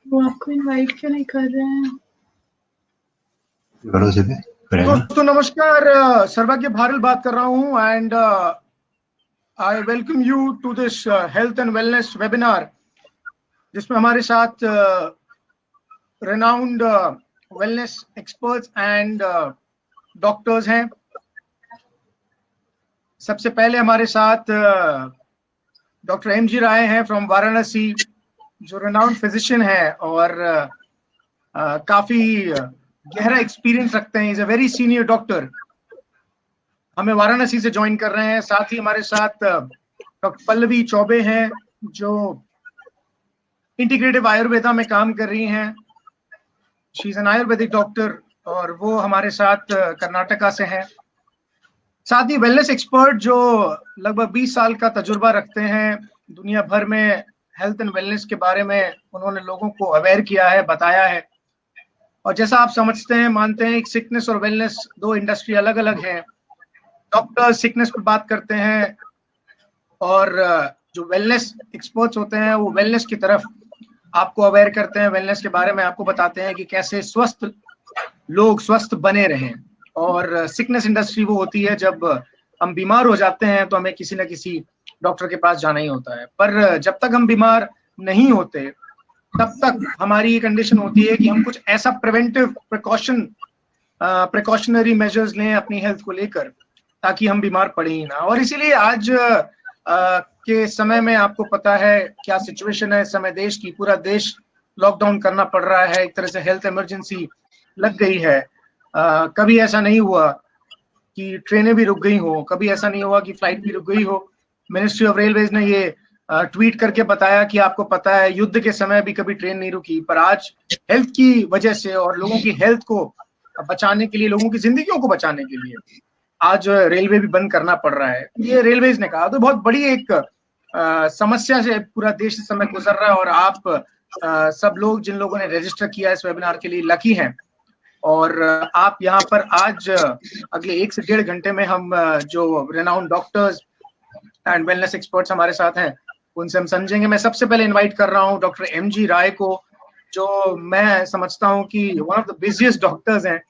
वो आपको इनवाइट क्यों नहीं कर रहे हैं? भरोसे पे करेगा। दोस्तों नमस्कार, सर्वज्ञ भारल बात कर रहा हूं and I welcome you to this health and wellness webinar, जिसमें हमारे साथ renowned wellness experts and doctors हैं। सबसे पहले हमारे साथ डॉक्टर एमजी राय हैं फ्रॉम वाराणसी, जो रेनाउंड फिजिशियन है और काफी गहरा एक्सपीरियंस रखते हैं। Is a very senior doctor, हमें वाराणसी से ज्वाइन कर रहे हैं। साथ ही हमारे साथ डॉक्टर पल्लवी चौबे हैं, जो इंटीग्रेटिव आयुर्वेदा में काम कर रही हैं। She is an Ayurvedic doctor और वो हमारे साथ कर्नाटका से हैं। साथ ही वेलनेस एक्सपर्ट जो लगभग 20 साल का तजुर्बा रखते हैं, दुनिया भर में हेल्थ एंड वेलनेस के बारे में उन्होंने लोगों को अवेयर किया है, बताया है। और जैसा आप समझते हैं, मानते हैं, सिकनेस और वेलनेस दो इंडस्ट्री अलग अलग हैं। डॉक्टर सिकनेस पर बात करते हैं और जो वेलनेस एक्सपर्ट्स होते हैं वो वेलनेस की तरफ आपको अवेयर करते हैं, वेलनेस के बारे में आपको बताते हैं कि कैसे स्वस्थ लोग स्वस्थ बने रहें। और सिकनेस इंडस्ट्री वो होती है जब हम बीमार हो जाते हैं तो हमें किसी न किसी डॉक्टर के पास जाना ही होता है। पर जब तक हम बीमार नहीं होते तब तक हमारी ये कंडीशन होती है कि हम कुछ ऐसा प्रिवेंटिव प्रिकॉशनरी मेजर्स लें अपनी हेल्थ को लेकर, ताकि हम बीमार पड़े ही ना। और इसीलिए आज के समय में आपको पता है क्या सिचुएशन है इस समय देश की। पूरा देश लॉकडाउन करना पड़ रहा है, एक तरह से हेल्थ इमरजेंसी लग गई है। कभी ऐसा नहीं हुआ कि ट्रेनें भी रुक गई हो, कभी ऐसा नहीं हुआ कि फ्लाइट भी रुक गई हो। मिनिस्ट्री ऑफ रेलवेज ने ये ट्वीट करके बताया कि आपको पता है युद्ध के समय भी कभी ट्रेन नहीं रुकी, पर आज हेल्थ की वजह से और लोगों की हेल्थ को बचाने के लिए, लोगों की जिंदगियों को बचाने के लिए आज रेलवे भी बंद करना पड़ रहा है। ये रेलवेज ने कहा। तो बहुत बड़ी एक समस्या से पूरा देश इस समय गुजर रहा है और आप सब लोग जिन लोगों ने रजिस्टर किया इस वेबिनार के लिए लकी हैं। और आप यहाँ पर आज अगले 1 से 1.5 घंटे में हम जो renowned doctors and wellness experts हमारे साथ हैं उनसे हम समझेंगे। मैं सबसे पहले इनवाइट कर रहा हूँ डॉक्टर एमजी राय को, जो मैं समझता हूँ कि one of the busiest doctors हैं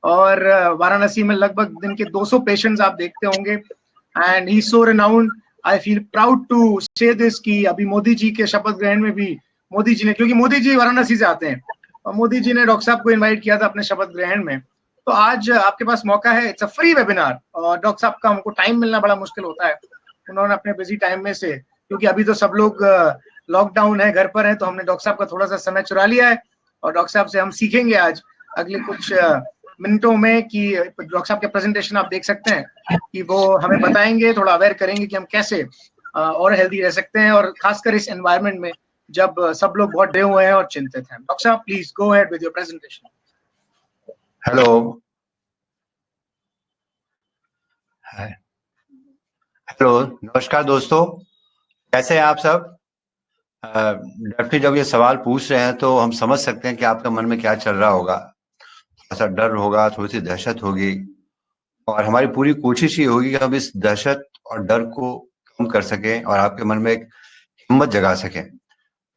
और वाराणसी में लगभग दिन के 200 पेशेंट्स आप देखते होंगे and he so renowned. I feel proud to say this कि अभी मोदी जी के शपथ ग्रहण में भी मोदी जी ने, क्योंकि मोदी जी वाराणसी से आते हैं और मोदी जी ने डॉक्टर साहब को इनवाइट किया था अपने शपथ ग्रहण में। तो आज आपके पास मौका है, इट्स अ फ्री वेबिनार और डॉक्टर साहब का हमको टाइम मिलना बड़ा मुश्किल होता है। उन्होंने अपने बिजी टाइम में से, क्योंकि अभी तो सब लोग लॉकडाउन है, घर पर है, तो हमने डॉक्टर साहब का थोड़ा सा समय चुरा लिया है और डॉक्टर साहब से हम सीखेंगे आज अगले कुछ मिनटों में कि डॉक्टर साहब के प्रेजेंटेशन आप देख सकते हैं कि वो हमें बताएंगे, थोड़ा अवेयर करेंगे कि हम कैसे और हेल्दी रह सकते हैं, और खासकर इस एनवायरनमेंट में जब सब लोग बहुत डरे हुए हैं और चिंतित हैं। डॉक्टर साहब please go ahead with your presentation. Hello hello, नमस्कार दोस्तों, कैसे हैं आप सब? डॉक्टर जब ये सवाल पूछ रहे हैं तो हम समझ सकते हैं कि आपके मन में क्या चल रहा होगा। थोड़ा सा डर होगा, थोड़ी सी दहशत होगी, और हमारी पूरी कोशिश ये होगी कि हम इस दहशत और डर को कम कर सकें और आपके मन में एक हिम्मत जगा सकें।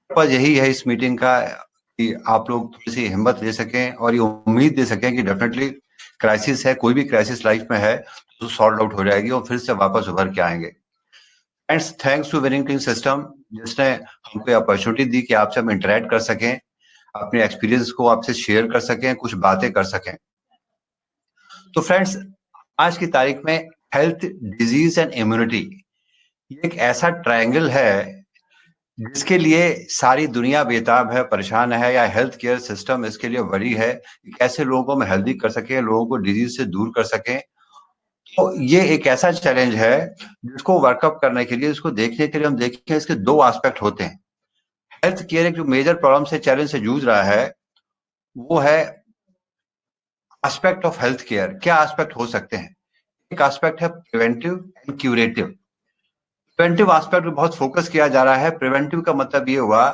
पर यही है इस मीटिंग का कि आप लोग थोड़ी सी हिम्मत ले सकें और ये उम्मीद दे सकें कि डेफिनेटली क्राइसिस है, कोई भी क्राइसिस लाइफ में है तो सॉल्व आउट हो जाएगी और फिर से वापस उभर के आएंगे। Thanks to winning team system, जिसने हमको अपॉर्चुनिटी दी कि आपसे हम इंटरेक्ट कर सकें, अपने एक्सपीरियंस को आपसे शेयर कर सकें, कुछ बातें कर सकें। तो फ्रेंड्स, आज की तारीख में हेल्थ, डिजीज एंड इम्यूनिटी ये एक ऐसा ट्रायंगल है जिसके लिए सारी दुनिया बेताब है, परेशान है, या हेल्थ केयर सिस्टम इसके लिए वरी है कि कैसे लोगों को हम हेल्दी कर सकें, लोगों को डिजीज से दूर कर सकें। तो ये एक ऐसा चैलेंज है जिसको वर्कअप करने के लिए, इसको देखने के लिए हम देखें इसके 2 एस्पेक्ट होते हैं। हेल्थ केयर एक जो मेजर प्रॉब्लम से, चैलेंज से जूझ रहा है, वो है एस्पेक्ट ऑफ हेल्थ केयर। क्या एस्पेक्ट हो सकते हैं? एक एस्पेक्ट है preventive and curative. Preventive aspect में बहुत फोकस किया जा रहा है। प्रिवेंटिव का मतलब ये हुआ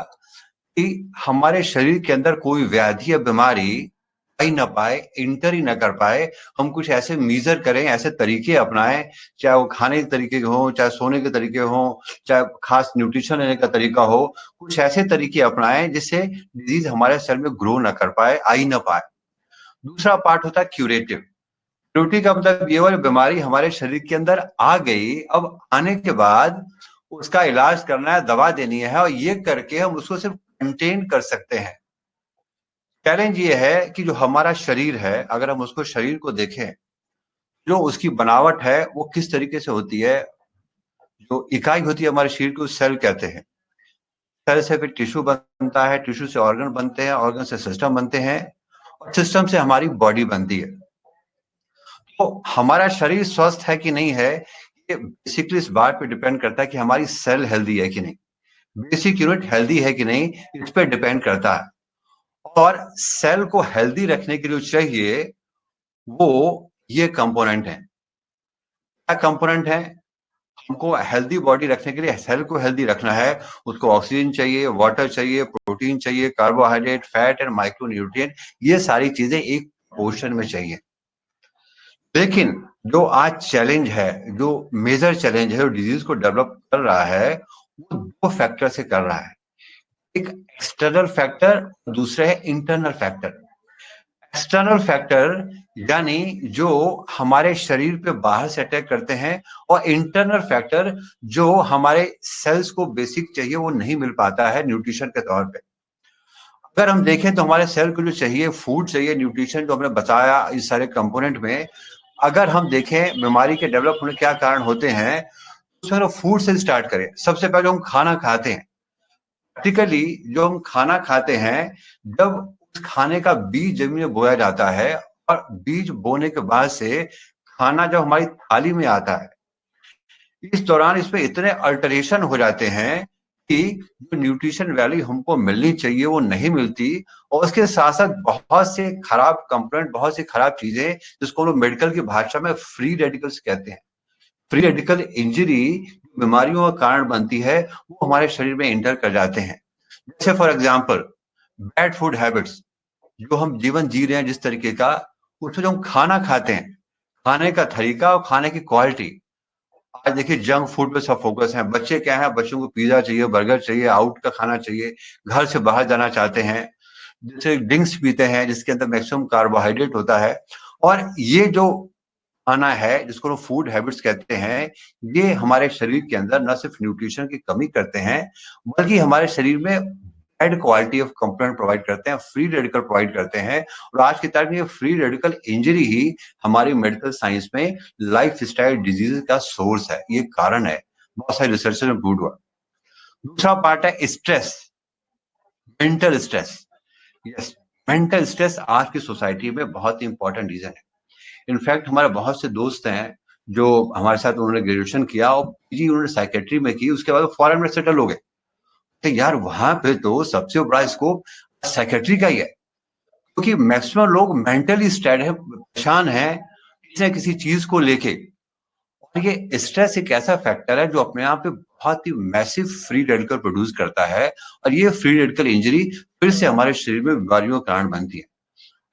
कि हमारे शरीर के अंदर कोई व्याधि या बीमारी ही ना पाए, इंटर ही ना कर पाए, हम कुछ ऐसे मीजर करें, ऐसे तरीके अपनाएं, चाहे वो खाने के तरीके हो, चाहे सोने के तरीके हो, चाहे खास न्यूट्रिशन लेने का तरीका हो, कुछ ऐसे तरीके अपनाएं जिससे डिजीज हमारे सेल में ग्रो ना कर पाए, आ ही ना पाए। दूसरा पार्ट होता है क्यूरेटिव। क्यूरेटिव का मतलब ये वाली बीमारी हमारे शरीर के अंदर आ गई, अब आने के बाद उसका इलाज करना है, दवा देनी है, और ये करके हम उसको सिर्फ कंटेन कर सकते हैं। चैलेंज ये है कि जो हमारा शरीर है, अगर हम उसको शरीर को देखें, जो उसकी बनावट है वो किस तरीके से होती है, जो इकाई होती है हमारे शरीर को सेल कहते हैं। सेल से फिर टिश्यू बनता है, टिश्यू से ऑर्गन बनते हैं, ऑर्गन से सिस्टम बनते हैं, और सिस्टम से हमारी बॉडी बनती है। तो हमारा शरीर स्वस्थ है कि नहीं है, ये बेसिकली इस बात पे डिपेंड करता है कि हमारी सेल हेल्दी है कि नहीं, बेसिक यूनिट हेल्दी है कि नहीं, इस पे डिपेंड करता है। और सेल को हेल्दी रखने के लिए चाहिए वो ये कंपोनेंट है। क्या कंपोनेंट है? हमको हेल्दी बॉडी रखने के लिए सेल को हेल्दी रखना है, उसको ऑक्सीजन चाहिए, वाटर चाहिए, प्रोटीन चाहिए, carbohydrate, fat and micro nutrient, ये सारी चीजें एक पोर्शन में चाहिए। लेकिन जो आज चैलेंज है, जो मेजर चैलेंज है, जो डिजीज को डेवलप कर रहा है, वो दो फैक्टर से कर रहा है। एक एक्सटर्नल फैक्टर, दूसरा है इंटरनल फैक्टर। एक्सटर्नल फैक्टर यानी जो हमारे शरीर पे बाहर से अटैक करते हैं, और इंटरनल फैक्टर जो हमारे सेल्स को बेसिक चाहिए वो नहीं मिल पाता है न्यूट्रिशन के तौर पे। अगर हम देखें तो हमारे सेल को जो चाहिए, फूड चाहिए, न्यूट्रिशन जो हमने बताया इस सारे कंपोनेंट में, अगर हम देखें बीमारी के डेवलप होने के क्या कारण होते हैं, उसमें फूड से स्टार्ट करें। सबसे पहले हम खाना खाते हैं, प्रैक्टिकली जो हम खाना खाते हैं, जब उस खाने का बीज जमीन में बोया जाता है, और बीज बोने के बाद से खाना जब हमारी थाली में आता है, इस दौरान इसमें इतने अल्टरेशन हो जाते हैं कि जो न्यूट्रिशन वैल्यू हमको मिलनी चाहिए वो नहीं मिलती, और उसके साथ साथ बहुत से खराब कंपोनेंट, बहुत सी खराब चीजें, जिसको लोग मेडिकल की भाषा में फ्री रेडिकल्स कहते हैं, फ्री रेडिकल इंजरी बीमारियों का कारण बनती है, वो हमारे शरीर में इंटर कर जाते हैं। जैसे for example bad food habits, जो हम जीवन जी रहे हैं जिस तरीके का, उसमें जो हम खाना खाते हैं, खाने का तरीका और खाने की क्वालिटी। आज देखिए जंक फूड पे सब फोकस है। बच्चे क्या है, बच्चों को पिज्जा चाहिए, बर्गर चाहिए, आउट का खाना चाहिए, घर से बाहर जाना चाहते हैं, जैसे ड्रिंक्स पीते हैं जिसके अंदर मैक्सिमम कार्बोहाइड्रेट होता है। और ये जो खाना है जिसको लोग फूड हैबिट्स कहते हैं, ये हमारे शरीर के अंदर न सिर्फ न्यूट्रिशन की कमी करते हैं, बल्कि हमारे शरीर में bad quality of component provide करते हैं, फ्री रेडिकल प्रोवाइड करते हैं। और आज की तारीख में ये फ्री रेडिकल इंजरी ही हमारी मेडिकल साइंस में लाइफ स्टाइल डिजीज का सोर्स है, ये कारण है, बहुत सारे रिसर्च में प्रूव हुआ। दूसरा पार्ट है stress, mental stress. Yes, mental stress आज की सोसाइटी में बहुत ही इंपॉर्टेंट रीजन है। इनफैक्ट हमारे बहुत से दोस्त हैं जो हमारे साथ, उन्होंने ग्रेजुएशन किया और पीजी उन्होंने साइकेट्री में की, उसके बाद फॉरेन में सेटल हो गए। तो यार वहां पे तो सबसे बड़ा स्कोप साइकेट्री का ही है, क्योंकि मैक्सिमम लोग मेंटली स्टेड है, परेशान है किसी न किसी चीज को लेके। और ये स्ट्रेस एक ऐसा फैक्टर है जो अपने आप में बहुत ही मैसिव फ्री रेडिकल प्रोड्यूस करता है, और ये फ्री रेडिकल इंजरी फिर से हमारे शरीर में बीमारियों का कारण बनती है।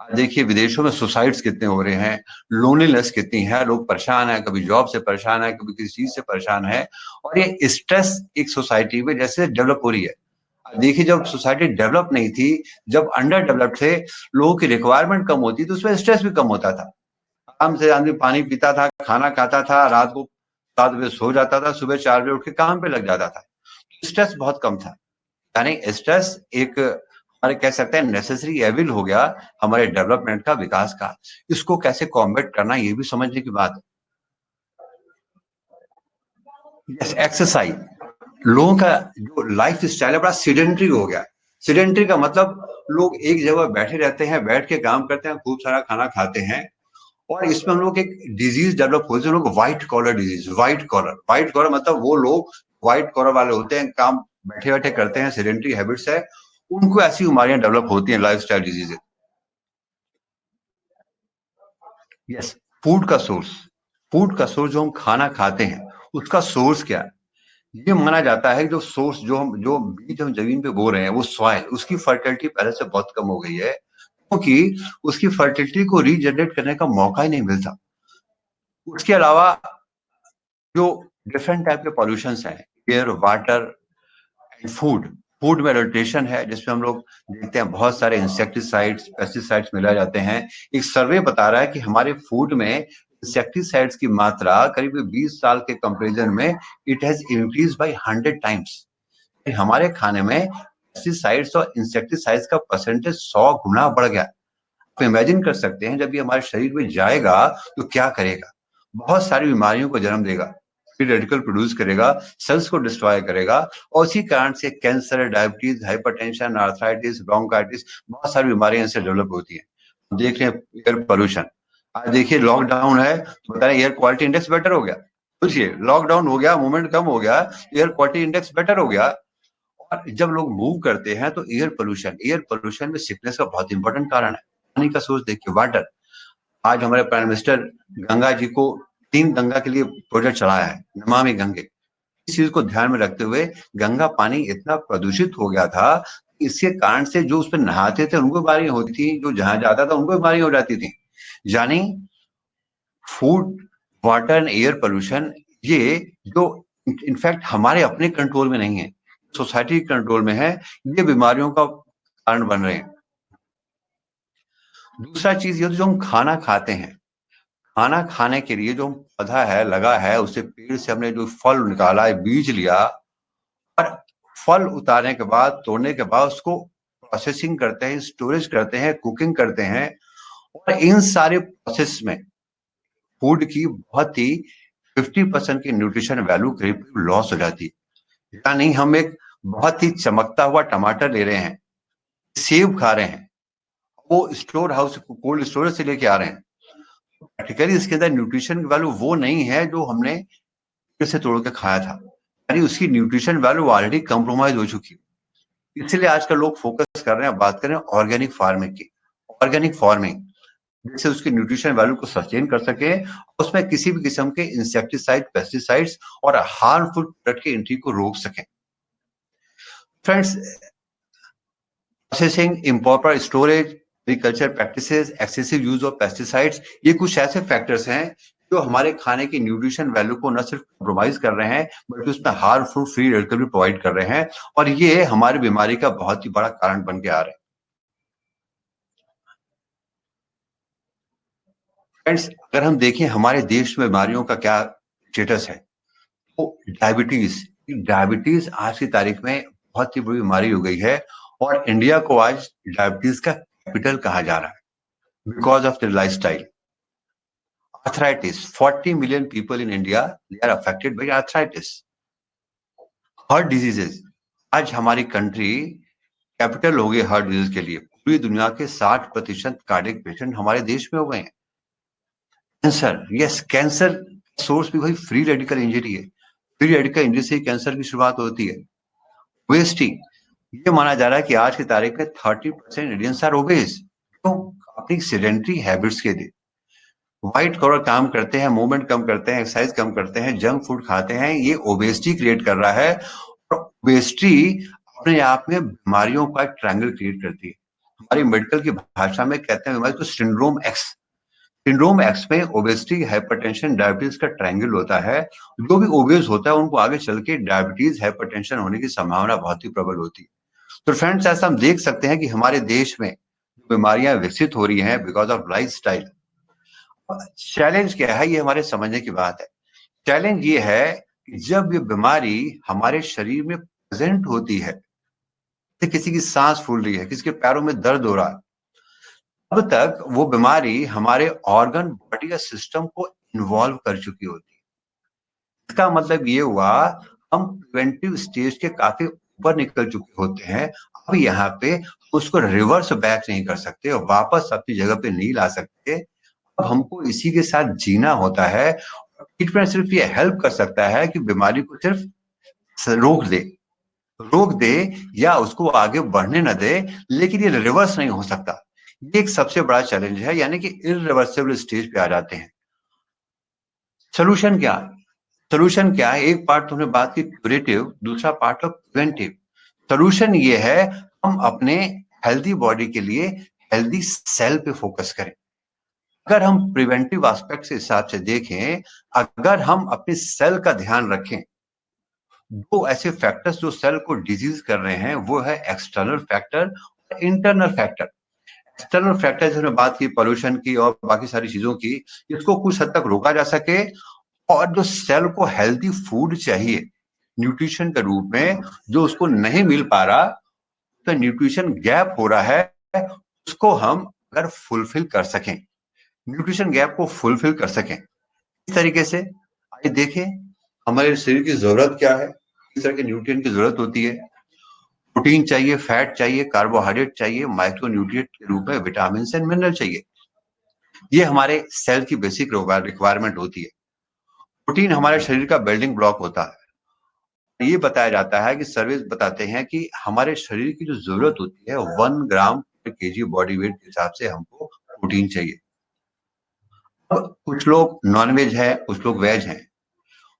देखिए विदेशों में सुसाइड्स कितने हो रहे हैं, लोनलीनेस कितनी है, लोग परेशान है, कभी जॉब से परेशान है, कभी किसी चीज से परेशान है। और ये स्ट्रेस एक सोसाइटी में जैसे डेवलप हो रही है। देखिए जब सोसाइटी डेवलप नहीं थी, जब अंडर डेवलप थे, लोगों की रिक्वायरमेंट कम होती तो उसमें स्ट्रेस भी कम होता था। आराम से आदमी पानी पीता था, खाना खाता था, रात को 7 बजे सो जाता था, सुबह 4 बजे उठ के काम पे लग जाता था। स्ट्रेस बहुत कम था। यानी स्ट्रेस एक हमारे कह सकते हैं नेसेसरी एविल हो गया हमारे डेवलपमेंट का, विकास का। इसको कैसे कॉम्बैट करना ये भी समझने की बात है। Yes, exercise. लोगों का जो लाइफ स्टाइल है बड़ा सीडेंट्री हो गया। सीडेंट्री का मतलब लोग एक जगह बैठे रहते हैं, बैठ के काम करते हैं, खूब सारा खाना खाते हैं, और इसमें हम लोग एक डिजीज डेवलप होती है, लोग white collar disease. White collar मतलब वो लोग व्हाइट कॉलर वाले होते हैं, काम बैठे बैठे करते हैं, सीडेंट्री हैबिट्स है, उनको ऐसी बीमारियां डेवलप होती हैं, लाइफस्टाइल डिजीजेज। यस, फूड का सोर्स। फूड का सोर्स जो हम खाना खाते हैं उसका सोर्स क्या है? ये माना जाता है जो बीज हम जमीन पे बो रहे हैं, वो सॉइल, उसकी फर्टिलिटी पहले से बहुत कम हो गई है। क्योंकि उसकी फर्टिलिटी को रीजनरेट करने का मौका ही नहीं मिलता। उसके अलावा जो डिफरेंट टाइप के पॉल्यूशंस हैं, एयर, वाटर एंड फूड में अडल्ट्रेशन है, जिसमें हम लोग देखते हैं बहुत सारे इंसेक्टिसाइड्स, पेस्टिसाइड्स मिलाए जाते हैं। एक सर्वे बता रहा है कि हमारे फूड में इंसेक्टिसाइड्स की मात्रा करीब 20 साल के कंपैरिजन में it has increase by 100 times. हमारे खाने में पेस्टिसाइड्स और इंसेक्टिसाइड्स का परसेंटेज 100 गुना बढ़ गया। आप इमेजिन कर सकते हैं जब ये हमारे शरीर में जाएगा तो क्या करेगा। बहुत सारी बीमारियों को जन्म देगा, फ्री रेडिकल प्रोड्यूस करेगा, सेल्स को डिस्ट्रॉय करेगा, और इसी कारण से cancer, diabetes, hypertension, arthritis, bronchitis, बहुत सारी बीमारियां इससे डेवलप होती हैं। देख रहे हैं एयर पोल्यूशन, आज देखिए लॉकडाउन है तो बता रहे एयर क्वालिटी इंडेक्स बेटर हो गया। सोचिए लॉकडाउन हो गया, मूवमेंट कम हो गया, एयर क्वालिटी इंडेक्स बेटर हो गया। और जब लोग मूव करते हैं तो एयर पोल्यूशन में सिकनेस का बहुत इंपॉर्टेंट कारण है। पानी का सोर्स देखिए, वाटर। आज हमारे प्राइम मिनिस्टर गंगा जी को 3 गंगा के लिए प्रोजेक्ट चलाया है, नमामि गंगे। इस चीज को ध्यान में रखते हुए गंगा पानी इतना प्रदूषित हो गया था, इसके कारण से जो उस पर नहाते थे उनको बीमारियां होती थी, जो जहां जाता था उनको बीमारियां हो जाती थी। यानी food, water and air pollution, ये जो इनफैक्ट हमारे अपने कंट्रोल में नहीं है, सोसाइटी के कंट्रोल में है, ये बीमारियों का कारण बन रहे हैं। दूसरा चीज ये जो हम खाना खाते हैं, खाना खाने के लिए जो पौधा है लगा है, उससे पेड़ से हमने जो फल निकाला है, बीज लिया, और फल उतारने के बाद, तोड़ने के बाद उसको प्रोसेसिंग करते हैं, स्टोरेज करते हैं, कुकिंग करते हैं, और इन सारे प्रोसेस में फूड की बहुत ही 50% की न्यूट्रिशन वैल्यू करीब लॉस हो जाती है। यानी हम एक बहुत ही चमकता हुआ टमाटर ले रहे हैं, सेब खा रहे हैं, वो स्टोर हाउस, कोल्ड स्टोरेज से लेके आ रहे हैं, प्रैक्टिकली इसके अंदर न्यूट्रिशन वैल्यू वो नहीं है जो हमने पेड़ से तोड़ के खाया था। यानी उसकी न्यूट्रिशन वैल्यू ऑलरेडी कंप्रोमाइज हो चुकी है। इसलिए आजकल लोग फोकस कर रहे हैं, बात कर रहे हैं ऑर्गेनिक फार्मिंग की। ऑर्गेनिक फार्मिंग जिससे उसकी न्यूट्रिशन वैल्यू को सस्टेन कर सके, उसमें किसी भी किस्म के इंसेक्टिसाइड, पेस्टिसाइड्स और हार्मफुल प्रोडक्ट की एंट्री को रोक सके। Friends, processing, improper storage, agriculture practices, excessive use of pesticides, ये कुछ ऐसे फैक्टर्स हैं जो हमारे खाने की न्यूट्रिशन वैल्यू को न सिर्फ कॉम्प्रोमाइज कर रहे हैं, बल्कि उसमें हार्मफुल फ्री रेडिकल भी प्रोवाइड कर रहे हैं, और ये हमारी बीमारी का बहुत ही बड़ा कारण बन के आ रहे हैं। फ्रेंड्स, अगर हम देखें हमारे देश में बीमारियों का क्या स्टेटस है, तो डायबिटीज आज की तारीख में बहुत ही बड़ी बीमारी हो गई है, और इंडिया को आज डायबिटीज का कैपिटल कहा जा रहा है because of the lifestyle. Arthritis, 40 million people in India, they are affected by arthritis. Heart diseases, आज हमारी कंट्री कैपिटल हो गई हार्ट डिजीज के लिए। पूरी दुनिया के 60% कार्डियक पेशेंट हमारे देश में हो गए हैं। कैंसर, यस, कैंसर सोर्स भी वही फ्री रेडिकल इंजरी है। फ्री रेडिकल इंजरी से ही कैंसर की शुरुआत होती है। ओबेसिटी, ये माना जा रहा है कि आज की तारीख में 30% इंडियंस आर ओबेस, तो अपनी सेडेंटरी हैबिट्स के लिए व्हाइट कॉलर काम करते हैं, मूवमेंट कम करते हैं, एक्सरसाइज कम करते हैं, जंक फूड खाते हैं, ये ओबेसिटी क्रिएट कर रहा है। और ओबेसिटी अपने आप में बीमारियों का एक ट्रायंगल क्रिएट करती है। हमारी मेडिकल की भाषा में कहते हैं बीमारी को सिंड्रोम एक्स। सिंड्रोम एक्स में ओबेसिटी, हाइपरटेंशन, डायबिटीज का ट्रायंगल होता है। जो भी ओबेस होता है उनको आगे चल के डायबिटीज, हाइपरटेंशन होने की संभावना बहुत ही प्रबल होती है। तो फ्रेंड्स, ऐसा हम देख सकते हैं कि हमारे देश में बीमारियां विकसित हो रही हैं बिकॉज ऑफ लाइफस्टाइल। चैलेंज क्या है, ये हमारे समझने की बात है। चैलेंज ये है कि जब ये बीमारी हमारे शरीर में प्रेजेंट होती है, तो किसी की सांस फूल रही है, किसी के पैरों में दर्द हो रहा है, अब तक वो बीमारी हमारे ऑर्गन, बॉडी या सिस्टम को इन्वॉल्व कर चुकी होती है। इसका मतलब ये हुआ हम प्रिवेंटिव स्टेज के काफी ऊपर निकल चुके होते हैं। अब यहाँ पे उसको रिवर्स बैक नहीं कर सकते और वापस अपनी जगह पे नहीं ला सकते। अब हमको इसी के साथ जीना होता है। ट्रीटमेंट सिर्फ ये हेल्प कर सकता है कि बीमारी को सिर्फ रोक दे या उसको आगे बढ़ने न दे, लेकिन ये रिवर्स नहीं हो सकता। ये एक सबसे बड़ा चैलेंज है, यानी कि इरिवर्सिबल स्टेज पे आ जाते हैं। सोल्यूशन क्या है? सोल्यूशन क्या है? एक पार्ट तुमने बात की क्यूरेटिव, दूसरा पार्ट ऑफ प्रिवेंटिव। सोल्यूशन ये है हम अपने हेल्दी बॉडी के लिए हेल्दी सेल पे फोकस करें। अगर हम प्रिवेंटिव एस्पेक्ट से हिसाब से देखें, अगर हम अपने सेल का ध्यान रखें, दो ऐसे फैक्टर्स जो सेल को डिजीज कर रहे हैं वो है एक्सटर्नल फैक्टर और इंटरनल फैक्टर। एक्सटर्नल फैक्टर जैसे हमने बात की पोल्यूशन की और बाकी सारी चीजों की, इसको कुछ हद तक रोका जा सके, और जो सेल को हेल्दी फूड चाहिए न्यूट्रिशन के रूप में, जो उसको नहीं मिल पा रहा, तो न्यूट्रिशन गैप हो रहा है, उसको हम अगर फुलफिल कर सकें, न्यूट्रिशन गैप को फुलफिल कर सकें इस तरीके से, आइए देखें हमारे शरीर की जरूरत क्या है, किस तरह के न्यूट्रिएंट की जरूरत होती है। प्रोटीन चाहिए, फैट चाहिए, कार्बोहाइड्रेट चाहिए, माइक्रो न्यूट्रिएंट के रूप में विटामिन एंड मिनरल चाहिए। ये हमारे सेल की बेसिक रिक्वायरमेंट होती है। प्रोटीन हमारे शरीर का बिल्डिंग ब्लॉक होता है। ये बताया जाता है कि सर्वे बताते हैं कि हमारे शरीर की जो जरूरत होती है 1 ग्राम पर केजी बॉडी वेट के हिसाब से हमको प्रोटीन चाहिए। अब कुछ लोग नॉनवेज है, कुछ लोग वेज हैं,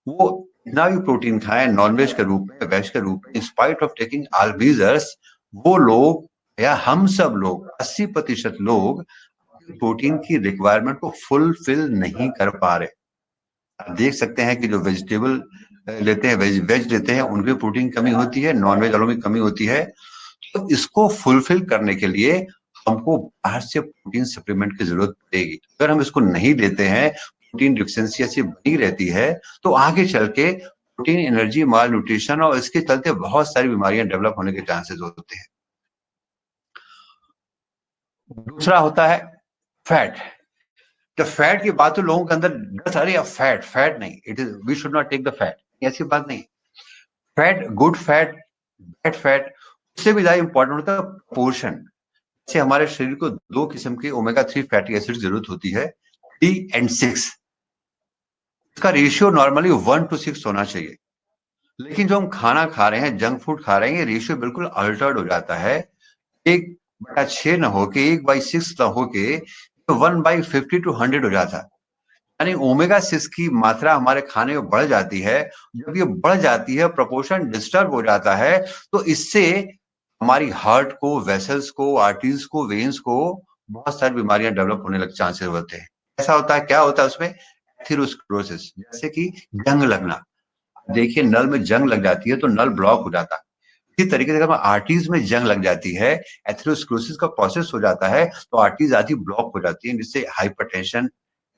वो इतना भी प्रोटीन खाएं नॉनवेज के रूप में, वेज के रूप में, in spite of taking all बीजर्स, वो लोग या हम सब लोग 80% लोग प्रोटीन की रिक्वायरमेंट को फुलफिल नहीं कर पा रहे। आप देख सकते हैं कि जो वेजिटेबल लेते हैं, वेज लेते हैं, उनमें प्रोटीन कमी होती है, नॉन वेज वालों में कमी होती है। तो इसको फुलफिल करने के लिए हमको बाहर से प्रोटीन सप्लीमेंट की जरूरत पड़ेगी। अगर हम इसको नहीं लेते हैं, प्रोटीन डिफिशियंसी ऐसी बनी रहती है, तो आगे चल के प्रोटीन एनर्जी माल न्यूट्रिशन और इसके चलते बहुत सारी बीमारियां डेवलप होने के चांसेस होते हैं। दूसरा होता है फैट। जब फैट की बात, तो लोगों के अंदर डर, अरे फैट नहीं, it is we should not take the fat, ऐसी बात नहीं। Fat, good fat, bad fat, उससे भी ज्यादा इंपॉर्टेंट होता है पोर्शन। जैसे हमारे शरीर को 2 किस्म के ओमेगा 3 फैटी एसिड जरूरत होती है, 3 और 6। इसका रेशियो नॉर्मली 1:6 होना चाहिए। लेकिन जो हम खाना खा रहे हैं, जंक फूड खा रहे हैं, ये रेशियो बिल्कुल अल्टर्ड हो जाता है। 1/6 न होके, 1/6 न होके 1/50 to 100 हो जाता है। यानी ओमेगा 6 की मात्रा हमारे खाने में बढ़ जाती है। जब ये बढ़ जाती है, प्रोपोर्शन डिस्टर्ब हो जाता है, तो इससे हमारी हार्ट को, वेसल्स को, आर्टरीज को, वेन्स को बहुत सारी बीमारियां डेवलप होने लग चांसेस होते हैं। ऐसा होता है, क्या होता है उसमें, एथेरोस्क्लेरोसिस, जैसे कि जंग लगना। देखिए नल में जंग लग जाती है तो नल ब्लॉक हो जाता है। इसी तरीके से अगर आर्टरीज में जंग लग जाती है, एथेरोस्क्लेरोसिस का प्रोसेस हो जाता है, तो आर्टरीज आदि ब्लॉक हो जाती है, जिससे हाइपरटेंशन,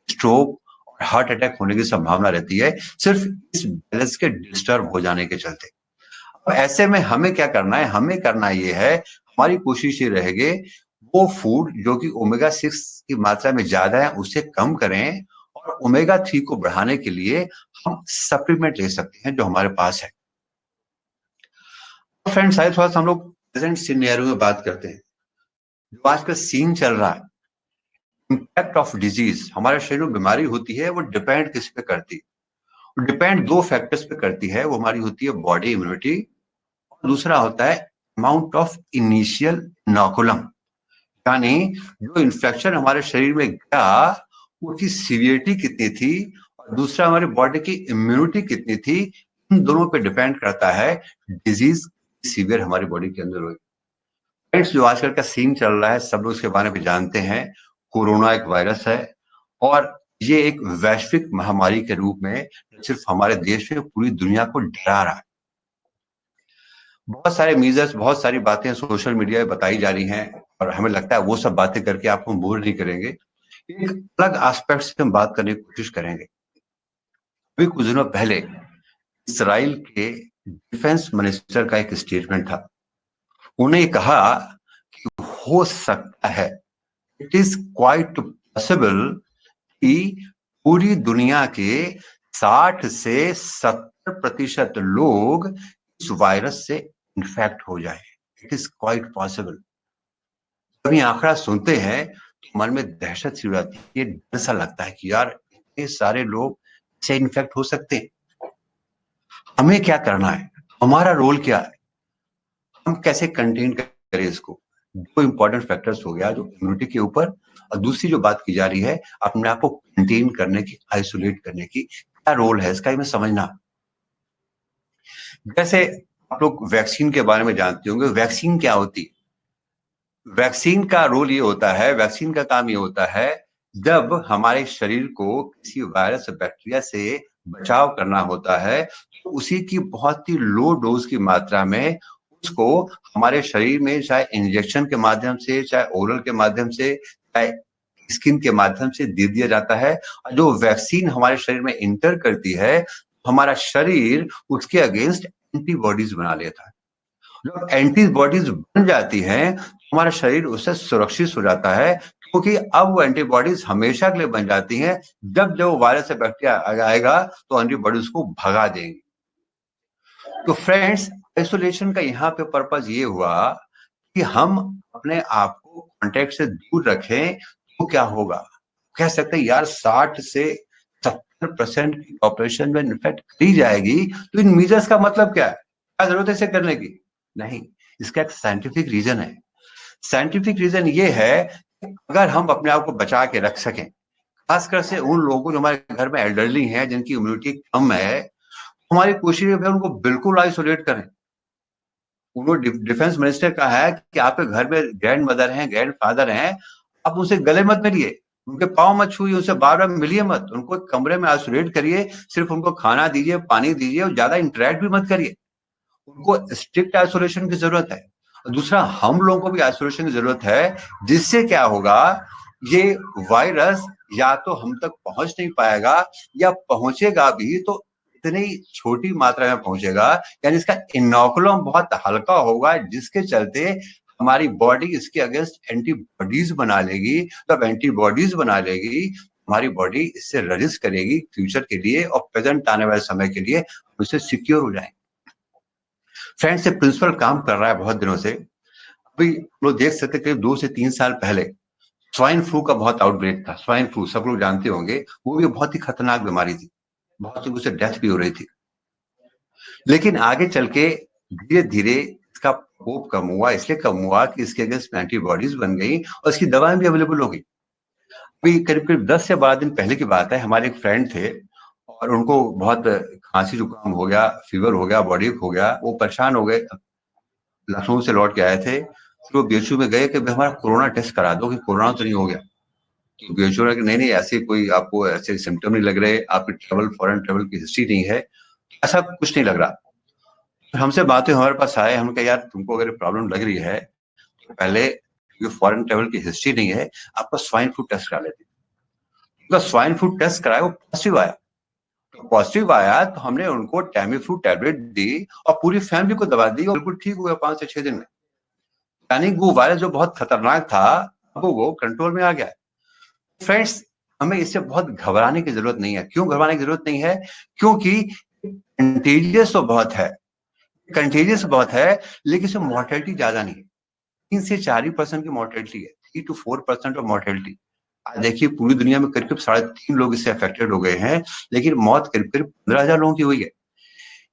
स्ट्रोक और हार्ट अटैक होने की संभावना रहती है, सिर्फ इस बैलेंस के डिस्टर्ब हो जाने के चलते। अब ऐसे में हमें क्या करना है, हमें करना ये है, हमारी कोशिश ये रहेगी, वो फूड जो कि ओमेगा 6 की मात्रा में ज्यादा है उसे कम करें, और ओमेगा 3 को बढ़ाने के लिए हम सप्लीमेंट ले सकते हैं जो हमारे पास है। फ्रेंड्स, आइए थोड़ा सा हम लोग प्रेजेंट सिनेरियो में बात करते हैं। जो आज का सीन चल रहा है, इम्पैक्ट ऑफ डिजीज, हमारे शरीर में बीमारी होती है, वो डिपेंड किस पे करती है, डिपेंड 2 फैक्टर्स पे करती है। वो हमारी होती है बॉडी इम्यूनिटी, और दूसरा होता है अमाउंट ऑफ इनिशियल इनोकुलम, यानी जो इन्फेक्शन हमारे शरीर में गया उसकी सीवियरिटी कितनी थी, और दूसरा हमारी बॉडी की इम्यूनिटी कितनी थी। इन दोनों पे डिपेंड करता है डिजीज सीवियर हमारी बॉडी के अंदर हुई। फ्रेंड्स, जो आजकल का सीन चल रहा है, सब लोग इसके बारे में जानते हैं। कोरोना एक वायरस है, और ये एक वैश्विक महामारी के रूप में न सिर्फ हमारे देश में, पूरी दुनिया को डरा रहा है। बहुत सारे मीजर्स, बहुत सारी बातें सोशल मीडिया पे बताई जा रही हैं, और हमें लगता है वो सब बातें करके आपको बोर नहीं करेंगे। एक अलग एस्पेक्ट से हम बात करने की कोशिश करेंगे। अभी कुछ दिनों पहले इसराइल के डिफेंस मिनिस्टर का एक स्टेटमेंट था। उन्हें कहा कि हो सकता है, इट इज क्वाइट पॉसिबल, कि पूरी दुनिया के 60 से 70% लोग इस वायरस से इन्फेक्ट हो जाए। It is quite possible. जब ये आंकड़ा सुनते हैं तो मन में दहशत सी हो जाती है, डर सा लगता है कि यार इतने सारे लोग से इन्फेक्ट हो सकते हैं। हमें क्या करना है, हमारा रोल क्या है, हम कैसे कंटेन करें इसको। 2 इंपॉर्टेंट फैक्टर्स हो गया, जो इम्यूनिटी के ऊपर, और दूसरी जो बात की जा रही है अपने आप को कंटेन करने की, आइसोलेट करने की, क्या रोल है इसका, हमें समझना। जैसे आप लोग वैक्सीन के बारे में जानते होंगे, वैक्सीन क्या होती है। वैक्सीन का रोल ये होता है, वैक्सीन का काम ये होता है, जब हमारे शरीर को किसी वायरस बैक्टीरिया से बचाव करना होता है, तो उसी की बहुत ही लो डोज की मात्रा में उसको हमारे शरीर में चाहे इंजेक्शन के माध्यम से, चाहे ओरल के माध्यम से, चाहे स्किन के माध्यम से दे दिया जाता है। और जो वैक्सीन हमारे शरीर में इंटर करती है, हमारा शरीर उसके अगेंस्ट एंटीबॉडीज बना लेता है। जब एंटीबॉडीज बन जाती हैं, हमारा शरीर उससे सुरक्षित हो जाता है, क्योंकि अब वो एंटीबॉडीज हमेशा के लिए बन जाती हैं। जब जब वायरस या बैक्टीरिया आएगा तो एंटीबॉडीज को भगा देंगे। तो फ्रेंड्स, आइसोलेशन का यहाँ पे पर्पज ये हुआ कि हम अपने आप को कॉन्टेक्ट से दूर रखें, तो क्या होगा? कह सकते हैं यार 60 से 70% की पॉपुलेशन में इन्फेक्ट करी जाएगी, तो इन मीजर्स का मतलब क्या है? क्या जरूरत है इसे करने की? नहीं, इसका एक साइंटिफिक रीजन है। साइंटिफिक रीजन ये है कि अगर हम अपने आप को बचा के रख सकें, खासकर से उन लोगों को जो हमारे घर में एल्डरली हैं, जिनकी इम्यूनिटी कम है, हमारी कोशिश है उनको बिल्कुल आइसोलेट करें। उन्होंने डिफेंस मिनिस्टर कहा है कि आपके घर में ग्रैंड मदर हैं, ग्रैंड फादर हैं, आप उनसे गले मत मिलिए, उनके पाँव मत छूइए, उनसे बार-बार मिलिए मत, उनको एक कमरे में आइसोलेट करिए, सिर्फ उनको खाना दीजिए, पानी दीजिए और ज्यादा इंटरेक्ट भी मत करिए। उनको स्ट्रिक्ट आइसोलेशन की जरूरत है। दूसरा, हम लोगों को भी आइसोलेशन की जरूरत है, जिससे क्या होगा, ये वायरस या तो हम तक पहुंच नहीं पाएगा, या पहुंचेगा भी तो इतनी छोटी मात्रा में पहुंचेगा, यानी इसका इनोकुलम बहुत हल्का होगा, जिसके चलते हमारी बॉडी इसके अगेंस्ट एंटीबॉडीज बना लेगी। तब एंटीबॉडीज बना लेगी, हमारी बॉडी इससे रजिस्ट करेगी फ्यूचर के लिए, और प्रेजेंट आने वाले समय के लिए उससे सिक्योर हो जाएंगे। फ्रेंड्स, ये प्रिंसिपल काम कर रहा है बहुत दिनों से। अभी लोग देख सकते करीब 2 से 3 साल पहले स्वाइन फ्लू का बहुत आउटब्रेक था। स्वाइन फ्लू सब लोग जानते होंगे, वो भी बहुत ही खतरनाक बीमारी थी, बहुत लोगों से डेथ भी हो रही थी। लेकिन आगे चल के धीरे धीरे इसका प्रकोप कम हुआ, इसलिए कम हुआ कि इसके अगेंस्ट एंटीबॉडीज बन गई और इसकी दवाएं भी अवेलेबल हो गई। अभी करीब करीब 10 से 12 दिन पहले की बात है, हमारे एक फ्रेंड थे और उनको बहुत खांसी जुकाम हो गया, फीवर हो गया, बॉडी हो गया, वो परेशान हो गए। लखनऊ से लौट के आए थे, फिर वो बीएचयू में गए कि हमारा कोरोना टेस्ट करा दो कि कोरोना तो नहीं हो गया। तो बीएचयू ने कहा नहीं ऐसे कोई आपको ऐसे सिम्टम नहीं लग रहे, आपकी ट्रेवल फॉरेन ट्रेवल की हिस्ट्री नहीं है, ऐसा कुछ नहीं लग रहा। फिर हमसे बातें हमारे पास आए, हमने कहा यार तुमको अगर प्रॉब्लम लग रही है तो पहले फॉरेन ट्रेवल की हिस्ट्री नहीं है, आपका स्वाइन फ्लू टेस्ट करा लेते। उनका स्वाइन फ्लू टेस्ट कराया, वो पॉजिटिव आया। तो पॉजिटिव आया तो हमने उनको टैमीफ्लू टैबलेट दी और पूरी फैमिली को दवा दी और बिल्कुल ठीक हुआ 5 से 6 दिन में। यानी वो वायरस जो बहुत खतरनाक था, अब वो कंट्रोल में आ गया। फ्रेंड्स, हमें इससे बहुत घबराने की जरूरत नहीं है। क्यों घबराने की जरूरत नहीं है? क्योंकि कंटेजियस तो बहुत है, कंटेजियस बहुत है, लेकिन इसमें मॉर्टेलिटी ज्यादा नहीं है। 3 से 4% की मॉर्टेलिटी है, 3 to 4% ऑफ मॉर्टेलिटी। आज देखिए पूरी दुनिया में करीब 3.5 लोग इससे अफेक्टेड हो गए हैं, लेकिन मौत करीब करीब 15,000 लोगों की हुई है।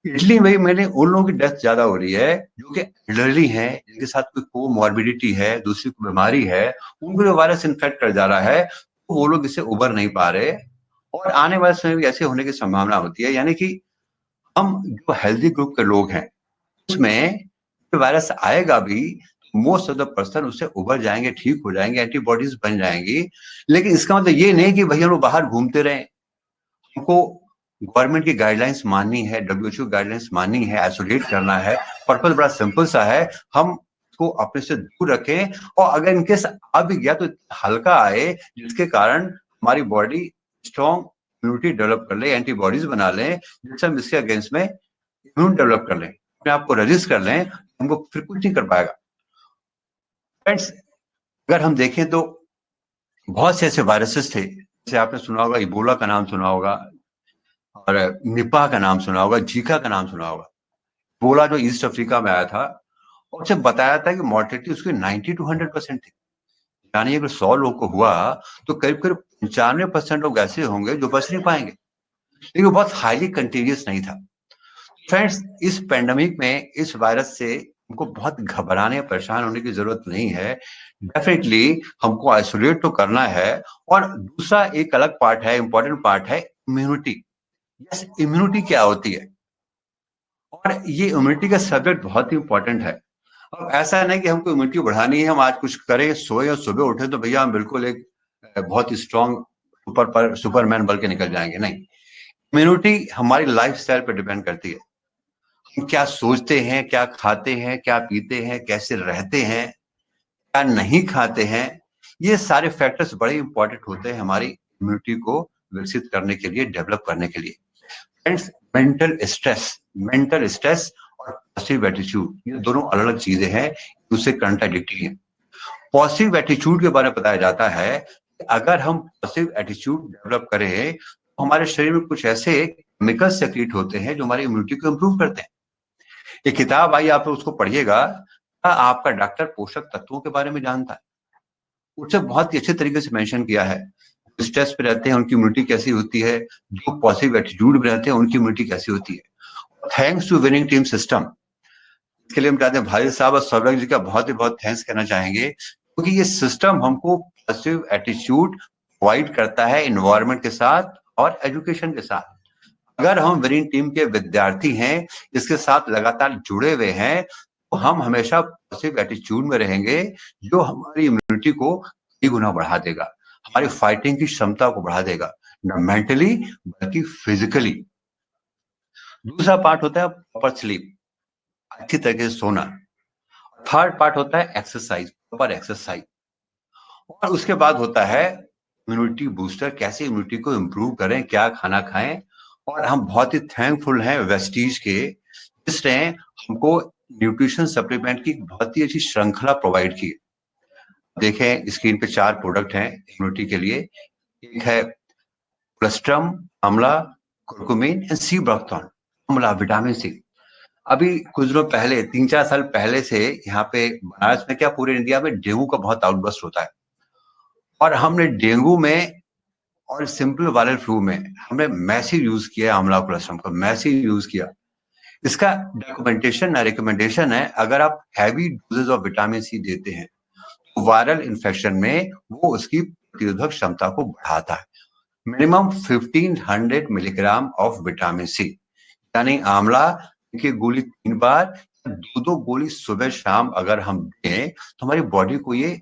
इटली में मैंने उन लोगों की डेथ ज्यादा हो रही है जो कि एल्डरली हैं, जिनके साथ कोई कोमॉर्बिडिटी है, दूसरी कोई बीमारी है, उनको जो वायरस इन्फेक्ट कर जा रहा है, तो वो लोग इससे उबर नहीं पा रहे और आने वाले समय में ऐसे होने की संभावना होती है। यानी कि हम जो हेल्दी ग्रुप के लोग हैं उसमें वायरस आएगा भी, मोस्ट ऑफ द पर्सन उससे उबर जाएंगे, ठीक हो जाएंगे, एंटीबॉडीज बन जाएंगी। लेकिन इसका मतलब ये नहीं कि भैया लोग बाहर घूमते रहे। हमको गवर्नमेंट की गाइडलाइंस माननी है, डब्ल्यूएचओ गाइडलाइंस माननी है, आइसोलेट करना है। पर्पस बड़ा सिंपल सा है, हम को अपने से दूर रखें और अगर इनकेस आ भी गया तो हल्का आए, जिसके कारण हमारी बॉडी स्ट्रॉन्ग इम्यूनिटी डेवलप कर ले, एंटीबॉडीज बना लें, जिससे हम इसके अगेंस्ट में इम्यून डेवलप कर लें, अपने आप को रजिस्ट कर लें, हमको फिर कुछ नहीं कर पाएगा। फ्रेंड्स, अगर हम देखें तो बहुत से ऐसे वायरसेस थे, जैसे आपने सुना होगा इबोला का नाम सुना होगा और निपा का नाम सुना होगा, जीका का नाम सुना होगा। इबोला जो ईस्ट अफ्रीका में आया था और उसे बताया था कि मॉर्टेलिटी उसकी 90 to 100% थी। यानी अगर 100 लोग को हुआ तो करीब करीब 95% लोग ऐसे होंगे जो बच नहीं पाएंगे, लेकिन वो बहुत हाईली कंटेजियस नहीं था। फ्रेंड्स, इस पेंडेमिक में इस वायरस से हमको बहुत घबराने परेशान होने की जरूरत नहीं है। डेफिनेटली हमको आइसोलेट तो करना है और दूसरा एक अलग पार्ट है, इंपॉर्टेंट पार्ट है इम्यूनिटी। यस, इम्यूनिटी क्या होती है और ये इम्यूनिटी का सब्जेक्ट बहुत ही इंपॉर्टेंट है। अब ऐसा नहीं कि हमको इम्यूनिटी बढ़ानी है, हम आज कुछ करें, सोए और सुबह उठे तो भैया हम बिल्कुल एक बहुत ही स्ट्रांग सुपरमैन बन के निकल जाएंगे, नहीं। इम्यूनिटी हमारी लाइफस्टाइल पर डिपेंड करती है। हम क्या सोचते हैं, क्या खाते हैं, क्या पीते हैं, कैसे रहते हैं, क्या नहीं खाते हैं, ये सारे फैक्टर्स बड़े इंपॉर्टेंट होते हैं हमारी इम्यूनिटी को विकसित करने के लिए, डेवलप करने के लिए। फ्रेंड्स, मेंटल स्ट्रेस और पॉजिटिव एटीट्यूड, ये दोनों अलग अलग चीजें हैं, दूसरे कंट्राडिक्टरी हैं। पॉजिटिव एटीट्यूड के बारे में बताया जाता है कि अगर हम पॉजिटिव एटीट्यूड डेवलप करें तो हमारे शरीर में कुछ ऐसे केमिकल सेक्रेट होते हैं जो हमारी इम्यूनिटी को इंप्रूव करते हैं। एक किताब आई, आप उसको पढ़िएगा, आपका डॉक्टर पोषक तत्वों के बारे में जानता है, उससे बहुत ही अच्छे तरीके से मेंशन किया है। स्ट्रेस पे रहते हैं उनकी इम्यूनिटी कैसी होती है, जो पॉजिटिव एटीट्यूड में रहते हैं उनकी इम्यूनिटी कैसी होती है। Thanks to winning team system, इसके लिए हम चाहते हैं भाई साहब और सौरभ जी का बहुत ही बहुत थैंक्स कहना चाहेंगे, क्योंकि ये सिस्टम हमको पॉजिटिव एटीट्यूड प्रोवाइड करता है इन्वायरमेंट के साथ और एजुकेशन के साथ। अगर हम विनिंग टीम के विद्यार्थी हैं, इसके साथ लगातार जुड़े हुए हैं, तो हम हमेशा पॉजिटिव एटीट्यूड में रहेंगे, जो हमारी इम्यूनिटी को कई गुना बढ़ा देगा, हमारी फाइटिंग की क्षमता को बढ़ा देगा, न मेंटली बल्कि फिजिकली। दूसरा पार्ट होता है प्रॉपर स्लीप, अच्छी तरह से सोना। थर्ड पार्ट होता है एक्सरसाइज, प्रॉपर एक्सरसाइज। और उसके बाद होता है इम्यूनिटी बूस्टर, कैसे इम्यूनिटी को इम्प्रूव करें, क्या खाना खाएं। और हम बहुत ही थैंकफुल हैं वेस्टीज के, जिसने हमको न्यूट्रिशन सप्लीमेंट की बहुत ही अच्छी श्रृंखला प्रोवाइड की। देखें स्क्रीन पे 4 प्रोडक्ट हैं इम्यूनिटी के लिए। एक है कोलेस्ट्रम, आंवला, कुरकुमिन एंड सी ब्रोक्टॉन, आंवला विटामिन सी। अभी कुछ दिनों पहले, 3-4 साल पहले से यहाँ पे बनारस में क्या पूरे इंडिया में डेंगू का बहुत आउटबर्स्ट होता है, और हमने डेंगू में और सिंपल वायरल फ्लू में हमने मैसिव यूज किया आंवला कोलेस्ट्रम का, मैसिव यूज किया। इसका डॉक्यूमेंटेशन रिकमेंडेशन है, अगर आप heavy doses of vitamin C देते हैं तो वायरल इन्फेक्शन में वो उसकी प्रतिरोधक क्षमता को बढ़ाता है। Minimum 1500 milligram of vitamin C, यानी आंवला की गोली 3 बार, 2-2 गोली सुबह शाम अगर हम दें तो हमारी बॉडी को ये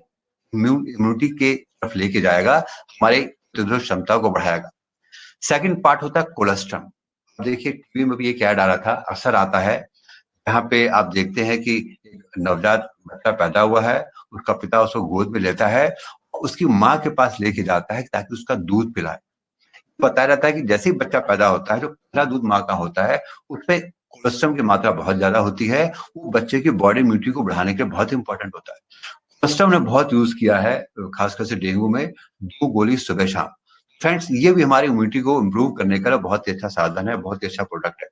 इम्यूनिटी के तरफ लेके जाएगा, हमारे प्रतिरोधक क्षमता को बढ़ाएगा। सेकंड पार्ट होता है कोलेस्ट्रम। देखिए टीवी में भी एक ऐड आ रहा था, अक्सर आता है, यहाँ पे आप देखते हैं कि एक नवजात बच्चा पैदा हुआ है, उसका पिता उसको गोद में लेता है, उसकी माँ के पास लेके जाता है ताकि उसका दूध पिलाए। बताया जाता है कि जैसे ही बच्चा पैदा होता है, जो पहला दूध माँ का होता है, उसमें कोलेस्ट्रम की मात्रा बहुत ज्यादा होती है, वो बच्चे की बॉडी इम्यूनिटी को बढ़ाने के लिए बहुत इंपॉर्टेंट होता है। कोलेस्ट्रम ने बहुत यूज किया है, खासकर से डेंगू में, 2 गोली सुबह शाम। फ्रेंड्स, ये भी हमारी इम्यूनिटी को इम्प्रूव करने का बहुत ही अच्छा साधन है, बहुत ही अच्छा प्रोडक्ट है।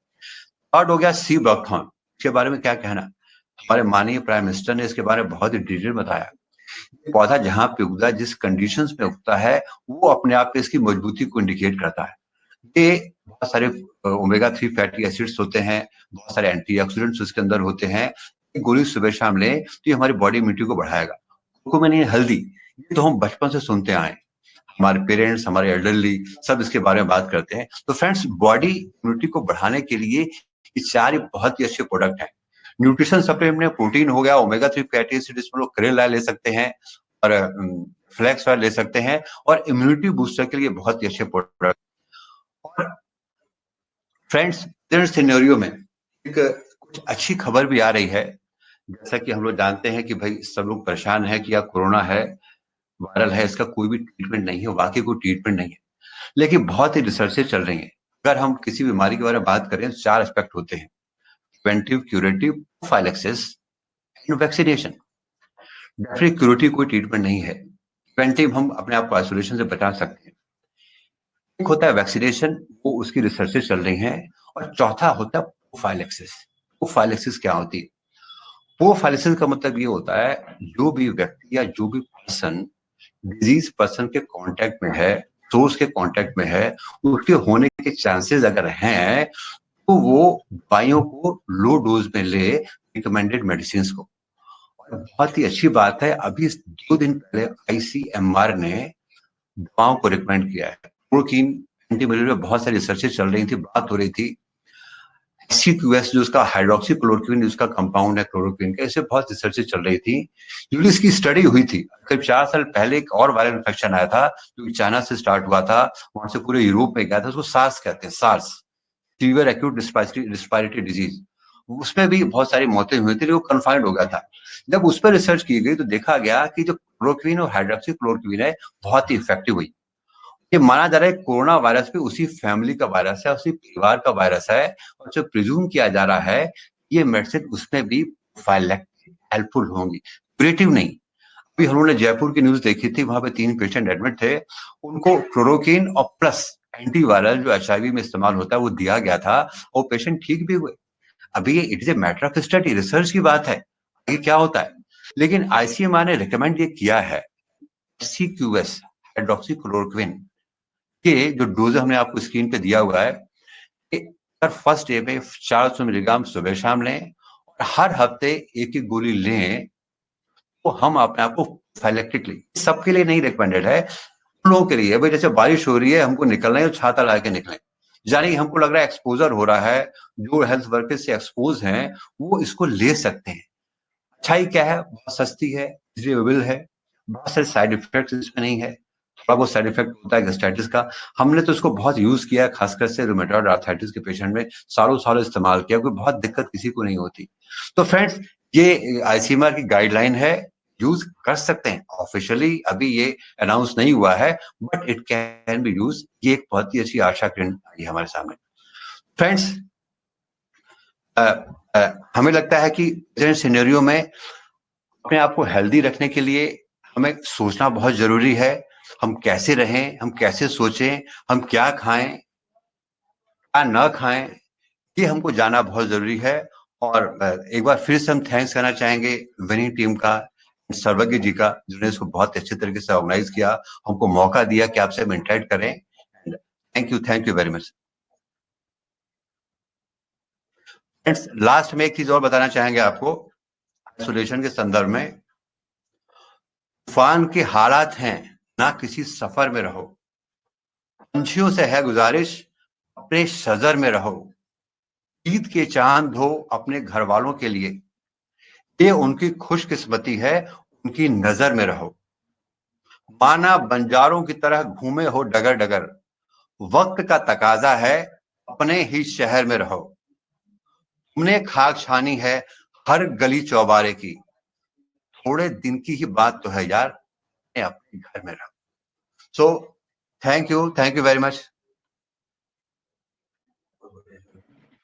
थर्ड हो गया सी ब्रोक्थॉन, इसके बारे में क्या कहना, हमारे माननीय प्राइम मिनिस्टर ने इसके बारे में बहुत ही डिटेल बताया। पौधा जहां पे उगता है, जिस कंडीशंस में उगता है, वो अपने आप में इसकी मजबूती को इंडिकेट करता है। ये बहुत सारे ओमेगा 3 फैटी एसिड्स होते हैं, बहुत सारे एंटीऑक्सीडेंट्स उसके अंदर होते हैं। गोली सुबह शाम लें तो ये हमारी बॉडी इम्यूनिटी को बढ़ाएगा। कुरकुमिन, हल्दी, ये तो हम बचपन से सुनते आए, हमारे पेरेंट्स, हमारे एल्डरली सब इसके बारे में बात करते हैं। तो फ्रेंड्स, बॉडी इम्यूनिटी को बढ़ाने के लिए ये 4 बहुत ही अच्छे प्रोडक्ट हैं। न्यूट्रिशन सप्लीमेंट में प्रोटीन हो गया, ओमेगा 3 फैटी एसिड, इसमें लोग करेला ले सकते हैं और फ्लैक्स ऑयल ले सकते हैं, और इम्यूनिटी बूस्टर के लिए बहुत ही अच्छे प्रोडक्ट। और फ्रेंड्स, सिनेरियो में एक कुछ अच्छी खबर भी आ रही है, जैसा कि हम लोग जानते हैं कि भाई सब लोग परेशान है कि या कोरोना है, वायरल है, इसका कोई भी ट्रीटमेंट नहीं है, वाकई कोई ट्रीटमेंट नहीं है, लेकिन बहुत ही रिसर्चें चल रही हैं। अगर हम किसी बीमारी के बारे में बात करें तो 4 एस्पेक्ट होते हैं: preventive, curative, prophylaxis and vaccination. Definitely curative कोई ट्रीटमेंट नहीं है, प्रिवेंटिव हम अपने आप को आइसोलेशन से बचा सकते हैं। एक होता है वैक्सीनेशन, वो उसकी रिसर्चें चल रही हैं। और चौथा होता है प्रोफाइलैक्सिस। प्रोफाइलैक्सिस क्या होती है? प्रोफाइलैक्सिस का मतलब ये होता है, जो भी व्यक्ति या जो भी पर्सन डिजीज पर्सन के कांटेक्ट में है, सोर्स के कांटेक्ट में है, उसके होने के चांसेस अगर हैं, तो वो दवाइयों को लो डोज में ले, रिकमेंडेड मेडिसिन को। और बहुत ही अच्छी बात है, अभी 2 दिन पहले आईसीएमआर ने दवाओं को रिकमेंड किया है। क्लोरोक्वीन, एंटीमलेरिया, बहुत सारी रिसर्चेस चल रही थी, बात हो रही थी। CQS जो उसका हाइड्रोक्सी क्लोरोक्विन उसका कंपाउंड है क्लोरोक्विन का, इससे बहुत रिसर्च चल रही थी, जो इसकी स्टडी हुई थी। करीब 4 साल पहले एक और वायरल इन्फेक्शन आया था जो चाइना से स्टार्ट हुआ था, वहां से पूरे यूरोप में गया था, उसको सार्स कहते हैं, SARS, fever acute respiratory disease. उसमें भी बहुत सारी मौतें हुई थी, वो कन्फाइंड हो गया था। जब उस पर रिसर्च की गई तो देखा गया कि जो क्लोरोक्विन और हाइड्रोक्सी क्लोरोक्विन है बहुत ही इफेक्टिव हुई। ये माना जा रहा है कोरोना वायरस भी उसी फैमिली का वायरस है, उसी परिवार का वायरस है, और जो प्रिज्यूम किया जा रहा है ये मेडिसिन उसमें भी हेल्पफुल होंगी, क्यूरेटिव नहीं। अभी हम लोगों ने जयपुर की न्यूज देखी थी, वहां पे 3 पेशेंट एडमिट थे, उनको क्लोरोक्विन और प्लस एंटीवायरल जो HIV में इस्तेमाल होता है वो दिया गया था, और पेशेंट ठीक भी हुए। अभी ये it is a matter of study, research की बात है, आगे क्या होता है। लेकिन ICMR ने रिकमेंड ये किया है CQS हाइड्रोक्सी क्लोरोक्विन के जो डोज हमने आपको स्क्रीन पे दिया हुआ है, फर्स्ट डे में 400 मिलीग्राम सुबह शाम लें, और हर हफ्ते एक गोली लें। तो हम अपने आप को प्रोफाइलेक्टिकली, सबके लिए नहीं रिकमेंडेड है, लोगों के लिए। भाई जैसे बारिश हो रही है, हमको निकलना है तो छाता ला के निकलें, यानी हमको लग रहा है एक्सपोजर हो रहा है, जो हेल्थ वर्कर से एक्सपोज हैं वो इसको ले सकते हैं। अच्छाई क्या है, बहुत सस्ती है, रिजनेबल है, बहुत सारे साइड इफेक्ट्स इसमें नहीं है। थोड़ा बहुत साइड इफेक्ट होता है गैस्ट्राइटिस का, हमने तो इसको बहुत यूज किया है, खासकर से रूमेटॉइड आर्थराइटिस के पेशेंट में सालों सालों इस्तेमाल किया, कोई बहुत दिक्कत किसी को नहीं होती। तो फ्रेंड्स, ये ICMR की गाइडलाइन है, यूज कर सकते हैं। ऑफिशियली अभी ये अनाउंस नहीं हुआ है, but it can be use. ये एक बहुत ही अच्छी आशा किरण आई हमारे सामने। फ्रेंड्स, हमें लगता है कि प्रेजेंट सिनेरियो में अपने आप को हेल्दी रखने के लिए हमें सोचना बहुत जरूरी है। हम कैसे रहें, हम कैसे सोचें, हम क्या खाएं, क्या न खाएं, ये हमको जानना बहुत जरूरी है। और एक बार फिर से हम थैंक्स करना चाहेंगे विनिंग टीम का, सर्वज्ञ जी का, जिन्होंने इसको बहुत अच्छे तरीके से ऑर्गेनाइज किया, हमको मौका दिया कि आपसे हम इंटरेक्ट करें। Thank you very much. Friends, last में एक चीज और बताना चाहेंगे आपको, आइसोलेशन के संदर्भ में। तूफान के हालात हैं, ना किसी सफर में रहो, पंछियों से है गुजारिश, अपने शजर में रहो, ईद के चांद हो अपने घर वालों के लिए, ये उनकी खुशकिस्मती है, उनकी नजर में रहो। माना बंजारों की तरह घूमे हो डगर डगर, वक्त का तकाजा है, अपने ही शहर में रहो। तुमने खाक छानी है हर गली चौबारे की, थोड़े दिन की ही बात तो है यार, अपने घर में रहो। So thank you very much.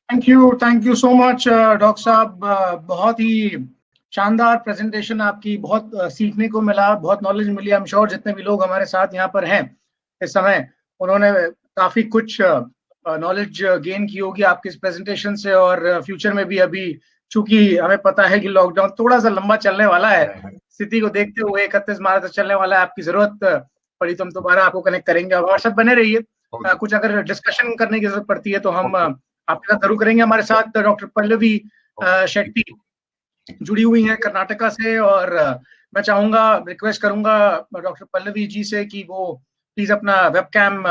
Thank you so much doctor साहब, बहुत ही शानदार प्रेजेंटेशन आपकी, बहुत सीखने को मिला, बहुत नॉलेज मिली। आई एम श्योर जितने भी लोग हमारे साथ यहाँ पर हैं इस समय, उन्होंने काफी कुछ नॉलेज गेन की होगी आपके इस प्रेजेंटेशन से। और फ्यूचर में भी, अभी चूंकि हमें पता है कि लॉकडाउन थोड़ा सा लंबा चलने वाला है, स्थिति को देखते हुए 31 मार्च तक चलने वाला है, आपकी जरूरत पड़ी तो हम दोबारा आपको कनेक्ट करेंगे। हमारे साथ बने रहिए, कुछ अगर डिस्कशन करने की जरूरत पड़ती है तो हम आपके साथ जरूर करेंगे। हमारे साथ डॉक्टर पल्लवी शेट्टी जुड़ी हुई हैं कर्नाटका से, और मैं चाहूंगा, रिक्वेस्ट करूंगा डॉक्टर पल्लवी जी से कि वो प्लीज अपना वेबकैम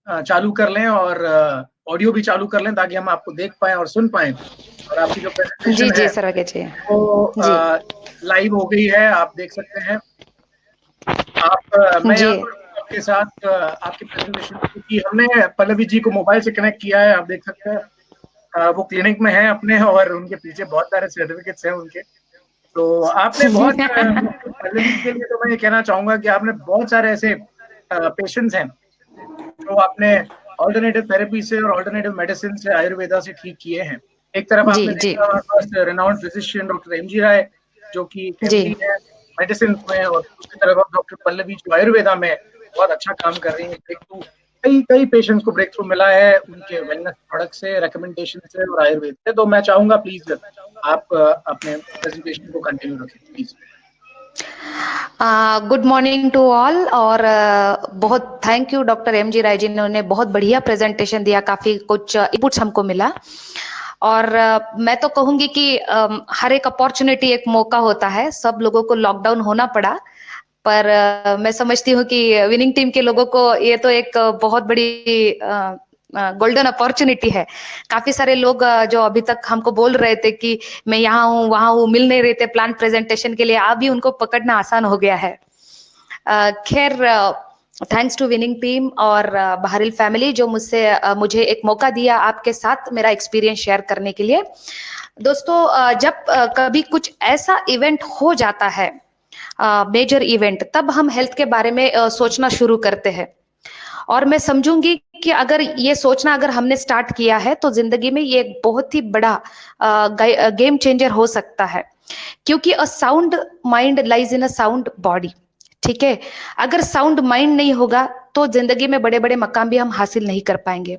चालू कर लें और ऑडियो भी चालू कर लें, ताकि हम आपको देख पाएं और सुन पाएं। और आपकी जो प्रेजेंटेशन है सर, जी वो लाइव हो गई है, आप देख सकते हैं। आप मैं यहाँ पर आपके साथ आपके प्रेजेंटेशन, क्योंकि हमने पल्लवी जी को मोबाइल से कनेक्ट किया है, आप देख सकते हैं वो क्लिनिक में है अपने, और उनके पीछे बहुत सारे सर्टिफिकेट्स हैं उनके। तो आपने बहुत पल्लवी जी के लिए तो मैं ये कहना चाहूंगा कि आपने बहुत सारे ऐसे पेशेंट्स हैं जो आपने ऑल्टरनेटिव थेरेपी से और ऑल्टरनेटिव मेडिसिन से, आयुर्वेदा से ठीक किए हैं। एक तरफ आपने देखा हमारे पास रेनाउंड फिजिशियन डॉक्टर MG राय, जो कि MD है मेडिसिन में, और दूसरी तरफ डॉक्टर पल्लवी जो आयुर्वेदा में बहुत अच्छा काम कर रही है। कई पेशेंट्स को ब्रेक थ्रू मिला है उनके वेलनेस प्रोडक्ट से, रिकमेंडेशन से और आयुर्वेद से। तो मैं चाहूंगा प्लीज आप अपने प्रेजेंटेशन को कंटिन्यू रखें please. Good morning to all, और बहुत thank you doctor MG Rai ji ने, उन्होंने बहुत बढ़िया प्रेजेंटेशन दिया, काफी कुछ इनपुट्स हमको मिला। और मैं तो कहूंगी कि हर एक अपॉर्चुनिटी एक मौका होता है। सब लोगों को लॉकडाउन होना पड़ा, पर मैं समझती हूँ कि विनिंग टीम के लोगों को ये तो एक बहुत बड़ी गोल्डन अपॉर्चुनिटी है। काफी सारे लोग जो अभी तक हमको बोल रहे थे कि मैं यहाँ हूँ वहां हूँ, मिल नहीं रहे थे प्लान प्रेजेंटेशन के लिए, अभी उनको पकड़ना आसान हो गया है। खैर, थैंक्स टू विनिंग टीम और बहरिल फैमिली जो मुझे एक मौका दिया आपके साथ मेरा एक्सपीरियंस शेयर करने के लिए। दोस्तों, जब कभी कुछ ऐसा इवेंट हो जाता है, मेजर इवेंट, तब हम हेल्थ के बारे में सोचना शुरू करते हैं। और मैं समझूंगी कि अगर ये सोचना अगर हमने स्टार्ट किया है तो जिंदगी में ये एक बहुत ही बड़ा गेम चेंजर हो सकता है, क्योंकि a sound mind lies in a sound body. ठीक है, अगर साउंड माइंड नहीं होगा तो जिंदगी में बड़े बड़े मकाम भी हम हासिल नहीं कर पाएंगे।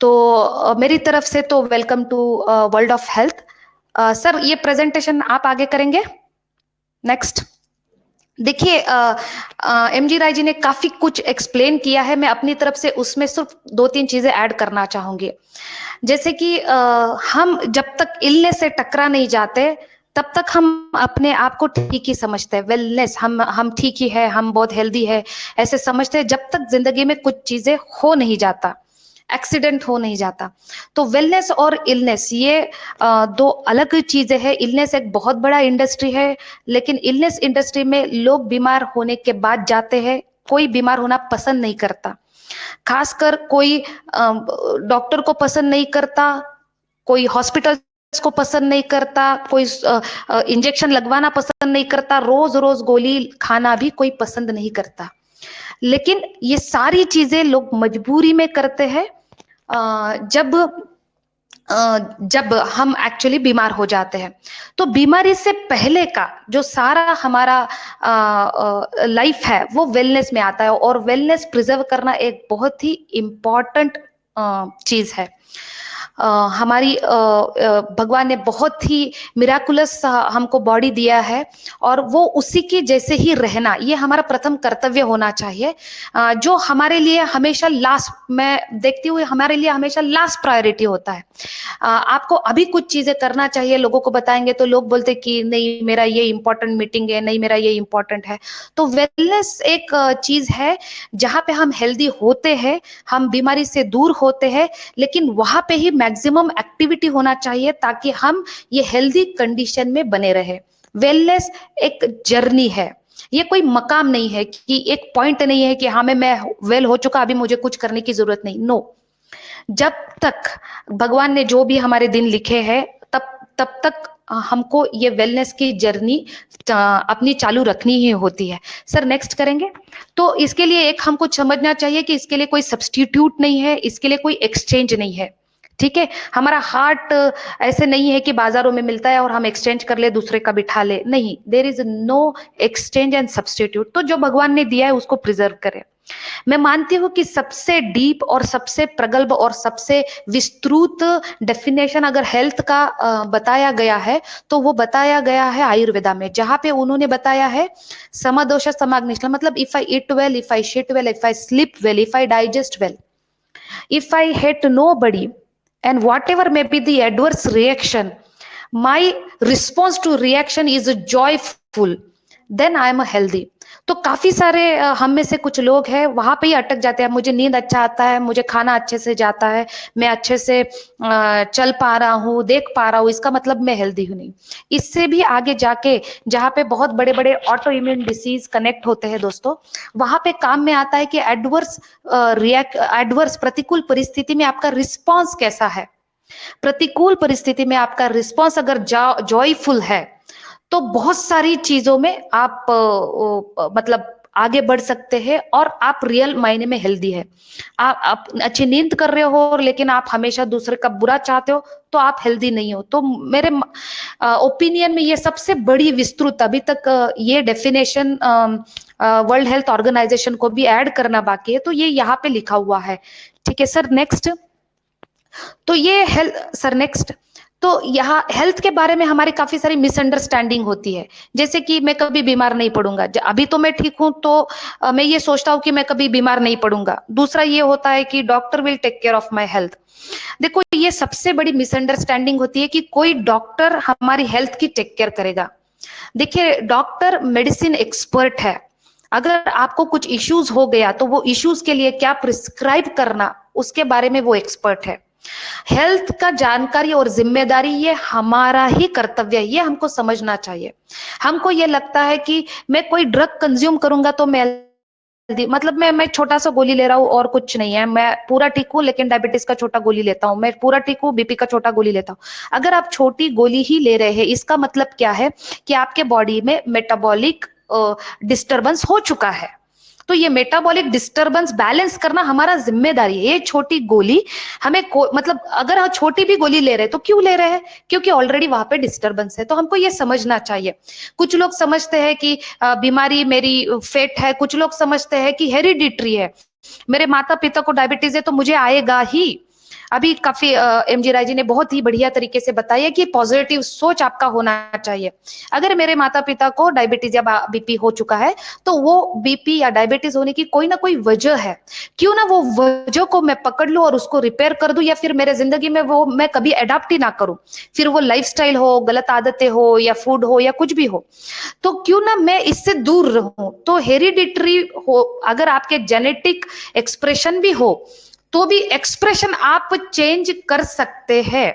तो मेरी तरफ से तो welcome to world of health. Sir, ये प्रेजेंटेशन आप आगे करेंगे। नेक्स्ट। देखिए, एमजी राय जी ने काफी कुछ एक्सप्लेन किया है, मैं अपनी तरफ से उसमें सिर्फ 2-3 चीजें ऐड करना चाहूंगी। जैसे कि हम जब तक इलनेस से टकरा नहीं जाते तब तक हम अपने आप को ठीक ही समझते हैं, वेलनेस, हम ठीक ही है, हम बहुत हेल्दी है, ऐसे समझते हैं जब तक जिंदगी में कुछ चीजें हो नहीं जाता, एक्सीडेंट हो नहीं जाता। तो वेलनेस और इलनेस ये 2 अलग चीजें हैं। इलनेस एक बहुत बड़ा इंडस्ट्री है, लेकिन इलनेस इंडस्ट्री में लोग बीमार होने के बाद जाते हैं, कोई बीमार होना पसंद नहीं करता, खासकर कोई डॉक्टर को पसंद नहीं करता, कोई हॉस्पिटल को पसंद नहीं करता, कोई इंजेक्शन लगवाना पसंद नहीं करता, रोज रोज गोली खाना भी कोई पसंद नहीं करता। लेकिन ये सारी चीजें लोग मजबूरी में करते हैं जब हम एक्चुअली बीमार हो जाते हैं। तो बीमारी से पहले का जो सारा हमारा लाइफ है वो वेलनेस में आता है, और वेलनेस प्रिजर्व करना एक बहुत ही इम्पॉर्टेंट चीज है। हमारी भगवान ने बहुत ही मिराकुलस हमको बॉडी दिया है, और वो उसी की जैसे ही रहना ये हमारा प्रथम कर्तव्य होना चाहिए, जो हमारे लिए हमेशा लास्ट, मैं देखती हुई हमारे लिए हमेशा लास्ट प्रायोरिटी होता है। आपको अभी कुछ चीजें करना चाहिए, लोगों को बताएंगे तो लोग बोलते कि नहीं मेरा ये इंपॉर्टेंट मीटिंग है, नहीं मेरा ये इंपॉर्टेंट है। तो वेलनेस एक चीज है जहां पे हम हेल्दी होते हैं, हम बीमारी से दूर होते हैं, लेकिन वहां पे ही मैक्सिमम एक्टिविटी होना चाहिए ताकि हम ये हेल्दी कंडीशन में बने रहे। वेलनेस एक जर्नी है, ये कोई मकाम नहीं है कि एक पॉइंट नहीं है कि हाँ मैं वेल हो चुका, अभी मुझे कुछ करने की जरूरत नहीं। नो, जब तक भगवान ने जो भी हमारे दिन लिखे हैं तब तक हमको ये वेलनेस की जर्नी अपनी चालू रखनी ही होती है। सर, नेक्स्ट करेंगे। तो इसके लिए एक हमको समझना चाहिए कि इसके लिए कोई सब्स्टिट्यूट नहीं है, इसके लिए कोई एक्सचेंज नहीं है। ठीक है, हमारा हार्ट ऐसे नहीं है कि बाजारों में मिलता है और हम एक्सचेंज कर ले, दूसरे का बिठा ले, नहीं, there is no exchange and substitute. तो जो भगवान ने दिया है उसको प्रिजर्व करें। मैं मानती हूँ कि सबसे डीप और सबसे प्रगल्भ और सबसे विस्तृत डेफिनेशन अगर हेल्थ का बताया गया है तो वो बताया गया है आयुर्वेदा में, जहां पे उन्होंने बताया है समदोष समाग्निष्ठा, मतलब if I eat well, if I shit well, if I sleep well, if I digest well, if I hate nobody and whatever may be the adverse reaction, my response to reaction is joyful, then I am healthy। तो काफी सारे हम में से कुछ लोग हैं वहां पे ही अटक जाते हैं, मुझे नींद अच्छा आता है, मुझे खाना अच्छे से जाता है, मैं अच्छे से चल पा रहा हूँ, देख पा रहा हूँ, इसका मतलब मैं हेल्दी हूँ नहीं। इससे भी आगे जाके जहाँ पे बहुत बड़े बड़े ऑटो इम्यून डिसीज कनेक्ट होते हैं दोस्तों, वहां पे काम में आता है कि एडवर्स प्रतिकूल परिस्थिति में आपका रिस्पॉन्स कैसा है। प्रतिकूल परिस्थिति में आपका रिस्पॉन्स अगर जॉयफुल है तो बहुत सारी चीजों में आप मतलब आगे बढ़ सकते हैं और आप रियल मायने में हेल्दी है। आप अच्छी नींद कर रहे हो लेकिन आप हमेशा दूसरे का बुरा चाहते हो तो आप हेल्दी नहीं हो। तो मेरे ओपिनियन में ये सबसे बड़ी विस्तृत, अभी तक ये डेफिनेशन वर्ल्ड हेल्थ ऑर्गेनाइजेशन को भी ऐड करना बाकी है, तो ये यहाँ पे लिखा हुआ है। ठीक है सर, नेक्स्ट। तो ये हेल्थ, सर नेक्स्ट। तो यहाँ हेल्थ के बारे में हमारी काफी सारी मिसअंडरस्टैंडिंग होती है, जैसे कि मैं कभी बीमार नहीं पड़ूंगा, अभी तो मैं ठीक हूं तो मैं ये सोचता हूँ कि मैं कभी बीमार नहीं पड़ूंगा। दूसरा ये होता है कि doctor will take care of my health. देखो, ये सबसे बड़ी मिसअंडरस्टैंडिंग होती है कि कोई डॉक्टर हमारी हेल्थ की टेक केयर करेगा। देखिए, डॉक्टर मेडिसिन एक्सपर्ट है, अगर आपको कुछ इश्यूज हो गया तो वो इश्यूज के लिए क्या प्रिस्क्राइब करना उसके बारे में वो एक्सपर्ट है। हेल्थ का जानकारी और जिम्मेदारी ये हमारा ही कर्तव्य है, ये हमको समझना चाहिए। हमको ये लगता है कि मैं कोई ड्रग कंज्यूम करूंगा तो मैं मतलब मैं छोटा सा गोली ले रहा हूँ और कुछ नहीं है, मैं पूरा ठीक हूँ लेकिन डायबिटीज का छोटा गोली लेता हूँ, मैं पूरा ठीक हूँ बीपी का छोटा गोली लेता हूँ। अगर आप छोटी गोली ही ले रहे हैं इसका मतलब क्या है कि आपके बॉडी में मेटाबॉलिक डिस्टर्बेंस हो चुका है। तो ये मेटाबॉलिक डिस्टर्बेंस बैलेंस करना हमारा जिम्मेदारी है। ये छोटी गोली हमें मतलब अगर हम छोटी भी गोली ले रहे हैं तो क्यों ले रहे हैं, क्योंकि ऑलरेडी वहां पे डिस्टर्बेंस है। तो हमको ये समझना चाहिए। कुछ लोग समझते हैं कि बीमारी मेरी फेट है, कुछ लोग समझते हैं कि हेरिडिटरी है, मेरे माता पिता को डायबिटीज है तो मुझे आएगा ही। अभी काफी एमजी राय जी ने बहुत ही बढ़िया तरीके से बताया कि पॉजिटिव सोच आपका होना चाहिए। अगर मेरे माता पिता को डायबिटीज या बीपी हो चुका है तो वो बीपी या डायबिटीज होने की कोई ना कोई वजह है, क्यों ना वो वजह को मैं पकड़ लूं और उसको रिपेयर कर दूं, या फिर मेरे जिंदगी में वो मैं कभी एडॉप्ट ही ना करूं, फिर वो लाइफस्टाइल हो, गलत आदतें हो या फूड हो या कुछ भी हो, तो क्यों ना मैं इससे दूर रहूं। तो हेरिडिटरी हो, अगर आपके जेनेटिक एक्सप्रेशन भी हो तो भी एक्सप्रेशन आप चेंज कर सकते हैं,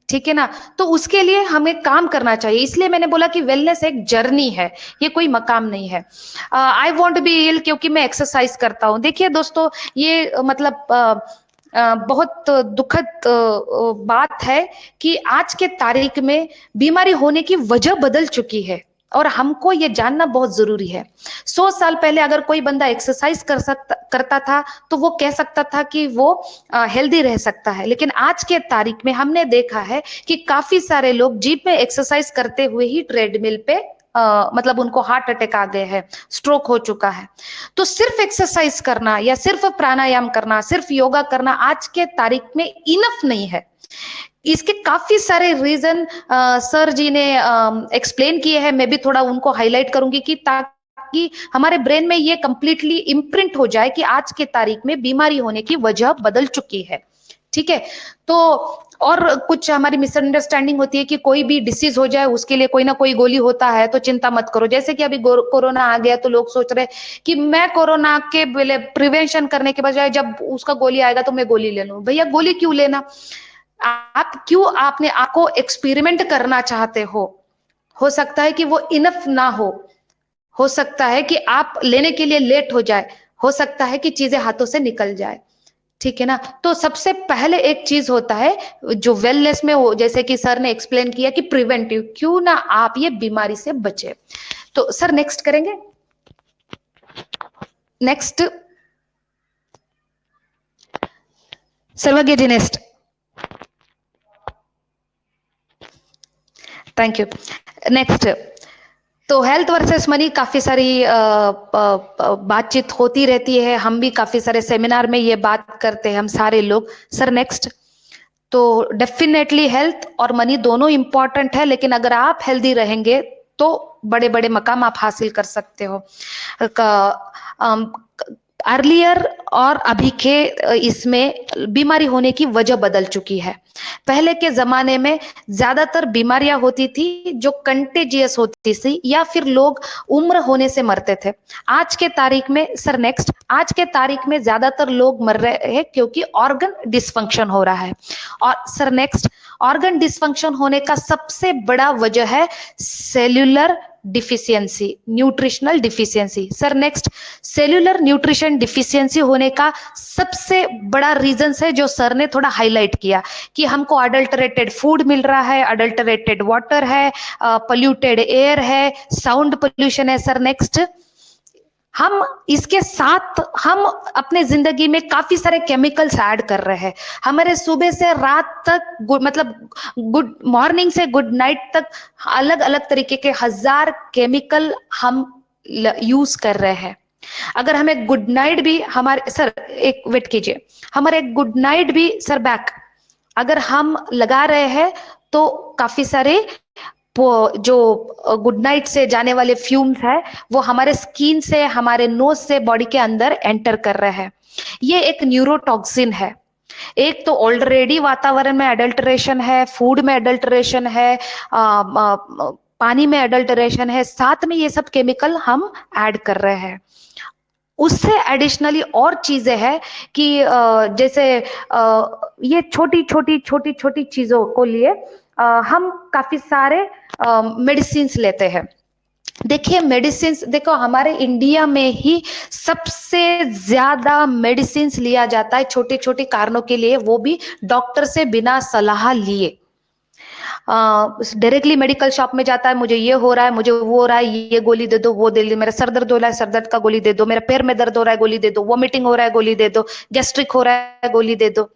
ठीक है ना। तो उसके लिए हमें काम करना चाहिए। इसलिए मैंने बोला कि वेलनेस एक जर्नी है, ये कोई मकाम नहीं है। आई वॉन्ट बी इल क्योंकि मैं एक्सरसाइज करता हूँ। देखिए दोस्तों, ये मतलब बहुत दुखद बात है कि आज के तारीख में बीमारी होने की वजह बदल चुकी है और हमको ये जानना बहुत जरूरी है। 100 साल पहले अगर कोई बंदा एक्सरसाइज करता था तो वो कह सकता था कि वो हेल्दी रह सकता है, लेकिन आज के तारीख में हमने देखा है कि काफी सारे लोग जिम में एक्सरसाइज करते हुए ही ट्रेडमिल पे मतलब उनको हार्ट अटैक आ गए हैं, स्ट्रोक हो चुका है। तो सिर्फ एक्सरसाइज करना या सिर्फ प्राणायाम करना, सिर्फ योगा करना आज के तारीख में इनफ नहीं है। इसके काफी सारे रीजन सर जी ने एक्सप्लेन किए हैं, मैं भी थोड़ा उनको हाईलाइट करूंगी कि ताकि हमारे ब्रेन में ये कंप्लीटली इम्प्रिंट हो जाए कि आज के तारीख में बीमारी होने की वजह बदल चुकी है, ठीक है। तो और कुछ हमारी मिसअंडरस्टैंडिंग होती है कि कोई भी डिसीज हो जाए उसके लिए कोई ना कोई गोली होता है, तो चिंता मत करो। जैसे कि अभी कोरोना आ गया तो लोग सोच रहे कि मैं कोरोना के प्रिवेंशन करने के बजाय जब उसका गोली आएगा तो मैं गोली ले लूं। भैया गोली क्यों लेना, आप क्यों आपने आपको एक्सपेरिमेंट करना चाहते हो सकता है कि वो इनफ ना हो सकता है कि आप लेने के लिए लेट हो जाए, हो सकता है कि चीजें हाथों से निकल जाए, ठीक है ना। तो सबसे पहले एक चीज होता है जो वेलनेस में हो, जैसे कि सर ने एक्सप्लेन किया कि प्रिवेंटिव, क्यों ना आप ये बीमारी से बचे। तो सर नेक्स्ट करेंगे, नेक्स्ट सर्वज्ञ जी नेक्स्ट। Thank you. नेक्स्ट, तो हेल्थ वर्सेस मनी काफी सारी बातचीत होती रहती है, हम भी काफी सारे सेमिनार में ये बात करते हैं हम सारे लोग। सर नेक्स्ट, तो डेफिनेटली हेल्थ और मनी दोनों इंपॉर्टेंट है, लेकिन अगर आप हेल्दी रहेंगे तो बड़े बड़े मकाम आप हासिल कर सकते हो। अर्लियर और अभी के इसमें बीमारी होने की वजह बदल चुकी है। पहले के जमाने में ज्यादातर बीमारियां होती थी जो कंटेजियस होती थी या फिर लोग उम्र होने से मरते थे। आज के तारीख में सर नेक्स्ट, आज के तारीख में ज्यादातर लोग मर रहे हैं क्योंकि ऑर्गन डिसफंक्शन हो रहा है। और सर नेक्स्ट, ऑर्गन डिसफंक्शन होने का सबसे बड़ा वजह है cellular deficiency, nutritional deficiency. Sir next, cellular nutrition deficiency होने का सबसे बड़ा रीजन है जो सर ने थोड़ा हाईलाइट किया कि हमको अडल्टरेटेड फूड मिल रहा है, अडल्टरेटेड वाटर है, पोल्यूटेड एयर है, साउंड पोल्यूशन है। सर नेक्स्ट, हम इसके साथ हम अपने जिंदगी में काफी सारे केमिकल्स ऐड कर रहे हैं। हमारे सुबह से रात तक मतलब गुड मॉर्निंग से गुड नाइट तक अलग अलग तरीके के 1000 केमिकल हम यूज कर रहे हैं। अगर हमें गुड नाइट भी हमारे, सर एक वेट कीजिए, हमारे गुड नाइट भी सर बैक अगर हम लगा रहे हैं तो काफी सारे जो गुड नाइट से जाने वाले फ्यूम्स है वो हमारे स्किन से, हमारे नोज से बॉडी के अंदर एंटर कर रहे हैं। ये एक न्यूरोटॉक्सिन है। एक तो ऑलरेडी वातावरण में अडल्टरेशन है, फूड में अडल्टरेशन है, पानी में अडल्टरेशन है, साथ में ये सब केमिकल हम ऐड कर रहे हैं। उससे एडिशनली और चीजें हैं कि जैसे ये छोटी छोटी छोटी छोटी चीजों को लिए हम काफी सारे मेडिसिन लेते हैं। देखिए मेडिसिन, देखो हमारे इंडिया में ही सबसे ज्यादा मेडिसिन लिया जाता है छोटे छोटे कारणों के लिए, वो भी डॉक्टर से बिना सलाह लिए। डायरेक्टली मेडिकल शॉप में जाता है, मुझे ये हो रहा है, मुझे वो हो रहा है, ये गोली दे दो, वो दे दो, मेरा सर दर्द हो रहा है, सर दर्द का गोली दे दो, मेरा पैर में दर्द हो रहा है, गोली दे दो, वोमिटिंग हो रहा है, गोली दे दो, गैस्ट्रिक हो रहा है, गोली दे दो।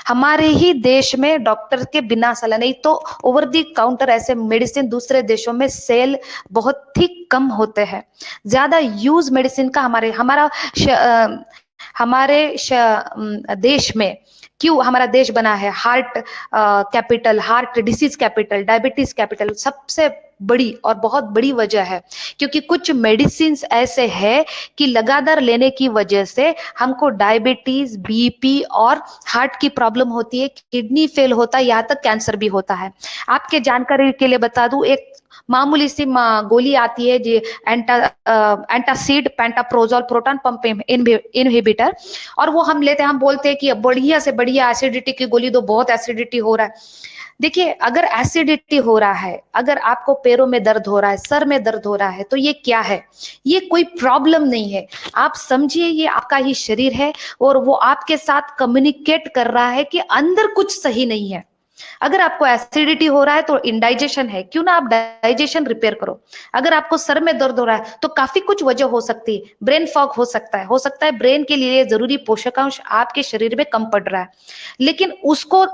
हमारे ही देश में डॉक्टर के बिना सलाह, नहीं तो ओवर द काउंटर ऐसे मेडिसिन दूसरे देशों में सेल बहुत ही कम होते हैं। ज्यादा यूज मेडिसिन का हमारे देश में, क्यों हमारा देश बना है heart capital, heart disease capital, diabetes capital, सबसे बड़ी और बहुत बड़ी वजह है क्योंकि कुछ मेडिसिन ऐसे हैं कि लगातार लेने की वजह से हमको डायबिटीज, बीपी और हार्ट की प्रॉब्लम होती है, किडनी फेल होता है, यहाँ तक कैंसर भी होता है। आपके जानकारी के लिए बता दूं, एक मामूली सी गोली आती है जी, antacid pantoprazole proton pump inhibitor, और वो हम लेते हैं, हम बोलते हैं कि बढ़िया से बढ़िया एसिडिटी की गोली दो, बहुत एसिडिटी हो रहा है। देखिए अगर एसिडिटी हो रहा है, अगर आपको पैरों में दर्द हो रहा है, सर में दर्द हो रहा है, तो ये क्या है? ये कोई प्रॉब्लम नहीं है। आप समझिए ये आपका ही शरीर है और वो आपके साथ कम्युनिकेट कर रहा है कि अंदर कुछ सही नहीं है। अगर आपको एसिडिटी हो रहा है तो इंडाइजेशन है, क्यों ना आप डाइजेशन रिपेयर करो। अगर आपको सर में दर्द हो रहा है तो काफी कुछ वजह हो सकती है, ब्रेन फॉग हो सकता है ब्रेन के लिए जरूरी पोषकांश आपके शरीर में कम पड़ रहा है, लेकिन उसको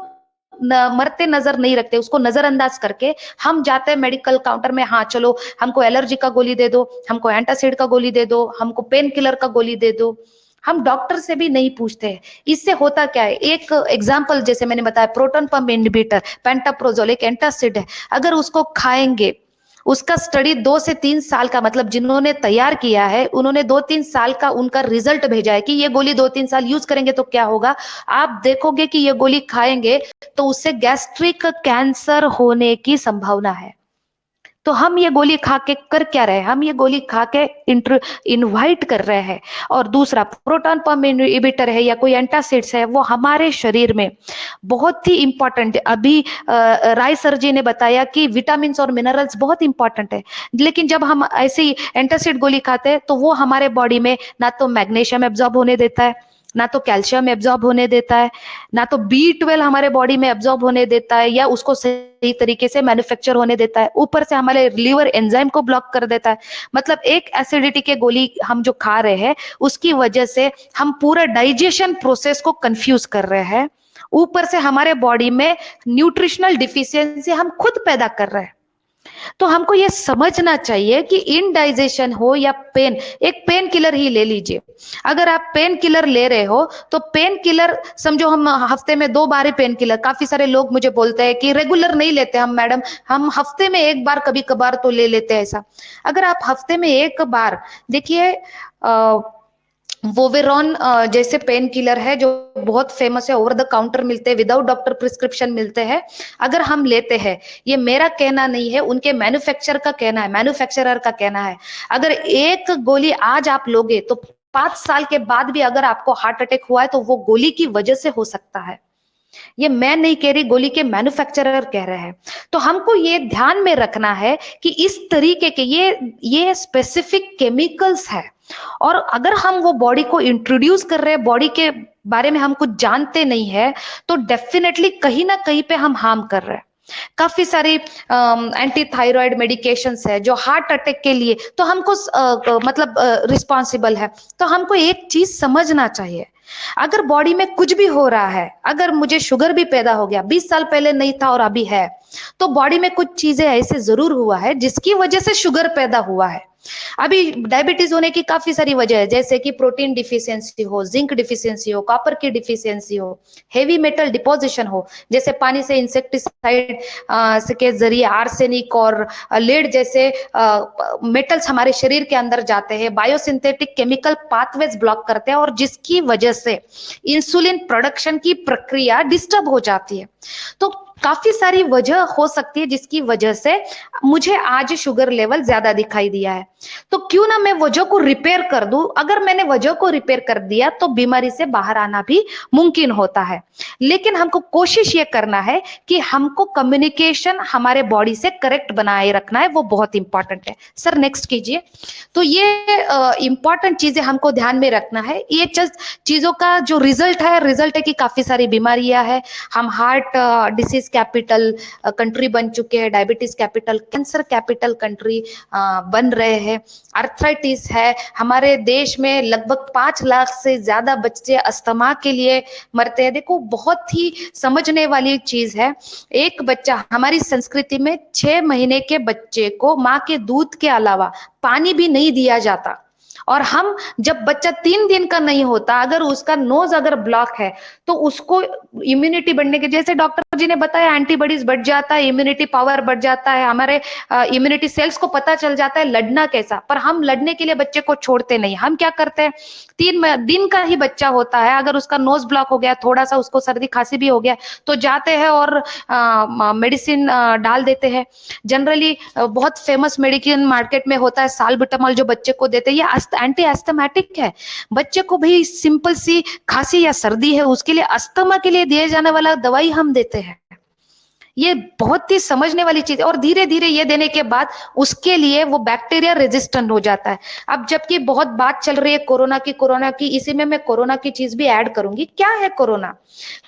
मरते नजर नहीं रखते, उसको नजरअंदाज करके हम जाते हैं मेडिकल काउंटर में, हाँ चलो हमको एलर्जी का गोली दे दो, हमको एंटासिड का गोली दे दो, हमको पेन किलर का गोली दे दो। हम डॉक्टर से भी नहीं पूछते हैं। इससे होता क्या है, एक एग्जांपल जैसे मैंने बताया, प्रोटॉन पंप इनहिबिटर पेंटाप्रोजोल एक एंटासिड है, अगर उसको खाएंगे, उसका स्टडी 2 से 3 साल का, मतलब जिन्होंने तैयार किया है उन्होंने 2-3 साल का उनका रिजल्ट भेजा है कि ये गोली 2-3 साल यूज करेंगे तो क्या होगा। आप देखोगे कि ये गोली खाएंगे तो उससे गैस्ट्रिक कैंसर होने की संभावना है। तो हम ये गोली खा के कर क्या रहे हैं, हम ये गोली खा के इनवाइट कर रहे हैं। और दूसरा प्रोटॉन पंप इनहिबिटर है या कोई एंटासिड्स है, वो हमारे शरीर में बहुत ही इंपॉर्टेंट है। अभी राय सर जी ने बताया कि विटामिन और मिनरल्स बहुत इंपॉर्टेंट है, लेकिन जब हम ऐसी एंटासिड गोली खाते हैं तो वो हमारे बॉडी में ना तो मैग्नीशियम एब्जॉर्ब होने देता है, ना तो कैल्शियम एब्जॉर्ब होने देता है, ना तो B12 हमारे बॉडी में एब्जॉर्ब होने देता है या उसको सही तरीके से मैन्युफैक्चर होने देता है, ऊपर से हमारे लीवर एंजाइम को ब्लॉक कर देता है। मतलब एक एसिडिटी के गोली हम जो खा रहे हैं उसकी वजह से हम पूरा डाइजेशन प्रोसेस को कंफ्यूज कर रहे हैं, ऊपर से हमारे बॉडी में न्यूट्रिशनल डिफिशियंसी हम खुद पैदा कर रहे हैं। तो हमको ये समझना चाहिए कि इनडाइजेशन हो या पेन, एक पेन किलर ही ले लीजिए। अगर आप पेन किलर ले रहे हो तो पेन किलर समझो हम हफ्ते में 2 बार ही पेन किलर, काफी सारे लोग मुझे बोलते हैं कि रेगुलर नहीं लेते हम मैडम, हम हफ्ते में 1 बार कभी कभार तो ले लेते हैं। ऐसा अगर आप हफ्ते में 1 बार, देखिए वोवेरॉन जैसे पेन किलर है जो बहुत फेमस है, ओवर द काउंटर मिलते हैं, विदाउट डॉक्टर प्रिस्क्रिप्शन मिलते हैं, अगर हम लेते हैं, ये मेरा कहना नहीं है, उनके मैन्युफैक्चरर का कहना है, अगर एक गोली आज आप लोगे तो 5 साल के बाद भी अगर आपको हार्ट अटैक हुआ है तो वो गोली की वजह से हो सकता है। ये मैं नहीं कह रही, गोली के मैन्युफैक्चरर कह रहे हैं। तो हमको ये ध्यान में रखना है कि इस तरीके के ये स्पेसिफिक केमिकल्स है, और अगर हम वो बॉडी को इंट्रोड्यूस कर रहे हैं, बॉडी के बारे में हम कुछ जानते नहीं है, तो डेफिनेटली कहीं ना कहीं पे हम हार्म कर रहे हैं। काफी सारी एंटी थायराइड मेडिकेशंस है जो हार्ट अटैक के लिए, तो हमको मतलब रिस्पॉन्सिबल है। तो हमको एक चीज समझना चाहिए, अगर बॉडी में कुछ भी हो रहा है, अगर मुझे शुगर भी पैदा हो गया, 20 साल पहले नहीं था और अभी है, तो बॉडी में कुछ चीजें ऐसे जरूर हुआ है जिसकी वजह से शुगर पैदा हुआ है। अभी डायबिटीज होने की काफी सारी वजह है, जैसे कि प्रोटीन डिफिशियंसी हो, जिंक डिफिशियंसी हो, कॉपर की डिफिशियंसी हो, हेवी मेटल डिपोजिशन हो, जैसे पानी से इंसेक्टिसाइड के जरिए आर्सेनिक और लेड जैसे मेटल्स हमारे शरीर के अंदर जाते हैं, बायोसिंथेटिक केमिकल पाथवेज ब्लॉक करते हैं, और जिसकी वजह से इंसुलिन प्रोडक्शन की प्रक्रिया डिस्टर्ब हो जाती है। तो काफी सारी वजह हो सकती है जिसकी वजह से मुझे आज शुगर लेवल ज्यादा दिखाई दिया है। तो क्यों ना मैं वजह को रिपेयर कर दूं। अगर मैंने वजह को रिपेयर कर दिया तो बीमारी से बाहर आना भी मुमकिन होता है। लेकिन हमको कोशिश ये करना है कि हमको कम्युनिकेशन हमारे बॉडी से करेक्ट बनाए रखना है, वो बहुत इंपॉर्टेंट है। सर नेक्स्ट कीजिए। तो ये इंपॉर्टेंट चीजें हमको ध्यान में रखना है। ये चीजों का जो रिजल्ट है कि काफी सारी बीमारियां हैं। हम हार्ट डिसीज कैपिटल कंट्री बन चुके हैं, diabetes capital, cancer capital country बन रहे हैं। आर्थराइटिस है हमारे देश में, लगभग 5 लाख से ज्यादा बच्चे अस्थमा के लिए मरते हैं। देखो बहुत ही समझने वाली चीज है। एक बच्चा, हमारी संस्कृति में 6 महीने के बच्चे को माँ के दूध के अलावा पानी भी नहीं दिया जाता। और हम जब बच्चा 3 दिन का नहीं होता, अगर उसका नोज अगर ब्लॉक है तो उसको इम्यूनिटी बढ़ने के, जैसे डॉक्टर जी ने बताया, एंटीबॉडीज बढ़ जाता है, इम्यूनिटी पावर बढ़ जाता है, हमारे इम्यूनिटी सेल्स को पता चल जाता है लड़ना कैसा। पर हम लड़ने के लिए बच्चे को छोड़ते नहीं। हम क्या करते हैं, 3 दिन का ही बच्चा होता है, अगर उसका नोज ब्लॉक हो गया, थोड़ा सा उसको सर्दी खांसी भी हो गया, तो जाते हैं और मेडिसिन डाल देते हैं। जनरली बहुत फेमस मेडिसिन मार्केट में होता है साल्बुटामॉल, जो बच्चे को देते हैं। ये एंटी एस्थमेटिक है। बच्चे को भी सिंपल सी खांसी या सर्दी है, उसके लिए अस्थमा के लिए दिए जाने वाला दवाई हम देते हैं। ये बहुत ही समझने वाली चीज है। और धीरे धीरे ये देने के बाद उसके लिए वो बैक्टीरिया रेजिस्टेंट हो जाता है। अब जबकि बहुत बात चल रही है कोरोना की, इसी में मैं कोरोना की चीज भी ऐड करूंगी। क्या है कोरोना?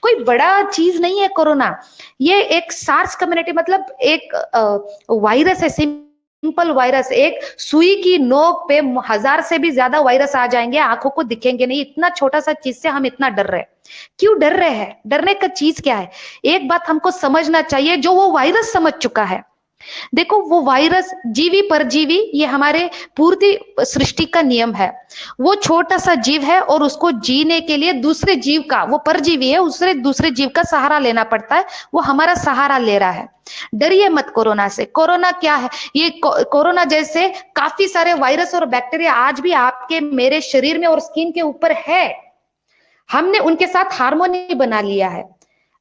कोई बड़ा चीज नहीं है कोरोना। ये एक सार्स कम्युनिटी, मतलब एक वायरस है, सिंपल वायरस। एक सुई की नोक पे 1000 से भी ज्यादा वायरस आ जाएंगे, आंखों को दिखेंगे नहीं। इतना छोटा सा चीज से हम इतना डर रहे हैं। क्यों डर रहे हैं? डरने का चीज क्या है? एक बात हमको समझना चाहिए, जो वो वायरस समझ चुका है। देखो वो वायरस, जीवी परजीवी, ये हमारे पूरी सृष्टि का नियम है। वो छोटा सा जीव है और उसको जीने के लिए दूसरे जीव का, वो परजीवी है, दूसरे जीव का सहारा लेना पड़ता है। वो हमारा सहारा ले रहा है। डरिए मत कोरोना से। कोरोना क्या है? ये कोरोना जैसे काफी सारे वायरस और बैक्टीरिया आज भी आपके मेरे शरीर में और स्किन के ऊपर है। हमने उनके साथ हार्मोनी बना लिया है।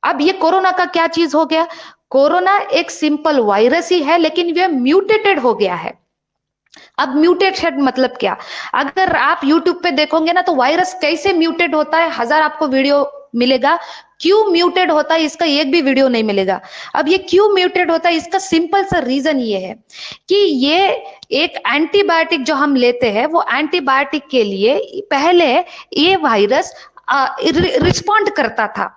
अब ये कोरोना का क्या चीज हो गया? कोरोना एक सिंपल वायरस ही है, लेकिन यह म्यूटेटेड हो गया है। अब म्यूटेटेड मतलब क्या? अगर आप YouTube पे देखोगे ना, तो वायरस कैसे म्यूटेट होता है, 1000 आपको वीडियो मिलेगा। क्यों म्यूटेट होता है, इसका एक भी वीडियो नहीं मिलेगा। अब ये क्यों म्यूटेट होता है, इसका सिंपल सा रीजन ये है कि ये एक एंटीबायोटिक जो हम लेते हैं, वो एंटीबायोटिक के लिए पहले ये वायरस रिस्पॉन्ड करता था,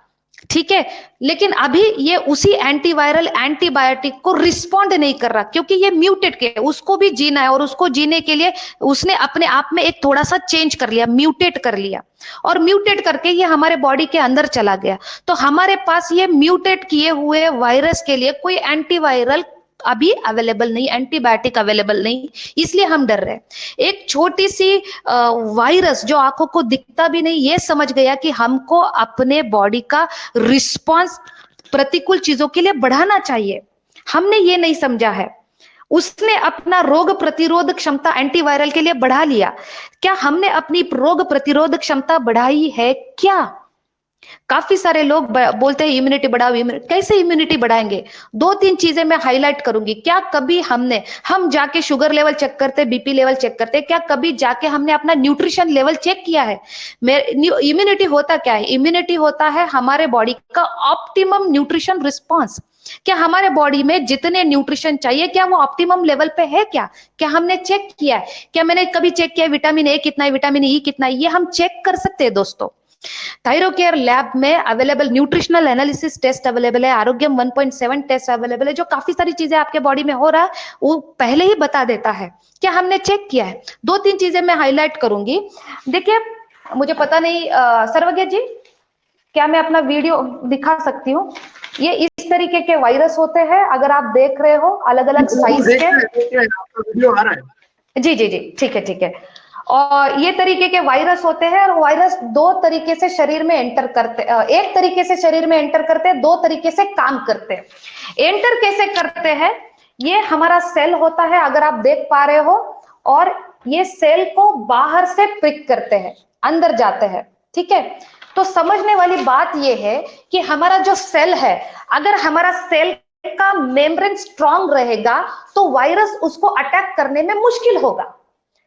ठीक है। लेकिन अभी ये उसी एंटीवायरल एंटीबायोटिक को रिस्पॉन्ड नहीं कर रहा, क्योंकि ये म्यूटेट के, उसको भी जीना है। और उसको जीने के लिए उसने अपने आप में एक थोड़ा सा चेंज कर लिया, म्यूटेट कर लिया। और म्यूटेट करके ये हमारे बॉडी के अंदर चला गया। तो हमारे पास ये म्यूटेट किए हुए वायरस के लिए कोई एंटीवायरल अभी अवेलेबल नहीं, एंटीबायोटिक अवेलेबल नहीं, इसलिए हम डर रहे हैं। एक छोटी सी वायरस जो आंखों को दिखता भी नहीं, ये समझ गया कि हमको अपने बॉडी का रिस्पांस प्रतिकूल चीजों के लिए बढ़ाना चाहिए। हमने ये नहीं समझा है। उसने अपना रोग प्रतिरोध क्षमता एंटीवायरल के लिए बढ़ा लिया। क्या हमने अपनी रोग प्रतिरोध क्षमता बढ़ाई है क्या? काफी सारे लोग बोलते हैं इम्यूनिटी बढ़ाओ, कैसे इम्यूनिटी बढ़ाएंगे? 2-3 चीजें मैं हाईलाइट करूंगी। क्या कभी हम जाके शुगर लेवल चेक करते, बीपी लेवल चेक करते? क्या कभी जाके हमने अपना न्यूट्रिशन लेवल चेक किया है? इम्यूनिटी होता क्या है? इम्यूनिटी होता है हमारे बॉडी का ऑप्टिमम न्यूट्रिशन रिस्पॉन्स। क्या हमारे बॉडी में जितने न्यूट्रिशन चाहिए, क्या वो ऑप्टिमम लेवल पे है? क्या हमने चेक किया है? क्या मैंने कभी चेक किया विटामिन ए कितना है, विटामिन ई कितना है? ये हम चेक कर सकते हैं दोस्तों। थायरोकेयर लैब में available nutritional analysis test available है, आरोग्यम 1.7 टेस्ट अवेलेबल है, जो काफी सारी चीजें आपके बॉडी में हो रहा है वो पहले ही बता देता है। क्या हमने चेक किया है? 2-3 चीजें मैं हाईलाइट करूंगी। देखिए, मुझे पता नहीं सर्वज्ञ जी, क्या मैं अपना वीडियो दिखा सकती हूँ? ये इस तरीके के वायरस होते हैं, अगर आप देख रहे हो, अलग अलग साइज के। वीडियो आ रहा है? जी, ठीक है। और ये तरीके के वायरस होते हैं। और वायरस 2 तरीके से शरीर में एंटर करते, एक तरीके से शरीर में एंटर करते हैं, 2 तरीके से काम करते हैं। एंटर कैसे करते हैं? ये हमारा सेल होता है, अगर आप देख पा रहे हो, और ये सेल को बाहर से प्रिक करते हैं, अंदर जाते हैं, ठीक है। तो समझने वाली बात यह है कि हमारा जो सेल है, अगर हमारा सेल का मेम्ब्रेन स्ट्रांग रहेगा तो वायरस उसको अटैक करने में मुश्किल होगा।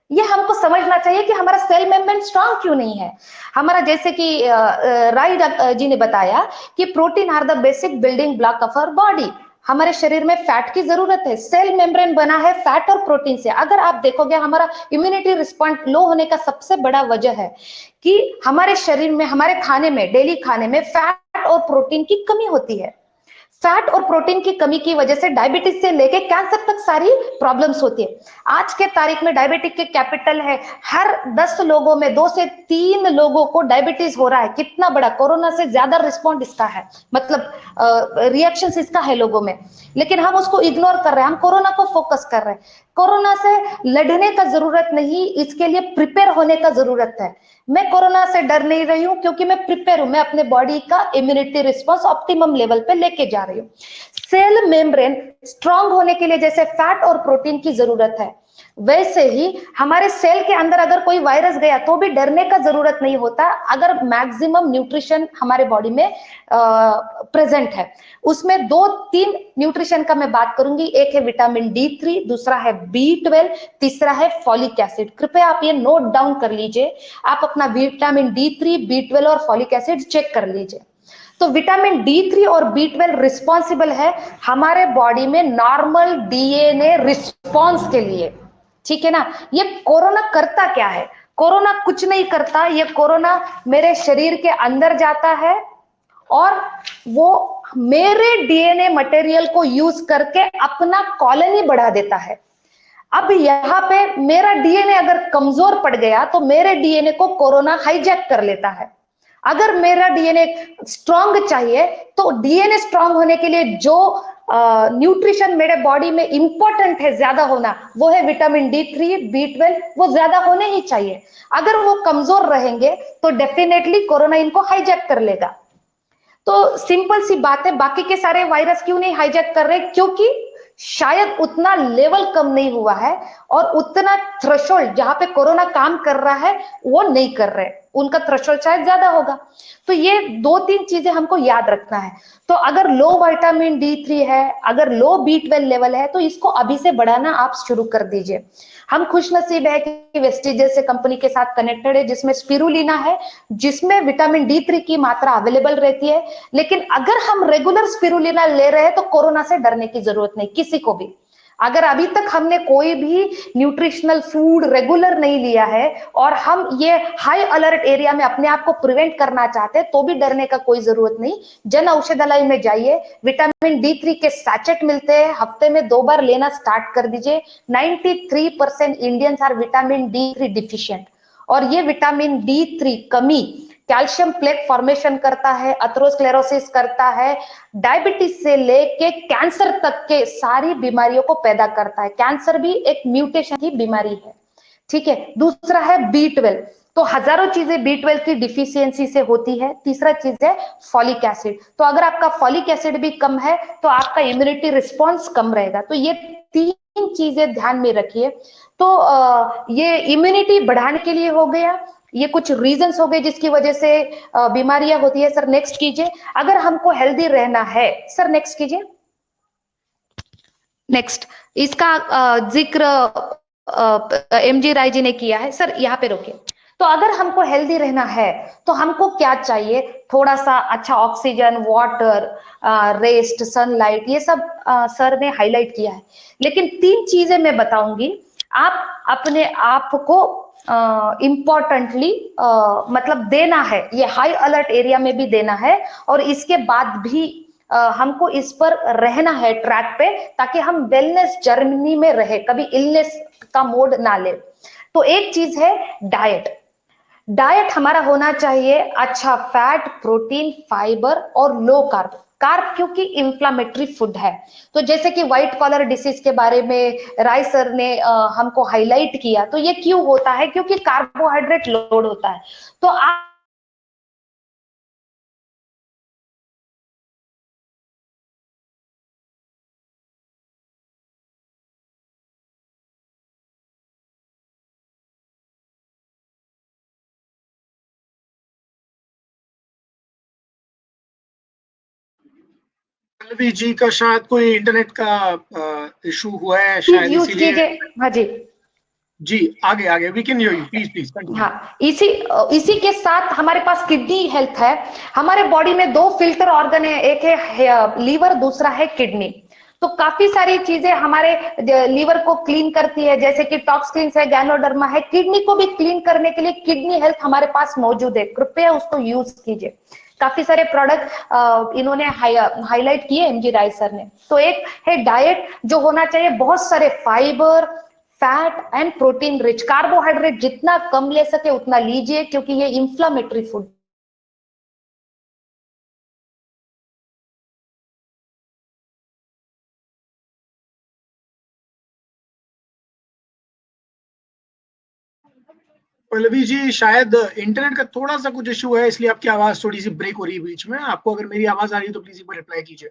ये हमको समझना चाहिए कि हमारा सेल मेम्ब्रेन स्ट्रांग क्यों नहीं है। हमारा जैसे कि राय जी ने बताया कि protein are the basic building block of our body. हमारे शरीर में फैट की जरूरत है, सेल मेम्ब्रेन बना है फैट और प्रोटीन से। अगर आप देखोगे हमारा इम्यूनिटी रिस्पॉन्स लो होने का सबसे बड़ा वजह है कि हमारे शरीर में, हमारे खाने में, डेली खाने में फैट और प्रोटीन की कमी होती है। फैट और प्रोटीन की कमी की वजह से डायबिटीज से लेके कैंसर तक सारी प्रॉब्लम्स होती है। आज के तारीख में डायबिटिक के कैपिटल है, हर 10 लोगों में 2 से 3 लोगों को डायबिटीज हो रहा है। कितना बड़ा, कोरोना से ज्यादा रिस्पॉन्ड इसका है, मतलब रिएक्शन इसका है लोगों में। लेकिन हम उसको इग्नोर कर रहे हैं, हम कोरोना को फोकस कर रहे हैं। कोरोना से लड़ने का जरूरत नहीं, इसके लिए प्रिपेयर होने का जरूरत है। मैं कोरोना से डर नहीं रही हूं क्योंकि मैं प्रिपेयर हूं, मैं अपने बॉडी का इम्यूनिटी रिस्पॉन्स ऑप्टिमम लेवल पे लेके जा रही हूँ। सेल मेम्ब्रेन स्ट्रांग होने के लिए जैसे फैट और प्रोटीन की जरूरत है, वैसे ही हमारे सेल के अंदर अगर कोई वायरस गया तो भी डरने का जरूरत नहीं होता, अगर मैक्सिमम न्यूट्रिशन हमारे बॉडी में प्रेजेंट है। उसमें 2-3 न्यूट्रिशन का मैं बात करूंगी। एक है विटामिन D3, दूसरा है B12, तीसरा है फॉलिक एसिड। कृपया आप ये नोट डाउन कर लीजिए, आप अपना विटामिन D3, B12 और फॉलिक एसिड चेक कर लीजिए। तो विटामिन D3 और B12 रिस्पॉन्सिबल है हमारे बॉडी में नॉर्मल DNA रिस्पॉन्स के लिए, ठीक है ना। ये कोरोना करता क्या है? कोरोना कुछ नहीं करता, ये कोरोना मेरे शरीर के अंदर जाता है और वो मेरे DNA मटेरियल को यूज करके अपना कॉलोनी बढ़ा देता है। अब यहाँ पे मेरा DNA अगर कमजोर पड़ गया तो मेरे DNA को कोरोना हाईजैक कर लेता है। अगर मेरा DNA स्ट्रांग चाहिए तो DNA स्ट्रांग होने के लिए जो न्यूट्रिशन मेरे बॉडी में इंपॉर्टेंट है ज्यादा होना, वो है विटामिन D3, B12, वो ज्यादा होने ही चाहिए। अगर वो कमजोर रहेंगे तो डेफिनेटली कोरोना इनको हाईजैक कर लेगा। तो सिंपल सी बात है, बाकी के सारे वायरस क्यों नहीं हाईजैक कर रहे? क्योंकि शायद उतना लेवल कम नहीं हुआ है और उतना थ्रेशोल्ड जहां पे कोरोना काम कर रहा है वो नहीं कर रहे, उनका थ्रेशोल्ड शायद ज्यादा होगा। तो ये 2-3 चीजें हमको याद रखना है। तो अगर लो विटामिन D3 है, अगर लो B12 लेवल है, तो इसको अभी से बढ़ाना आप शुरू कर दीजिए। हम खुशनसीब है कि वेस्टिज से कंपनी के साथ कनेक्टेड है, जिसमें स्पिरुलिना है, जिसमें विटामिन D3 की मात्रा अवेलेबल रहती है। लेकिन अगर हम रेगुलर स्पिरुलिना ले रहे हैं तो कोरोना से डरने की जरूरत नहीं किसी को भी। अगर अभी तक हमने कोई भी न्यूट्रिशनल फूड रेगुलर नहीं लिया है और हम ये हाई अलर्ट एरिया में अपने आप को प्रिवेंट करना चाहते हैं तो भी डरने का कोई जरूरत नहीं। जन औषधालय में जाइए, विटामिन D3 के सैचेट मिलते हैं, हफ्ते में 2 बार लेना स्टार्ट कर दीजिए। 93% Indians are vitamin D3 deficient और ये विटामिन D3 कमी कैल्शियम प्लेक फॉर्मेशन करता है, अथेरोस्क्लेरोसिस करता है, डायबिटीज से लेके कैंसर तक के सारी बीमारियों को पैदा करता है। कैंसर भी एक म्यूटेशन की बीमारी है, ठीक है। दूसरा है B12, तो हजारों चीजें B12 की डिफिशियंसी से होती है। तीसरा चीज है फॉलिक एसिड, तो अगर आपका फॉलिक एसिड भी कम है तो आपका इम्यूनिटी रिस्पॉन्स कम रहेगा। तो ये 3 चीजें ध्यान में रखिए। तो ये इम्यूनिटी बढ़ाने के लिए हो गया, ये कुछ रीजंस हो गए जिसकी वजह से बीमारियां होती है। सर नेक्स्ट कीजिए। अगर हमको हेल्दी रहना है, सर नेक्स्ट कीजिए। नेक्स्ट इसका जिक्र MG राय जी ने किया है। सर यहाँ पे रोकिए। तो अगर हमको हेल्दी रहना है तो हमको क्या चाहिए? थोड़ा सा अच्छा ऑक्सीजन, वाटर, रेस्ट, सनलाइट, ये सब सर ने हाईलाइट किया है। लेकिन 3 चीजें मैं बताऊंगी, आप अपने आप को इम्पोर्टेंटली मतलब देना है, ये हाई अलर्ट एरिया में भी देना है और इसके बाद भी हमको इस पर रहना है ट्रैक पे, ताकि हम वेलनेस जर्नी में रहे, कभी इलनेस का मोड ना ले। तो एक चीज है डाइट। डाइट हमारा होना चाहिए अच्छा फैट, प्रोटीन, फाइबर और लो कार्ब। कार्ब क्योंकि इंफ्लामेटरी फूड है। तो जैसे कि व्हाइट कॉलर डिसीज के बारे में राय सर ने हमको हाईलाइट किया, तो ये क्यों होता है? क्योंकि कार्बोहाइड्रेट लोड होता है। तो आप पल्लवी जी का शायद कोई इंटरनेट का इशू हुआ है शायद, यूज इसीलिए। कीजिए। हाँ जी जी आगे आगे, we can hear you, please please continue. हाँ, इसी के साथ हमारे पास किडनी हेल्थ है। हमारे बॉडी में दो फिल्टर ऑर्गन है, एक है लीवर, दूसरा है किडनी। तो काफी सारी चीजें हमारे लीवर को क्लीन करती है, जैसे कि टॉक्सिन्स है, गैनोडर्मा है। किडनी को भी क्लीन करने के लिए किडनी हेल्थ हमारे पास मौजूद है, कृपया उसको यूज कीजिए। काफी सारे प्रोडक्ट इन्होंने हाईलाइट किए एमजी राय सर ने। तो एक है डाइट जो होना चाहिए, बहुत सारे fibre, fat and protein rich. Carbohydrate जितना कम ले सके उतना लीजिए, क्योंकि ये इंफ्लामेटरी फूड। पल्लवी जी शायद इंटरनेट का थोड़ा सा कुछ इशू है, इसलिए आपकी आवाज थोड़ी सी ब्रेक हो रही है बीच में। आपको अगर मेरी आवाज आ रही है तो प्लीज एक बार रिप्लाई कीजिए।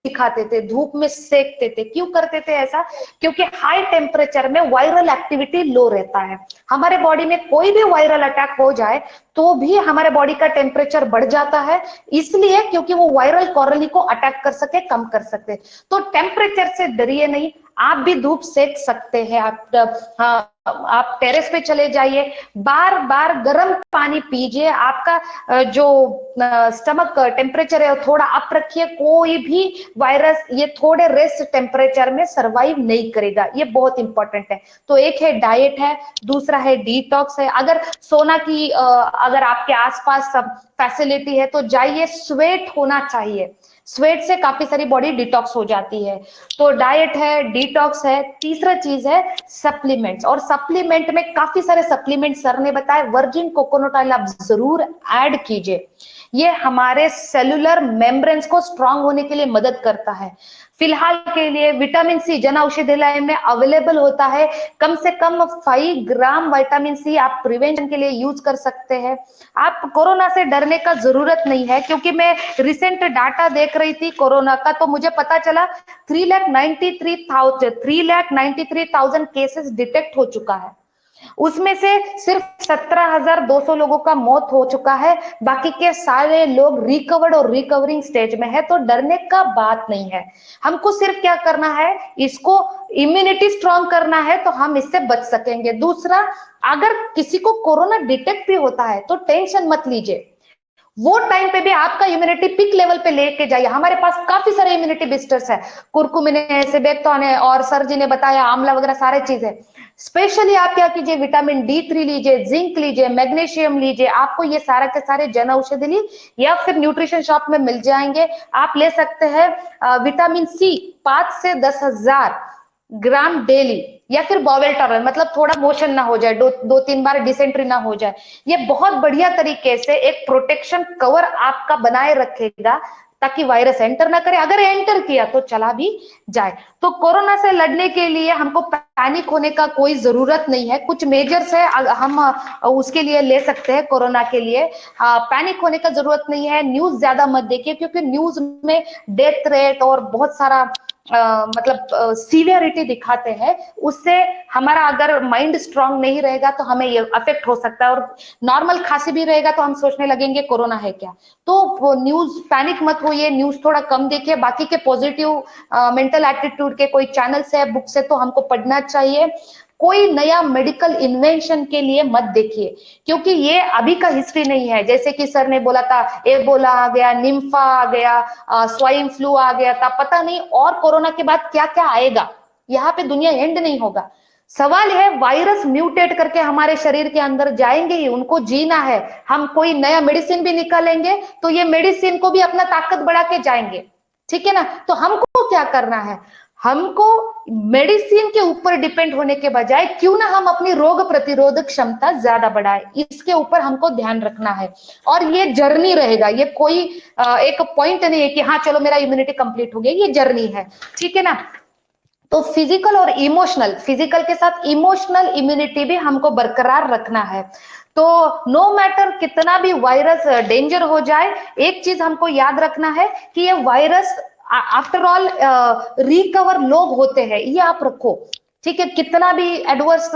दिखाते थे, धूप में सेकते थे। क्यों करते थे ऐसा? क्योंकि हाई टेम्परेचर में वायरल एक्टिविटी लो रहता है। हमारे बॉडी में कोई भी वायरल अटैक हो जाए तो भी हमारे बॉडी का टेम्परेचर बढ़ जाता है, इसलिए क्योंकि वो वायरल कॉलोनी को अटैक कर सके, कम कर सके। तो टेम्परेचर से डरिए नहीं, आप भी धूप सेक सकते हैं। आप टेरेस पे चले जाइए, बार बार गर्म पानी पीजिए। आपका जो स्टमक टेम्परेचर है थोड़ा अप रखिए। कोई भी वायरस ये थोड़े रेस्ट टेम्परेचर में सरवाइव नहीं करेगा, ये बहुत इंपॉर्टेंट है। तो एक है डाइट है, दूसरा है डिटॉक्स है। अगर सोना की अगर आपके आसपास सब फैसिलिटी है तो जाइए, स्वेट होना चाहिए। स्वेट से काफी सारी बॉडी डिटॉक्स हो जाती है। तो डाइट है, डिटॉक्स है। तीसरा चीज है सप्लीमेंट्स, और सप्लीमेंट में काफी सारे सप्लीमेंट सर ने बताए। वर्जिन कोकोनट ऑयल आप जरूर ऐड कीजिए, ये हमारे सेलुलर मेम्ब्रेन्स को स्ट्रांग होने के लिए मदद करता है। फिलहाल के लिए विटामिन सी जन औषधालय में अवेलेबल होता है। कम से कम 5 ग्राम विटामिन सी आप प्रिवेंशन के लिए यूज कर सकते हैं। आप कोरोना से डरने का जरूरत नहीं है, क्योंकि मैं रिसेंट डाटा देख रही थी कोरोना का, तो मुझे पता चला 3,93,000 केसेस डिटेक्ट हो चुका है। उसमें से सिर्फ 17,200 लोगों का मौत हो चुका है। बाकी के सारे लोग रिकवर्ड और रिकवरिंग स्टेज में है। तो डरने का बात नहीं है। हमको सिर्फ क्या करना है, इसको इम्यूनिटी स्ट्रांग करना है, तो हम इससे बच सकेंगे। दूसरा, अगर किसी को कोरोना डिटेक्ट भी होता है तो टेंशन मत लीजिए, वो टाइम पे भी आपका इम्यूनिटी पिक लेवल पे लेके जाइए। हमारे पास काफी सारे इम्यूनिटी बूस्टर्स है, कुरकुमिन है, सेबेक्टोन है, और सर जी ने बताया आंवला वगैरह सारे चीजें। स्पेशली आप क्या कीजिए, विटामिन D3 लीजिए, जिंक लीजिए, मैग्नीशियम लीजिए। आपको ये सारा के सारे जन औषधि या फिर न्यूट्रिशन शॉप में मिल जाएंगे। आप ले सकते हैं विटामिन सी 5 से 10,000 ग्राम डेली, या फिर बॉवेल टॉलरेंस, मतलब थोड़ा मोशन ना हो जाए, दो तीन बार डिसेंट्री ना हो जाए। ये बहुत बढ़िया तरीके से एक प्रोटेक्शन कवर आपका बनाए रखेगा, ताकि वायरस एंटर ना करे। अगर एंटर किया तो चला भी जाए। तो कोरोना से लड़ने के लिए हमको पैनिक होने का कोई जरूरत नहीं है। कुछ मेजर्स है हम उसके लिए ले सकते हैं कोरोना के लिए। पैनिक होने का जरूरत नहीं है। न्यूज ज्यादा मत देखिए, क्योंकि न्यूज में डेथ रेट और बहुत सारा मतलब सीवियरिटी दिखाते हैं। उससे हमारा अगर माइंड स्ट्रांग नहीं रहेगा तो हमें ये अफेक्ट हो सकता है। और नॉर्मल खांसी भी रहेगा तो हम सोचने लगेंगे कोरोना है क्या। तो न्यूज पैनिक मत होइए, न्यूज थोड़ा कम देखिए। बाकी के पॉजिटिव मेंटल एटीट्यूड के कोई चैनल्स है, बुक्स है, तो हमको पढ़ना चाहिए। कोई नया मेडिकल इन्वेंशन के लिए मत देखिए, क्योंकि ये अभी का हिस्ट्री नहीं है। जैसे कि सर ने बोला था एबोला आ गया, निम्फा आ गया, स्वाइन फ्लू आ गया था, पता नहीं और कोरोना के बाद क्या क्या आएगा। यहाँ पे दुनिया एंड नहीं होगा। सवाल है वायरस म्यूटेट करके हमारे शरीर के अंदर जाएंगे ही, उनको जीना है। हम कोई नया मेडिसिन भी निकालेंगे तो ये मेडिसिन को भी अपना ताकत बढ़ा के जाएंगे, ठीक है ना। तो हमको क्या करना है, हमको मेडिसिन के ऊपर डिपेंड होने के बजाय क्यों ना हम अपनी रोग प्रतिरोधक क्षमता ज्यादा बढ़ाए, इसके ऊपर हमको ध्यान रखना है। और ये जर्नी रहेगा, ये कोई एक पॉइंट नहीं है कि हाँ चलो मेरा इम्यूनिटी कंप्लीट हो गया, ये जर्नी है, ठीक है ना। तो फिजिकल और इमोशनल, फिजिकल के साथ इमोशनल इम्यूनिटी भी हमको बरकरार रखना है। तो नो मैटर कितना भी वायरस डेंजर हो जाए, एक चीज हमको याद रखना है कि ये वायरस आफ्टर ऑल रिकवर लोग होते हैं, ये आप रखो, ठीक है, कितना भी एडवर्स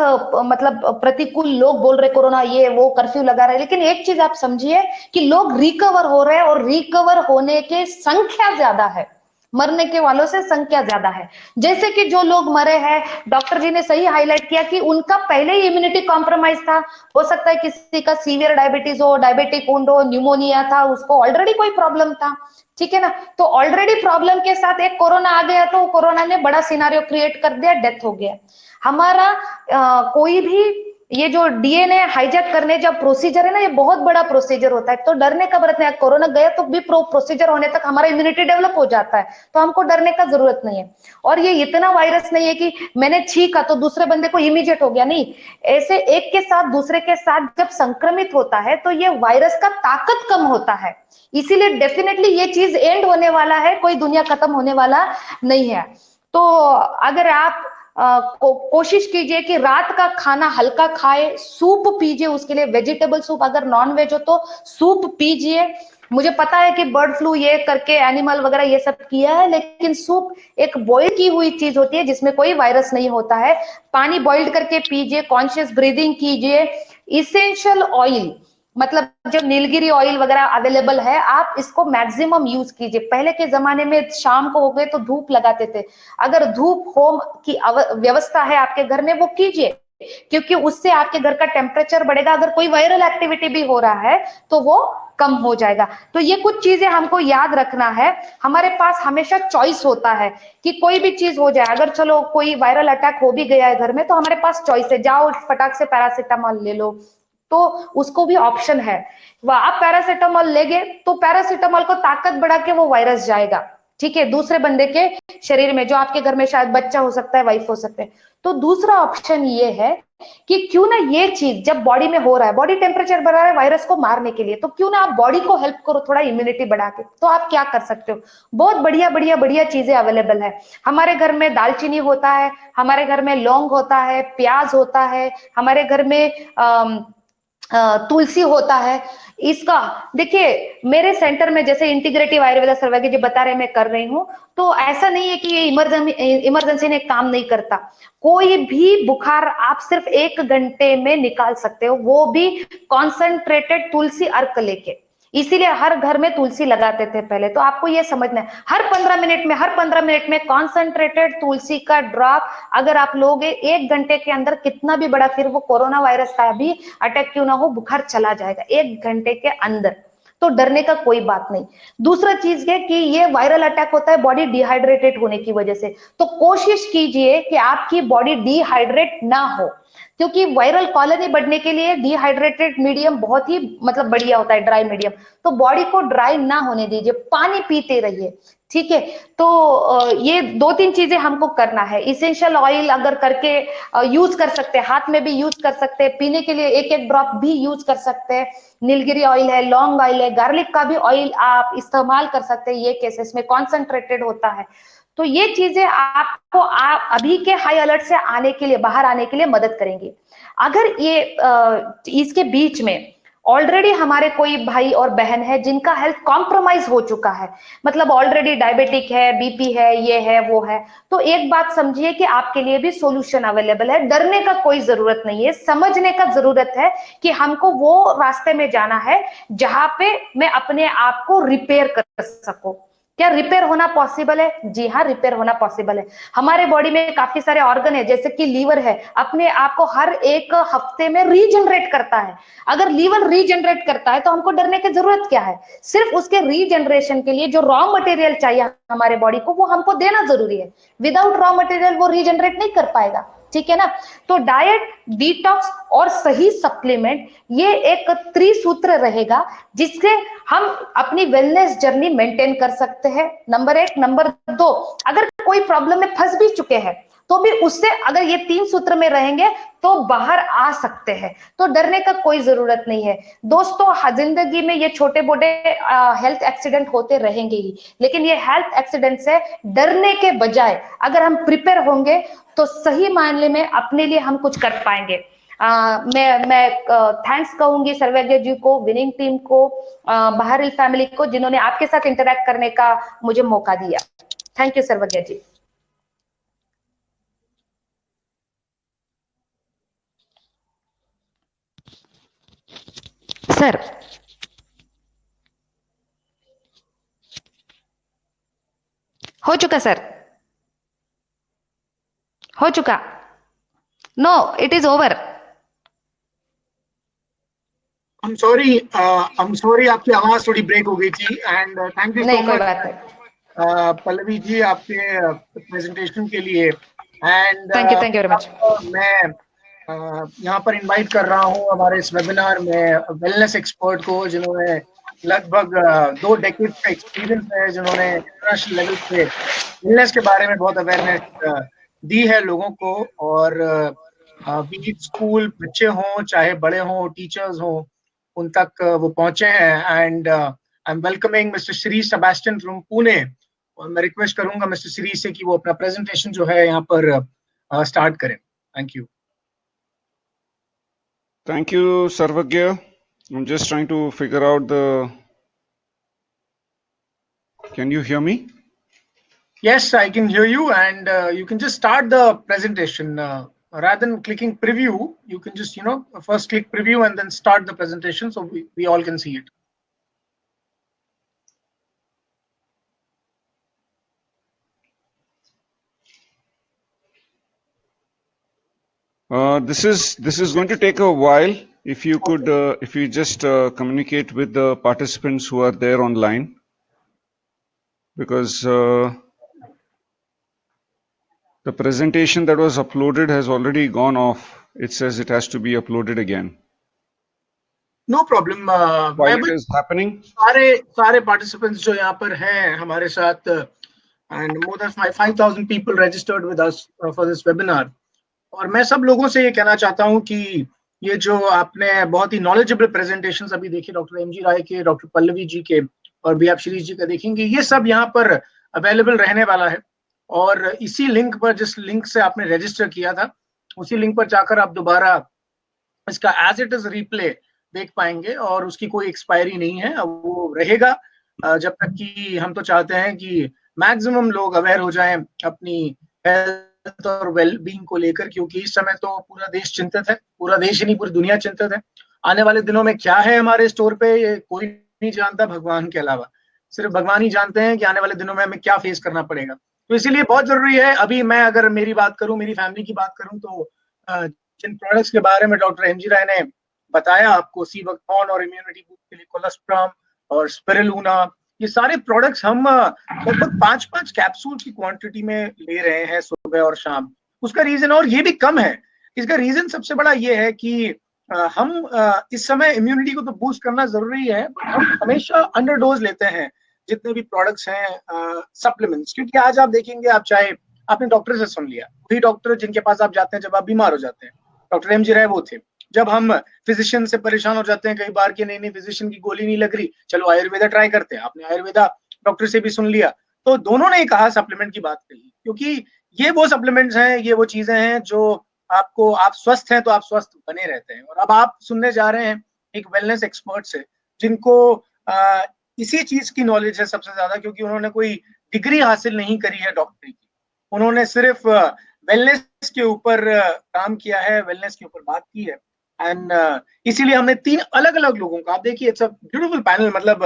मतलब प्रतिकूल लोग बोल रहे कोरोना ये वो कर्फ्यू लगा रहे, लेकिन एक चीज आप समझिए कि लोग रिकवर हो रहे हैं और रिकवर होने के संख्या ज्यादा है, मरने के वालों से संख्या ज्यादा है। जैसे कि जो लोग मरे हैं, डॉक्टर जी ने सही हाईलाइट किया कि उनका पहले ही इम्यूनिटी कॉम्प्रोमाइज था। हो सकता है किसी का सीवियर डायबिटीज हो, डायबिटिक वुंड हो, न्यूमोनिया था, उसको ऑलरेडी कोई प्रॉब्लम था, ठीक है ना। तो ऑलरेडी प्रॉब्लम के साथ एक कोरोना आ गया तो कोरोना ने बड़ा सिनारियो क्रिएट कर दिया, डेथ हो गया। हमारा कोई भी ये जो डीएनए हाईजैक करने जब प्रोसीजर है ना, ये बहुत बड़ा प्रोसीजर होता है, तो डरने का बरत नहीं। कोरोना गया तो भी प्रोसीजर होने तक हमारा इम्यूनिटी डेवलप हो जाता है, तो हमको डरने का जरूरत नहीं है। और ये इतना वायरस नहीं है कि मैंने छींका तो दूसरे बंदे को इमीडिएट हो गया, नहीं। ऐसे एक के साथ दूसरे के साथ जब संक्रमित होता है तो ये वायरस का ताकत कम होता है, इसीलिए डेफिनेटली ये चीज एंड होने वाला है, कोई दुनिया खत्म होने वाला नहीं है। तो अगर आप कोशिश कीजिए कि रात का खाना हल्का खाए, सूप पीजिए, उसके लिए वेजिटेबल सूप, अगर नॉन वेज हो तो सूप पीजिए। मुझे पता है कि बर्ड फ्लू ये करके एनिमल वगैरह ये सब किया है, लेकिन सूप एक बॉइल की हुई चीज होती है जिसमें कोई वायरस नहीं होता है। पानी बॉइल्ड करके पीजिए, कॉन्शियस ब्रीदिंग कीजिए। इसेंशियल ऑयल मतलब जो नीलगिरी ऑयल वगैरह अवेलेबल है, आप इसको मैक्सिमम यूज कीजिए। पहले के जमाने में शाम को हो गए तो धूप लगाते थे, अगर धूप होम की व्यवस्था है आपके घर में वो कीजिए, क्योंकि उससे आपके घर का टेम्परेचर बढ़ेगा। अगर कोई वायरल एक्टिविटी भी हो रहा है तो वो कम हो जाएगा। तो ये कुछ चीजें हमको याद रखना है। हमारे पास हमेशा चॉइस होता है कि कोई भी चीज हो जाए, अगर चलो कोई वायरल अटैक हो भी गया है घर में तो हमारे पास चॉइस है, जाओ फटाक से पैरासिटामोल ले लो, तो उसको भी ऑप्शन है। वह आप पैरासिटामोल लेंगे तो पैरासिटामोल को ताकत बढ़ा के वो वायरस जाएगा, ठीक है, दूसरे बंदे के शरीर में, जो आपके घर में शायद बच्चा हो सकता है, वाइफ हो सकते हैं। तो दूसरा ऑप्शन ये है कि क्यों ना ये चीज जब बॉडी में हो रहा है, बॉडी टेम्परेचर बढ़ा रहा है वायरस को मारने के लिए, तो क्यों ना आप बॉडी को हेल्प करो थोड़ा इम्यूनिटी बढ़ा के। तो आप क्या कर सकते हो, बहुत बढ़िया बढ़िया बढ़िया चीजें अवेलेबल है। हमारे घर में दालचीनी होता है, हमारे घर में लौंग होता है, प्याज होता है, हमारे घर में तुलसी होता है। इसका देखिए, मेरे सेंटर में जैसे इंटीग्रेटिव आयुर्वेदा सर्वज्ञ जी बता रहे, मैं कर रही हूँ, तो ऐसा नहीं है कि ये इमरजेंसी में काम नहीं करता। कोई भी बुखार आप सिर्फ 1 घंटे में निकाल सकते हो, वो भी कॉन्सेंट्रेटेड तुलसी अर्क लेके। इसीलिए हर घर में तुलसी लगाते थे पहले। तो आपको ये समझना है, हर 15 मिनट में कॉन्सेंट्रेटेड तुलसी का ड्रॉप अगर आप लोगे 1 घंटे के अंदर, कितना भी बड़ा फिर वो कोरोना वायरस का भी अटैक क्यों ना हो, बुखार चला जाएगा 1 घंटे के अंदर। तो डरने का कोई बात नहीं। दूसरा चीज है कि ये वायरल अटैक होता है बॉडी डिहाइड्रेटेड होने की वजह से, तो कोशिश कीजिए कि आपकी बॉडी डिहाइड्रेट ना हो, क्योंकि वायरल कॉलोनी बढ़ने के लिए डिहाइड्रेटेड मीडियम बहुत ही मतलब बढ़िया होता है, ड्राई मीडियम। तो बॉडी को ड्राई ना होने दीजिए, पानी पीते रहिए, ठीक है। तो ये 2-3 चीजें हमको करना है। इसेंशियल ऑयल अगर करके यूज कर सकते हैं, हाथ में भी यूज कर सकते हैं, पीने के लिए 1-1 ड्रॉप भी यूज कर सकते हैं। नीलगिरी ऑयल है, लौंग ऑयल है, गार्लिक का भी ऑयल आप इस्तेमाल कर सकते हैं, ये केसेस में कॉन्सेंट्रेटेड होता है। तो ये चीजें आपको अभी के हाई अलर्ट से आने के लिए, बाहर आने के लिए मदद करेंगी। अगर ये इसके बीच में ऑलरेडी हमारे कोई भाई और बहन है जिनका हेल्थ कॉम्प्रोमाइज हो चुका है, मतलब ऑलरेडी डायबिटिक है, बीपी है, ये है वो है, तो एक बात समझिए कि आपके लिए भी सॉल्यूशन अवेलेबल है। डरने का कोई जरूरत नहीं है, समझने का जरूरत है कि हमको वो रास्ते में जाना है जहां पे मैं अपने आप को रिपेयर कर सकूं। क्या रिपेयर होना पॉसिबल है? जी हाँ, रिपेयर होना पॉसिबल है। हमारे बॉडी में काफी सारे ऑर्गन है, जैसे कि लीवर है, अपने आप को हर 1 हफ्ते में रीजनरेट करता है। अगर लीवर रीजनरेट करता है तो हमको डरने की जरूरत क्या है? सिर्फ उसके रीजनरेशन के लिए जो रॉ मटेरियल चाहिए हमारे बॉडी को, वो हमको देना जरूरी है। विदाउट रॉ मटेरियल वो रीजनरेट नहीं कर पाएगा, ठीक है ना। तो डाइट, डिटॉक्स और सही सप्लीमेंट, ये एक त्रिसूत्र रहेगा जिससे हम अपनी वेलनेस जर्नी मेंटेन कर सकते हैं, नंबर 1। नंबर 2, अगर कोई प्रॉब्लम में फंस भी चुके हैं तो भी उससे अगर ये 3 सूत्र में रहेंगे तो बाहर आ सकते हैं। तो डरने का कोई जरूरत नहीं है दोस्तों। जिंदगी में ये छोटे मोटे हेल्थ एक्सीडेंट होते रहेंगे ही, लेकिन ये हेल्थ एक्सीडेंट से डरने के बजाय अगर हम प्रिपेयर होंगे तो सही मायने में अपने लिए हम कुछ कर पाएंगे। मैं थैंक्स कहूंगी सर्वज्ञ जी को, विनिंग टीम को, बहारिल फैमिली को, जिन्होंने आपके साथ इंटरेक्ट करने का मुझे मौका दिया। थैंक यू सर्वज्ञ जी। सर हो चुका सर, हो चुका। No, it is over. I'm sorry, आपकी आवाज थोड़ी ब्रेक हो गई थी। एंड थैंक यू सो नहीं कोई मच बात नहीं। पल्लवी जी आपके प्रेजेंटेशन के लिए। And thank you very much. मैं यहाँ पर इनवाइट कर रहा हूँ हमारे इस वेबिनार में वेलनेस एक्सपर्ट को, जिन्होंने लगभग 2 डेकेड का एक्सपीरियंस है, जिन्होंने इंटरनेशनल लेवल पे वेलनेस के बारे में बहुत अवेयरनेस दी है लोगों को। और बीट स्कूल बच्चे हों चाहे बड़े हों, टीचर्स हों, उन तक वो पहुंचे हैं। And I am welcoming mister Shri Sebastian from Pune. और मैं रिक्वेस्ट करूंगा मिस्टर श्री से कि वो अपना प्रेजेंटेशन जो है यहाँ पर स्टार्ट करें। Thank you. Thank you, Sarvagya. I'm just trying to figure out the. Can you hear me? Yes, I can hear you, and you can just start the presentation. Rather than clicking preview, you can just, first click preview and then start the presentation so we all can see it. This is going to take a while. If you could, if you just communicate with the participants who are there online, because the presentation that was uploaded has already gone off. It says it has to be uploaded again. No problem. While it is happening, सारे participants जो यहाँ पर हैं हमारे साथ, and more than 5,000 people registered with us for this webinar. और मैं सब लोगों से ये कहना चाहता हूँ कि ये जो आपने बहुत ही नॉलेजेबल प्रेजेंटेशंस अभी देखी डॉक्टर एमजी राय के, डॉक्टर पल्लवी जी के, और भी आप श्री जी का देखेंगे, ये सब यहाँ पर अवेलेबल रहने वाला है। और इसी लिंक पर, जिस लिंक से आपने रजिस्टर किया था, उसी लिंक पर जाकर आप दोबारा इसका एज इट इज रिप्ले देख पाएंगे। और उसकी कोई एक्सपायरी नहीं है, अब वो रहेगा जब तक कि हम तो चाहते हैं कि मैक्सिमम लोग अवेयर हो जाएं अपनी हेल्थ और वेल बीइंग को लेकर, क्योंकि इस समय तो पूरा देश चिंतित है, पूरा देश ही नहीं पूरी दुनिया चिंतित है। आने वाले दिनों में क्या है हमारे स्टोर पे ये कोई नहीं जानता भगवान के अलावा, सिर्फ भगवान ही जानते हैं कि आने वाले दिनों में हमें क्या फेस करना पड़ेगा। तो इसीलिए बहुत जरूरी है। अभी मैं अगर मेरी बात करूं, मेरी फैमिली की बात करूं, तो जिन प्रोडक्ट्स के बारे में डॉक्टर एमजी राय ने बताया आपको, सीबकथॉर्न और इम्यूनिटी बूस्ट के लिए कोलेस्ट्रॉम और स्पिरुलिना, ये सारे प्रोडक्ट्स हम लगभग 5-5 कैप्सूल की क्वांटिटी में ले रहे हैं सुबह और शाम। उसका रीजन, और ये भी कम है, इसका रीजन सबसे बड़ा ये है कि हम इस समय इम्यूनिटी को तो बूस्ट करना जरूरी है, बट हम हमेशा अंडरडोज लेते हैं जितने भी प्रोडक्ट्स हैं सप्लीमेंट्स। क्योंकि आज आप देखेंगे, आप चाहे आपने डॉक्टर से सुन लिया, वही डॉक्टर जिनके पास आप जाते हैं जब आप बीमार हो जाते हैं, डॉक्टर एमजी राय वो थे। जब हम फिजिशियन से परेशान हो जाते हैं कई बार कि नहीं फिजिशियन की गोली नहीं लग रही, चलो आयुर्वेदा ट्राई करते हैं, आपने आयुर्वेदा डॉक्टर से भी सुन लिया। तो दोनों ने कहा सप्लीमेंट की बात कही, क्योंकि ये वो सप्लीमेंट्स हैं, ये वो चीजें हैं जो आपको, आप स्वस्थ हैं तो आप स्वस्थ बने रहते हैं। और अब आप सुनने जा रहे हैं एक वेलनेस एक्सपर्ट से, जिनको इसी चीज की नॉलेज है सबसे ज्यादा, क्योंकि उन्होंने कोई डिग्री हासिल नहीं करी है डॉक्टरी की, उन्होंने सिर्फ वेलनेस के ऊपर काम किया है, वेलनेस के ऊपर बात की है। एंड इसीलिए हमने 3 अलग अलग लोगों का, आप देखिए इट्स अ ब्यूटीफुल पैनल। मतलब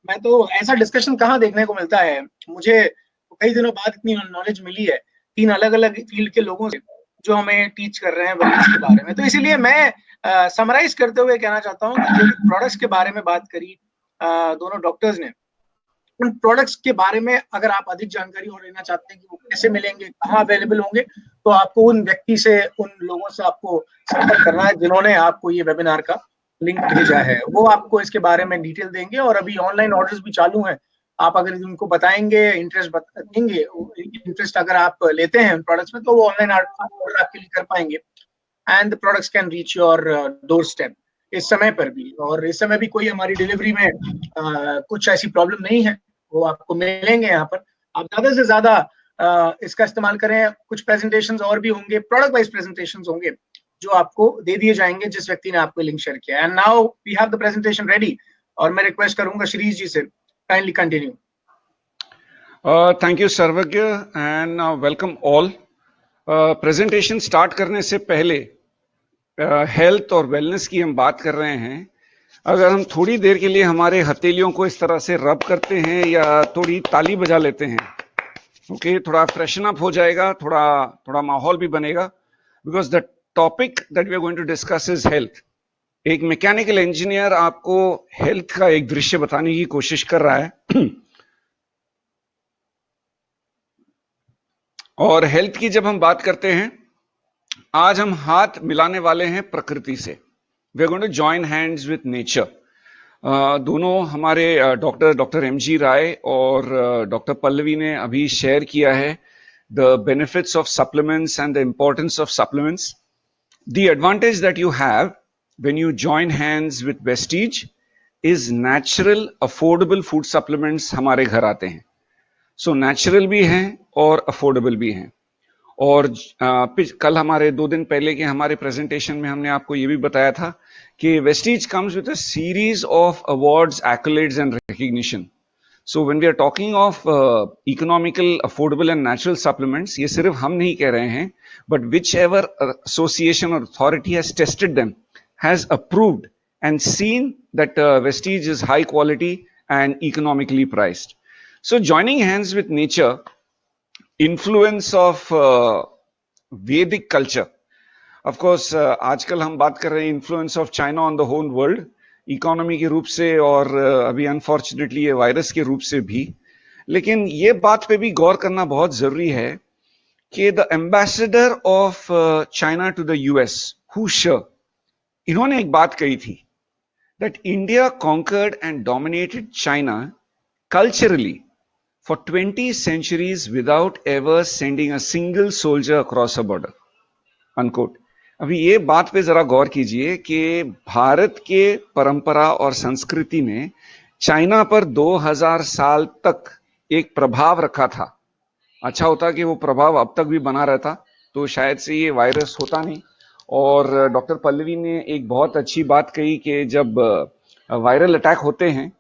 मैं तो ऐसा डिस्कशन कहाँ देखने को मिलता है, मुझे कई दिनों बाद इतनी नॉलेज मिली है 3 अलग अलग फील्ड के लोगों से जो हमें टीच कर रहे हैं वेलनेस के बारे में। तो इसीलिए मैं समराइज करते हुए कहना चाहता हूँ कि जो भी प्रोडक्ट्स के बारे में बात करी दोनों डॉक्टर्स ने, उन प्रोडक्ट्स के बारे में अगर आप अधिक जानकारी और लेना चाहते हैं कि वो कैसे मिलेंगे, कहाँ अवेलेबल होंगे, तो आपको उन व्यक्ति से, उन लोगों से आपको संपर्क करना है जिन्होंने आपको ये वेबिनार का लिंक भेजा है। वो आपको इसके बारे में डिटेल देंगे। और अभी ऑनलाइन ऑर्डर्स भी चालू हैं, आप अगर उनको बताएंगे, इंटरेस्ट देंगे, इंटरेस्ट अगर आप लेते हैं प्रोडक्ट्स में, तो वो ऑनलाइन ऑर्डर आपके लिए कर पाएंगे। And the products can reach your door step इस समय पर भी। और इस समय भी कोई हमारी डिलीवरी में कुछ ऐसी प्रॉब्लम नहीं है, वो आपको मिलेंगे यहाँ पर। आप ज्यादा से ज्यादा इसका इस्तेमाल करें। कुछ प्रेजेंटेशंस और भी होंगे, प्रोडक्ट वाइज प्रेजेंटेशंस होंगे जो आपको दे दिए जाएंगे जिस व्यक्ति ने आपको लिंक शेयर किया। And now we have the presentation ready, और मैं रिक्वेस्ट करूंगा श्री जी से, kindly continue. Thank you Sarvagya and welcome all. Presentation start करने से पहले हेल्थ और वेलनेस की हम बात कर रहे हैं, अगर हम थोड़ी देर के लिए हमारे हथेलियों को इस तरह से रब करते हैं या थोड़ी ताली बजा लेते हैं, ओके, थोड़ा फ्रेशन अप हो जाएगा, थोड़ा माहौल भी बनेगा, because the topic that we are going to discuss is health. एक मैकेनिकल इंजीनियर आपको हेल्थ का एक दृश्य बताने की कोशिश कर रहा है और हेल्थ की जब हम बात करते हैं, आज हम हाथ मिलाने वाले हैं प्रकृति से। We are going to join hands with nature. दोनों हमारे डॉक्टर एमजी राय और डॉक्टर पल्लवी ने अभी शेयर किया है the benefits of supplements and the importance of supplements. The advantage that you have when you join hands with Vestige is natural affordable food supplements हमारे घर आते हैं। So natural भी हैं और affordable भी हैं। और कल हमारे 2 दिन पहले के हमारे प्रेजेंटेशन में हमने आपको ये भी बताया था कि Vestige comes with a series of awards, accolades and recognition. So when we are talking of economical, affordable and natural supplements, ये सिर्फ हम नहीं कह रहे हैं, but whichever association or authority has tested them has approved and seen that Vestige is high quality and economically priced. So joining hands with nature, influence of Vedic culture. Of course, आजकल हम बात कर रहे हैं influence of China on the whole world, economy के रूप से और अभी अनफॉर्चुनेटली ये वायरस के रूप से भी। लेकिन ये बात पे भी गौर करना बहुत जरूरी है कि the ambassador of China to the US, हू शे, इन्होंने एक बात कही थी that India conquered and dominated China culturally for 20 centuries without ever sending a single soldier across a border. Unquote. अभी ये बात पे जरा गौर कीजिए कि भारत के परंपरा और संस्कृति ने चाइना पर 2000 साल तक एक प्रभाव रखा था। अच्छा होता कि वो प्रभाव अब तक भी बना रहता तो शायद से ये वायरस होता नहीं। और डॉक्टर पल्लवी ने एक बहुत अच्छी बात कही कि जब वायरल अटैक होते हैं,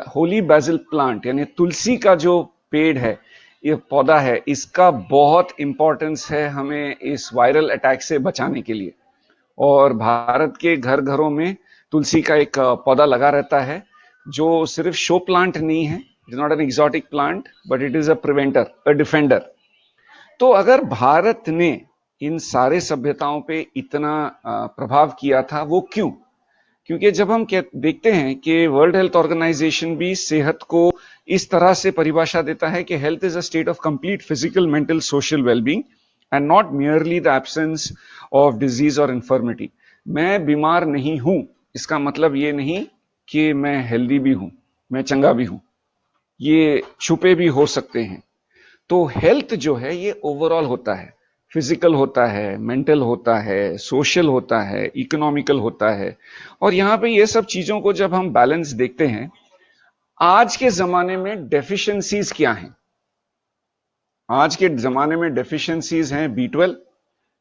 होली बैसिल प्लांट यानी तुलसी का जो पेड़ है, ये पौधा है, इसका बहुत इंपॉर्टेंस है हमें इस वायरल अटैक से बचाने के लिए। और भारत के घर घरों में तुलसी का एक पौधा लगा रहता है जो सिर्फ शो प्लांट नहीं है, it is not an exotic plant but it is a preventer, a defender. तो अगर भारत ने इन सारे सभ्यताओं पे इतना प्रभाव किया था, वो क्यों? क्योंकि जब हम देखते हैं कि वर्ल्ड हेल्थ ऑर्गेनाइजेशन भी सेहत को इस तरह से परिभाषा देता है कि health is a state of complete physical, mental, social wellbeing and not merely the absence of disease और इन्फर्मिटी। मैं बीमार नहीं हूं, इसका मतलब ये नहीं कि मैं हेल्दी भी हूं, मैं चंगा भी हूं, ये छुपे भी हो सकते हैं। तो हेल्थ जो है ये ओवरऑल होता है, फिजिकल होता है, मेंटल होता है, सोशल होता है, इकोनॉमिकल होता है। और यहां पे ये सब चीजों को जब हम बैलेंस देखते हैं, आज के जमाने में डेफिशिएंसीज क्या हैं? आज के जमाने में डेफिशिएंसीज हैं B12,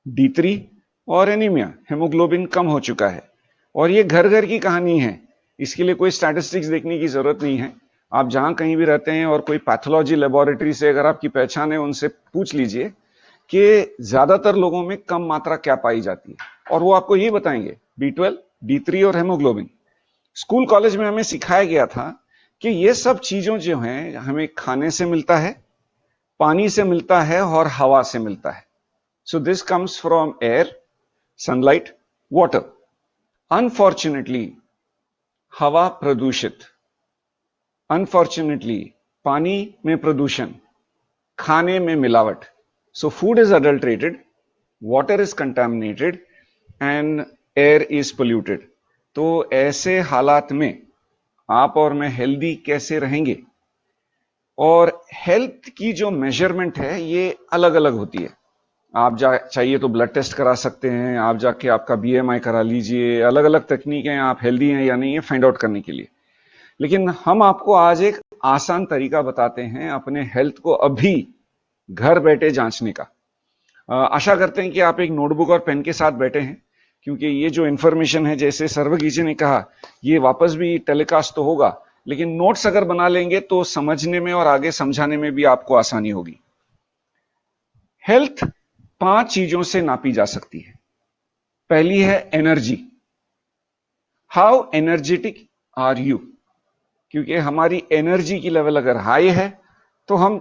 D3 और एनीमिया, हेमोग्लोबिन कम हो चुका है। और ये घर घर की कहानी है, इसके लिए कोई स्टैटिस्टिक्स देखने की जरूरत नहीं है। आप जहां कहीं भी रहते हैं और कोई पैथोलॉजी लेबोरेटरी से अगर आपकी पहचान है, उनसे पूछ लीजिए कि ज्यादातर लोगों में कम मात्रा क्या पाई जाती है, और वो आपको ये बताएंगे B12, D3 और हेमोग्लोबिन। स्कूल कॉलेज में हमें सिखाया गया था कि ये सब चीजों जो हैं हमें खाने से मिलता है, पानी से मिलता है और हवा से मिलता है। So this comes from air, sunlight, water. Unfortunately हवा प्रदूषित, अनफॉर्चुनेटली पानी में प्रदूषण, खाने में मिलावट। So food is adulterated, water is contaminated and air is polluted. तो ऐसे हालात में आप और मैं हेल्दी कैसे रहेंगे? और हेल्थ की जो मेजरमेंट है ये अलग अलग होती है। आप चाहिए तो ब्लड टेस्ट करा सकते हैं, आप जाके आपका BMI करा लीजिए, अलग अलग तकनीकें हैं आप हेल्दी हैं या नहीं है फाइंड आउट करने के लिए। लेकिन हम आपको आज एक आसान तरीका बताते हैं अपने हेल्थ को अभी घर बैठे जांचने का। आशा करते हैं कि आप एक नोटबुक और पेन के साथ बैठे हैं, क्योंकि ये जो इंफॉर्मेशन है, जैसे सर्वगी जी ने कहा, ये वापस भी टेलीकास्ट तो होगा, लेकिन नोट्स अगर बना लेंगे तो समझने में और आगे समझाने में भी आपको आसानी होगी। हेल्थ 5 चीजों से नापी जा सकती है। पहली है energy. How energetic are you, क्योंकि हमारी एनर्जी की लेवल अगर हाई है तो हम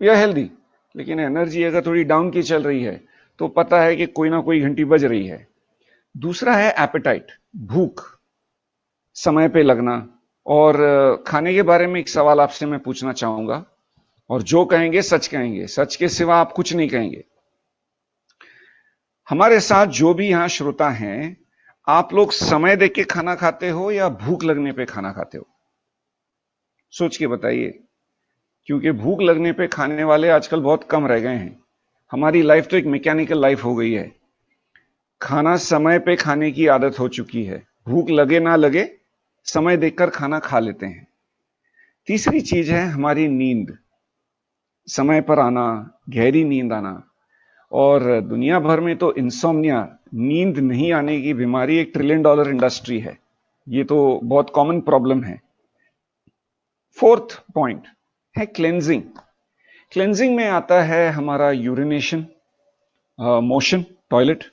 वी आर हेल्दी, लेकिन एनर्जी अगर थोड़ी डाउन की चल रही है तो पता है कि कोई ना कोई घंटी बज रही है। दूसरा है एपेटाइट, भूख, समय पे लगना। और खाने के बारे में एक सवाल आपसे मैं पूछना चाहूंगा, और जो कहेंगे सच कहेंगे, सच के सिवा आप कुछ नहीं कहेंगे। हमारे साथ जो भी यहां श्रोता हैं, आप लोग समय देख के खाना खाते हो या भूख लगने पे खाना खाते हो? सोच के बताइए, क्योंकि भूख लगने पे खाने वाले आजकल बहुत कम रह गए हैं। हमारी लाइफ तो एक मैकेनिकल लाइफ हो गई है। खाना समय पे खाने की आदत हो चुकी है, भूख लगे ना लगे समय देखकर खाना खा लेते हैं। तीसरी चीज है हमारी नींद, समय पर आना, गहरी नींद आना। और दुनिया भर में तो इंसोम्निया, नींद नहीं आने की बीमारी एक $1 ट्रिलियन इंडस्ट्री है। ये तो बहुत कॉमन प्रॉब्लम है। फोर्थ पॉइंट है क्लेंजिंग। क्लेंजिंग में आता है हमारा यूरिनेशन, मोशन, टॉयलेट,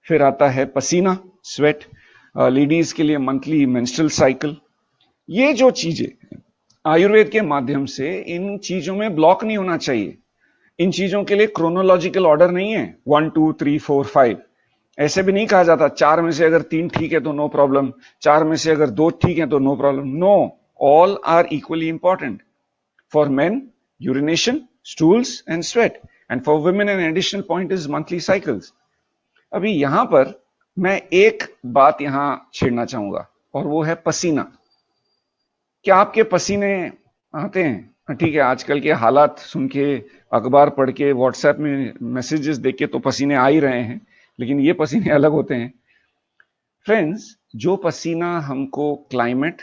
फिर आता है पसीना, स्वेट, लेडीज के लिए मंथली मेंस्ट्रुअल साइकिल। ये जो चीजें आयुर्वेद के माध्यम से, इन चीजों में ब्लॉक नहीं होना चाहिए। इन चीजों के लिए क्रोनोलॉजिकल ऑर्डर नहीं है 1 2 3 4 5। ऐसे भी नहीं कहा जाता 4 में से अगर 3 ठीक है तो नो प्रॉब्लम, 4 में से अगर 2 ठीक है तो no problem. No, all are equally important. For men urination, stools and sweat, and for women an additional point is monthly cycles. अभी यहां पर मैं एक बात यहां छेड़ना चाहूंगा, और वो है पसीना। क्या आपके पसीने आते हैं? ठीक है, आजकल के हालात सुन के, अखबार पढ़ के, व्हाट्सएप में मैसेजेस देख के तो पसीने आ ही रहे हैं, लेकिन ये पसीने अलग होते हैं। फ्रेंड्स, जो पसीना हमको क्लाइमेट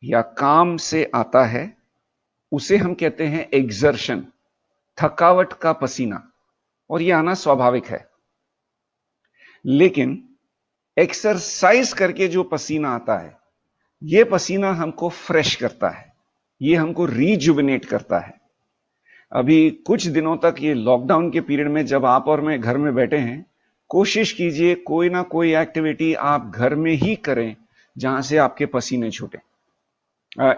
या काम से आता है उसे हम कहते हैं एक्सर्शन, थकावट का पसीना, और ये आना स्वाभाविक है। लेकिन एक्सरसाइज करके जो पसीना आता है, ये पसीना हमको फ्रेश करता है, ये हमको रिजुविनेट करता है। अभी कुछ दिनों तक ये लॉकडाउन के पीरियड में जब आप और मैं घर में बैठे हैं, कोशिश कीजिए कोई ना कोई एक्टिविटी आप घर में ही करें जहां से आपके पसीने छूटे।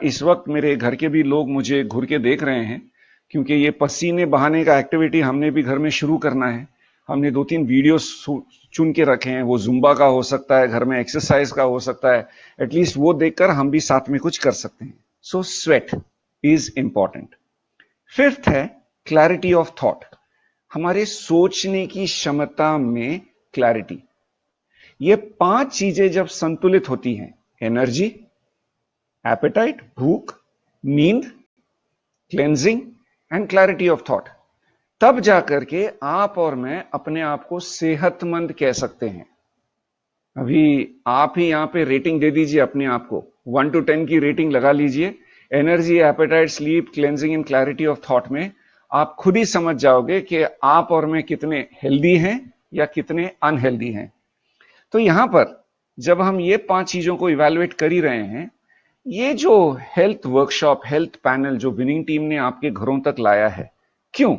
इस वक्त मेरे घर के भी लोग मुझे घूर के देख रहे हैं, क्योंकि ये पसीने बहाने का एक्टिविटी हमने भी घर में शुरू करना है। हमने 2-3 वीडियो चुन के रखे हैं, वो जुम्बा का हो सकता है, घर में एक्सरसाइज का हो सकता है, एटलीस्ट वो देखकर हम भी साथ में कुछ कर सकते हैं। सो स्वेट इज इंपॉर्टेंट। फिफ्थ है क्लैरिटी ऑफ थॉट, हमारे सोचने की क्षमता में क्लैरिटी। ये 5 चीजें जब संतुलित होती हैं, एनर्जी, एपेटाइट, भूख, नींद, cleansing and clarity of thought, तब जाकर के आप और मैं अपने आप को सेहतमंद कह सकते हैं। अभी आप ही यहां पे रेटिंग दे दीजिए अपने आप को, 1 to 10 की रेटिंग लगा लीजिए। Energy, appetite, sleep, cleansing and clarity of thought में आप खुद ही समझ जाओगे कि आप और मैं कितने हेल्दी हैं या कितने अनहेल्दी हैं। तो यहां पर जब हम ये 5 चीजों को इवैल्यूएट कर ही रहे हैं, ये जो हेल्थ वर्कशॉप, हेल्थ पैनल जो विनिंग टीम ने आपके घरों तक लाया है, क्यों?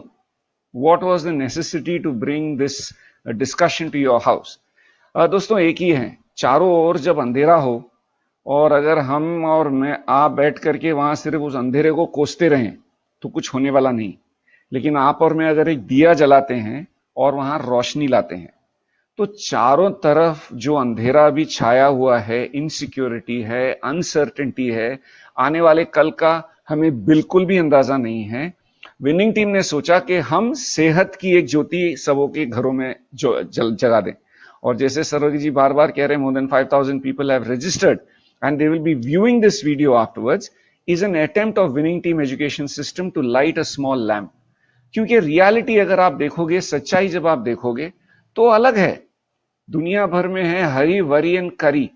What was the necessity to bring this discussion to your house? दोस्तों, एक ही है, चारों ओर जब अंधेरा हो और अगर हम और मैं आप बैठ करके वहां सिर्फ उस अंधेरे को कोसते रहें तो कुछ होने वाला नहीं। लेकिन आप और मैं अगर एक दिया जलाते हैं और वहां रोशनी लाते हैं, तो चारों तरफ जो अंधेरा भी छाया हुआ है, इनसिक्योरिटी है, अनसर्टेनिटी है, आने वाले कल का हमें बिल्कुल भी अंदाजा नहीं है। विनिंग टीम ने सोचा कि हम सेहत की एक ज्योति सबों के घरों में जगा दें। और जैसे सरोजी जी बार बार कह रहे हैं, more than 5000 people have registered and they will be viewing this video afterwards, is an attempt of winning team education system to light a small lamp. क्योंकि रियलिटी अगर आप देखोगे, सच्चाई जब आप देखोगे तो अलग है। दुनिया भर में है हरी, वरी एंड करी।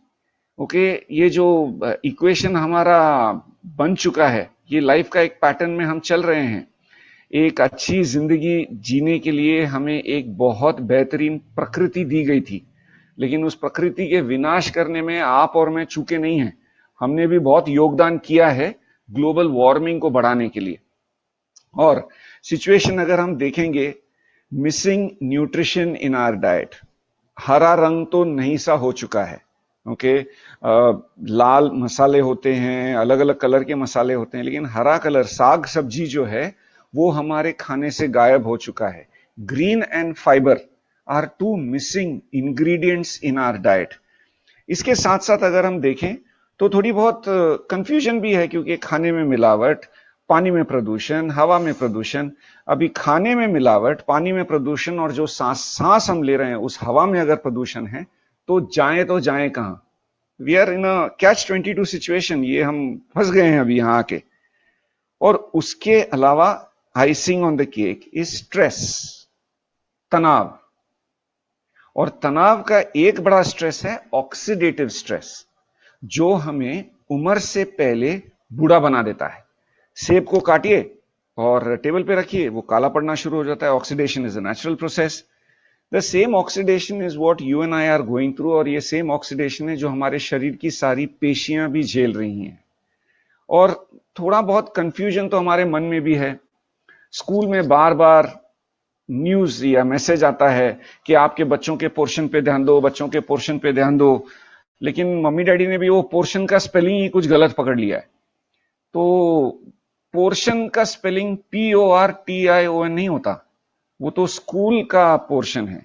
ओके, ये जो इक्वेशन हमारा बन चुका है, ये लाइफ का एक पैटर्न में हम चल रहे हैं। एक अच्छी जिंदगी जीने के लिए हमें एक बहुत बेहतरीन प्रकृति दी गई थी, लेकिन उस प्रकृति के विनाश करने में आप और मैं चूके नहीं हैं। हमने भी बहुत योगदान किया है ग्लोबल वार्मिंग को बढ़ाने के लिए। और सिचुएशन अगर हम देखेंगे, missing nutrition in our diet, हरा रंग तो नहीं सा हो चुका है। ओके, लाल मसाले होते हैं, अलग अलग कलर के मसाले होते हैं, लेकिन हरा कलर साग सब्जी जो है वो हमारे खाने से गायब हो चुका है। Green and fibre are two missing ingredients in our diet. इसके साथ साथ अगर हम देखें तो थोड़ी बहुत कंफ्यूजन भी है, क्योंकि खाने में मिलावट, पानी में प्रदूषण, हवा में प्रदूषण। अभी खाने में मिलावट, पानी में प्रदूषण और जो सांस हम ले रहे हैं उस हवा में अगर प्रदूषण है तो जाएं कहां? We are in a catch 22 situation. ये हम फंस गए हैं अभी यहां आके। और उसके अलावा icing on the cake is stress, तनाव। और तनाव का एक बड़ा स्ट्रेस है ऑक्सीडेटिव स्ट्रेस, जो हमें उम्र से पहले बूढ़ा बना देता है। सेब को काटिए और टेबल पे रखिए, वो काला पड़ना शुरू हो जाता है। Oxidation is a natural process. The same oxidation is what you and I R going through, और ये सेम ऑक्सीडेशन है जो हमारे शरीर की सारी पेशियां भी झेल रही हैं। और थोड़ा बहुत कंफ्यूजन तो हमारे मन में भी है। स्कूल में बार बार न्यूज या मैसेज आता है कि आपके बच्चों के पोर्शन पे ध्यान दो, बच्चों के पोर्शन पे ध्यान दो, लेकिन मम्मी डैडी ने भी वो पोर्शन का स्पेलिंग ही कुछ गलत पकड़ लिया है। तो पोर्शन का स्पेलिंग PORTION नहीं होता, वो तो स्कूल का पोर्शन है।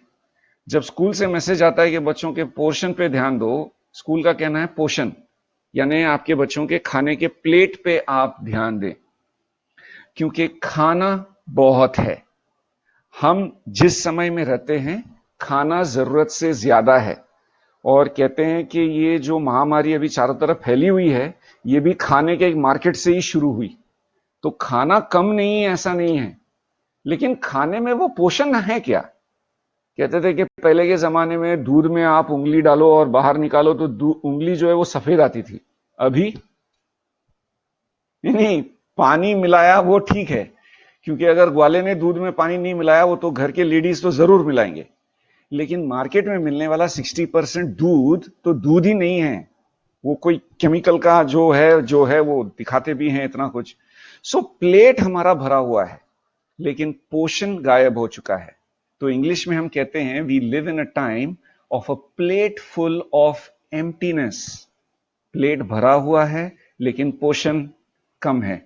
जब स्कूल से मैसेज आता है कि बच्चों के पोर्शन पे ध्यान दो, स्कूल का कहना है पोषण, यानी आपके बच्चों के खाने के प्लेट पे आप ध्यान दें, क्योंकि खाना बहुत है। हम जिस समय में रहते हैं खाना जरूरत से ज्यादा है। और कहते हैं कि ये जो महामारी अभी चारों तरफ फैली हुई है, ये भी खाने के एक मार्केट से ही शुरू हुई। तो खाना कम नहीं है ऐसा नहीं है, लेकिन खाने में वो पोषण है क्या? कहते थे कि पहले के जमाने में दूध में आप उंगली डालो और बाहर निकालो तो उंगली जो है वो सफेद आती थी। अभी नहीं, पानी मिलाया वो ठीक है, क्योंकि अगर ग्वाले ने दूध में पानी नहीं मिलाया वो तो घर के लेडीज तो जरूर मिलाएंगे, लेकिन मार्केट में मिलने वाला 60% दूध तो दूध ही नहीं है, वो कोई केमिकल का जो है वो दिखाते भी हैं इतना कुछ। सो प्लेट हमारा भरा हुआ है, लेकिन पोषण गायब हो चुका है। तो इंग्लिश में हम कहते हैं we live in a time of a plate full of emptiness. Plate भरा हुआ है लेकिन पोषण कम है।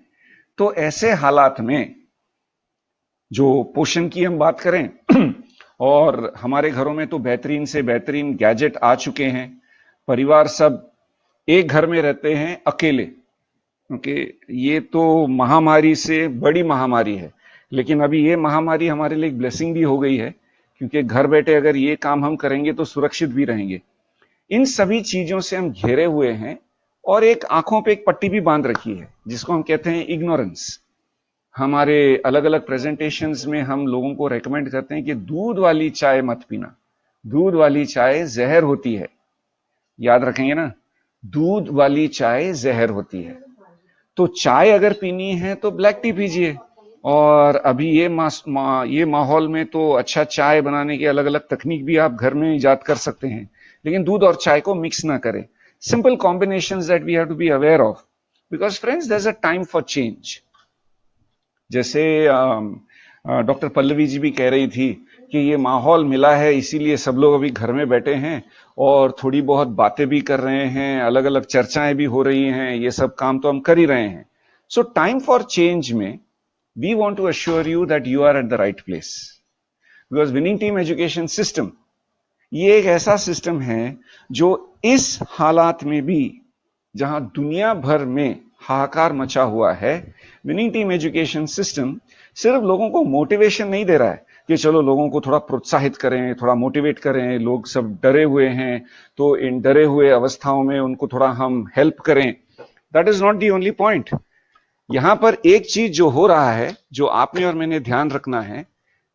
तो ऐसे हालात में जो पोषण की हम बात करें और हमारे घरों में तो बेहतरीन से बेहतरीन गैजेट आ चुके हैं। परिवार सब एक घर में रहते हैं अकेले, क्योंकि ये तो महामारी से बड़ी महामारी है, लेकिन अभी ये महामारी हमारे लिए एक ब्लेसिंग भी हो गई है, क्योंकि घर बैठे अगर ये काम हम करेंगे तो सुरक्षित भी रहेंगे। इन सभी चीजों से हम घेरे हुए हैं और एक आंखों पे एक पट्टी भी बांध रखी है जिसको हम कहते हैं इग्नोरेंस। हमारे अलग अलग प्रेजेंटेशंस में हम लोगों को रेकमेंड करते हैं कि दूध वाली चाय मत पीना, दूध वाली चाय जहर होती है। याद रखेंगे ना, दूध वाली चाय जहर होती है। तो चाय अगर पीनी है तो ब्लैक टी पीजिए। और अभी ये माहौल में तो अच्छा चाय बनाने की अलग अलग तकनीक भी आप घर में इजाद कर सकते हैं, लेकिन दूध और चाय को मिक्स ना करें। Simple combinations that we have to be aware of, because friends there is a time for change. जैसे डॉक्टर पल्लवी जी भी कह रही थी कि ये माहौल मिला है इसीलिए सब लोग अभी घर में बैठे हैं और थोड़ी बहुत बातें भी कर रहे हैं, अलग अलग चर्चाएं भी हो रही हैं, ये सब काम तो हम कर ही रहे हैं। सो टाइम फॉर चेंज में we want to assure you that you are at the right place, because winning team education system ये एक ऐसा सिस्टम है जो इस हालात में भी, जहां दुनिया भर में हाहाकार मचा हुआ है, विनिंग टीम एजुकेशन सिस्टम सिर्फ लोगों को मोटिवेशन नहीं दे रहा है कि चलो लोगों को थोड़ा प्रोत्साहित करें, थोड़ा मोटिवेट करें, लोग सब डरे हुए हैं तो इन डरे हुए अवस्थाओं में उनको थोड़ा हम हेल्प करें। That is not the only point. यहां पर एक चीज जो हो रहा है, जो आपने और मैंने ध्यान रखना है,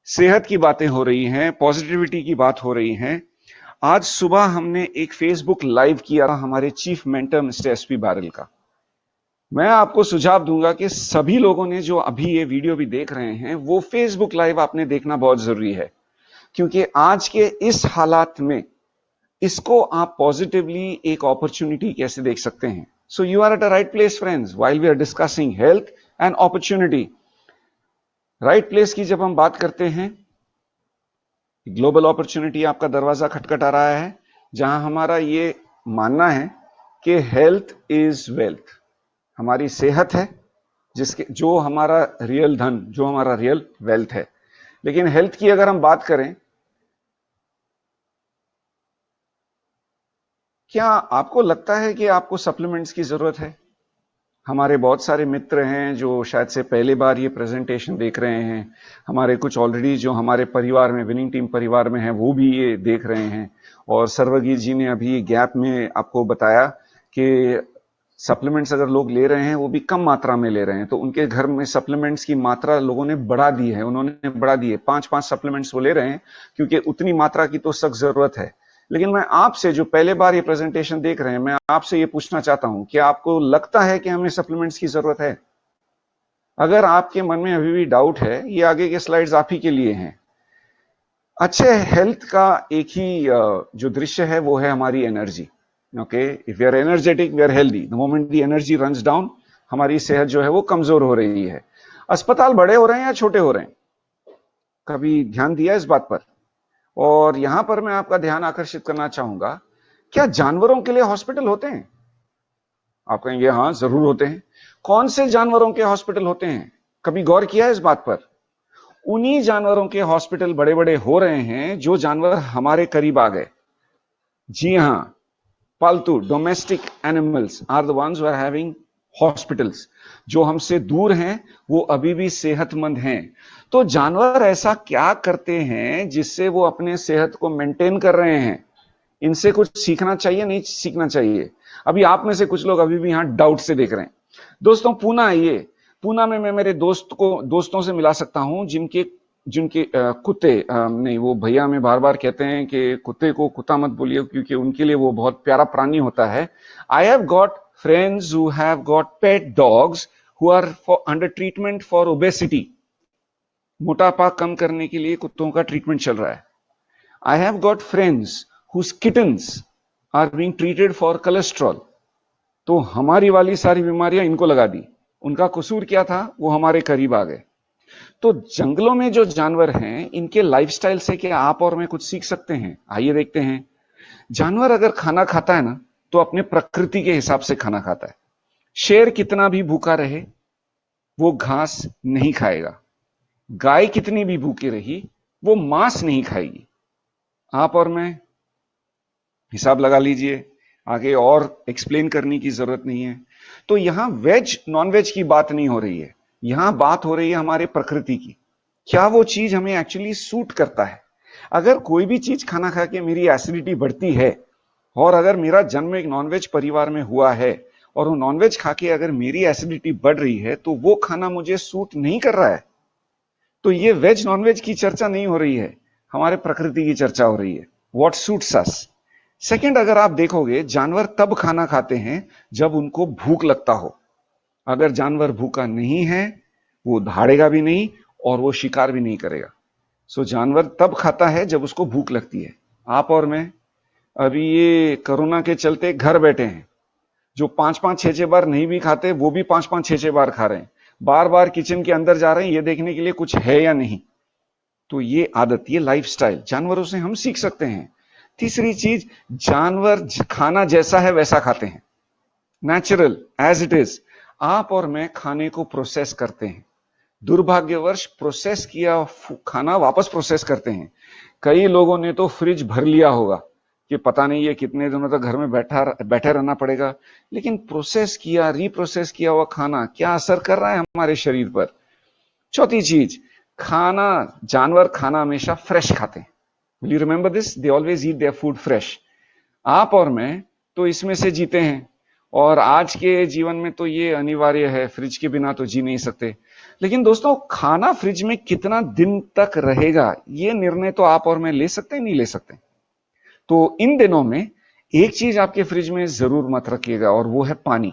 सेहत की बातें हो रही हैं, पॉजिटिविटी की बात हो रही है। आज सुबह हमने एक फेसबुक लाइव किया हमारे चीफ मेंटर मिस्टर एसपी बारल का। मैं आपको सुझाव दूंगा कि सभी लोगों ने जो अभी ये वीडियो भी देख रहे हैं वो फेसबुक लाइव आपने देखना बहुत जरूरी है, क्योंकि आज के इस हालात में इसको आप पॉजिटिवली एक अपॉर्चुनिटी कैसे देख सकते हैं। So you are at a right place friends while we are discussing health and opportunity. Right place की जब हम बात करते हैं, ग्लोबल अपॉर्चुनिटी आपका दरवाजा खटखटा रहा है, जहां हमारा ये मानना है कि हेल्थ इज वेल्थ। हमारी सेहत है जो हमारा रियल धन, जो हमारा रियल वेल्थ है। लेकिन हेल्थ की अगर हम बात करें, क्या आपको लगता है कि आपको सप्लीमेंट्स की जरूरत है? हमारे बहुत सारे मित्र हैं जो शायद से पहली बार ये प्रेजेंटेशन देख रहे हैं। हमारे कुछ ऑलरेडी जो हमारे परिवार में, विनिंग टीम परिवार में हैं, वो भी ये देख रहे हैं। और सर्वगीत जी ने अभी गैप में आपको बताया कि सप्लीमेंट्स अगर लोग ले रहे हैं वो भी कम मात्रा में ले रहे हैं, तो उनके घर में सप्लीमेंट्स की मात्रा लोगों ने बढ़ा दी है। उन्होंने बढ़ा दी है, 5-5 सप्लीमेंट्स वो ले रहे हैं क्योंकि उतनी मात्रा की तो सख्त जरूरत है। लेकिन मैं आपसे जो पहले बार ये प्रेजेंटेशन देख रहे हैं, मैं आपसे ये पूछना चाहता हूं कि आपको लगता है कि हमें सप्लीमेंट्स की जरूरत है? अगर आपके मन में अभी भी डाउट है, ये आगे के स्लाइड्स आप ही के लिए हैं। अच्छे हेल्थ का एक ही जो दृश्य है वो है हमारी energy. Okay, if we are energetic we are healthy. The moment the energy runs down, हमारी सेहत जो है वो कमजोर हो रही है। अस्पताल बड़े हो रहे हैं या छोटे हो रहे हैं? कभी ध्यान दिया इस बात पर? और यहां पर मैं आपका ध्यान आकर्षित करना चाहूंगा, क्या जानवरों के लिए हॉस्पिटल होते हैं? आप कहेंगे हाँ जरूर होते हैं। कौन से जानवरों के हॉस्पिटल होते हैं? कभी गौर किया है इस बात पर? उन्हीं जानवरों के हॉस्पिटल बड़े बड़े हो रहे हैं जो जानवर हमारे करीब आ गए। जी हां, पालतू domestic animals are the ones who are having hospitals. जो हमसे दूर हैं वो अभी भी सेहतमंद हैं। तो जानवर ऐसा क्या करते हैं जिससे वो अपने सेहत को मेंटेन कर रहे हैं? इनसे कुछ सीखना चाहिए, नहीं सीखना चाहिए? अभी आप में से कुछ लोग अभी भी यहां डाउट से देख रहे हैं। दोस्तों पूना आइए। पूना में मैं मेरे दोस्तों से मिला सकता हूं जिनके कुत्ते नहीं, वो भैया में बार बार कहते हैं कि कुत्ते को कुत्ता मत बोलिए क्योंकि उनके लिए वो बहुत प्यारा प्राणी होता है। I have got friends who have got pet dogs who are under treatment for obesity. मोटापा कम करने के लिए कुत्तों का ट्रीटमेंट चल रहा है। I have got friends whose kittens are being treated for cholesterol. तो हमारी वाली सारी बीमारियां इनको लगा दी। उनका कसूर क्या था? वो हमारे करीब आ गए। तो जंगलों में जो जानवर हैं, इनके लाइफस्टाइल से क्या आप और मैं कुछ सीख सकते हैं? आइए देखते हैं। जानवर अगर खाना खाता है ना, तो अपने प्रकृति के हिसाब से खाना खाता है। शेर कितना भी भूखा रहे वो घास नहीं खाएगा। गाय कितनी भी भूखी रही वो मांस नहीं खाएगी। आप और मैं हिसाब लगा लीजिए, आगे और एक्सप्लेन करने की जरूरत नहीं है। तो यहां वेज नॉन वेज की बात नहीं हो रही है, यहां बात हो रही है हमारे प्रकृति की। क्या वो चीज हमें एक्चुअली सूट करता है? अगर कोई भी चीज खाना खा के मेरी एसिडिटी बढ़ती है, और अगर मेरा जन्म एक नॉनवेज परिवार में हुआ है और वो नॉनवेज खा के अगर मेरी एसिडिटी बढ़ रही है, तो वो खाना मुझे सूट नहीं कर रहा है। तो ये वेज नॉनवेज की चर्चा नहीं हो रही है, हमारे प्रकृति की चर्चा हो रही है। What suits us. सेकंड, अगर आप देखोगे, जानवर तब खाना खाते हैं जब उनको भूख लगता हो। अगर जानवर भूखा नहीं है, वो दहाड़ेगा भी नहीं और वो शिकार भी नहीं करेगा। सो जानवर तब खाता है जब उसको भूख लगती है। आप और मैं अभी ये कोरोना के चलते घर बैठे हैं, जो 5-5 6-6 बार नहीं भी खाते वो भी 5-5 6-6 बार खा रहे हैं। बार बार किचन के अंदर जा रहे हैं ये देखने के लिए कुछ है या नहीं। तो ये आदत, ये लाइफस्टाइल जानवरों से हम सीख सकते हैं। तीसरी चीज, जानवर खाना जैसा है वैसा खाते हैं, नेचुरल एज इट इज। आप और मैं खाने को प्रोसेस करते हैं। दुर्भाग्यवश प्रोसेस किया खाना वापस प्रोसेस करते हैं। कई लोगों ने तो फ्रिज भर लिया होगा कि पता नहीं ये कितने दिनों तक घर में बैठे रहना पड़ेगा। लेकिन प्रोसेस किया, रीप्रोसेस किया हुआ खाना क्या असर कर रहा है हमारे शरीर पर? चौथी चीज, जानवर खाना हमेशा फ्रेश खाते हैं। Will you remember this? They always eat their food fresh. आप और मैं तो इसमें से जीते हैं, और आज के जीवन में तो ये अनिवार्य है, फ्रिज के बिना तो जी नहीं सकते। लेकिन दोस्तों, खाना फ्रिज में कितना दिन तक रहेगा ये निर्णय तो आप और मैं ले सकते हैं, नहीं ले सकते। तो इन दिनों में एक चीज आपके फ्रिज में जरूर मत रखिएगा, और वो है पानी।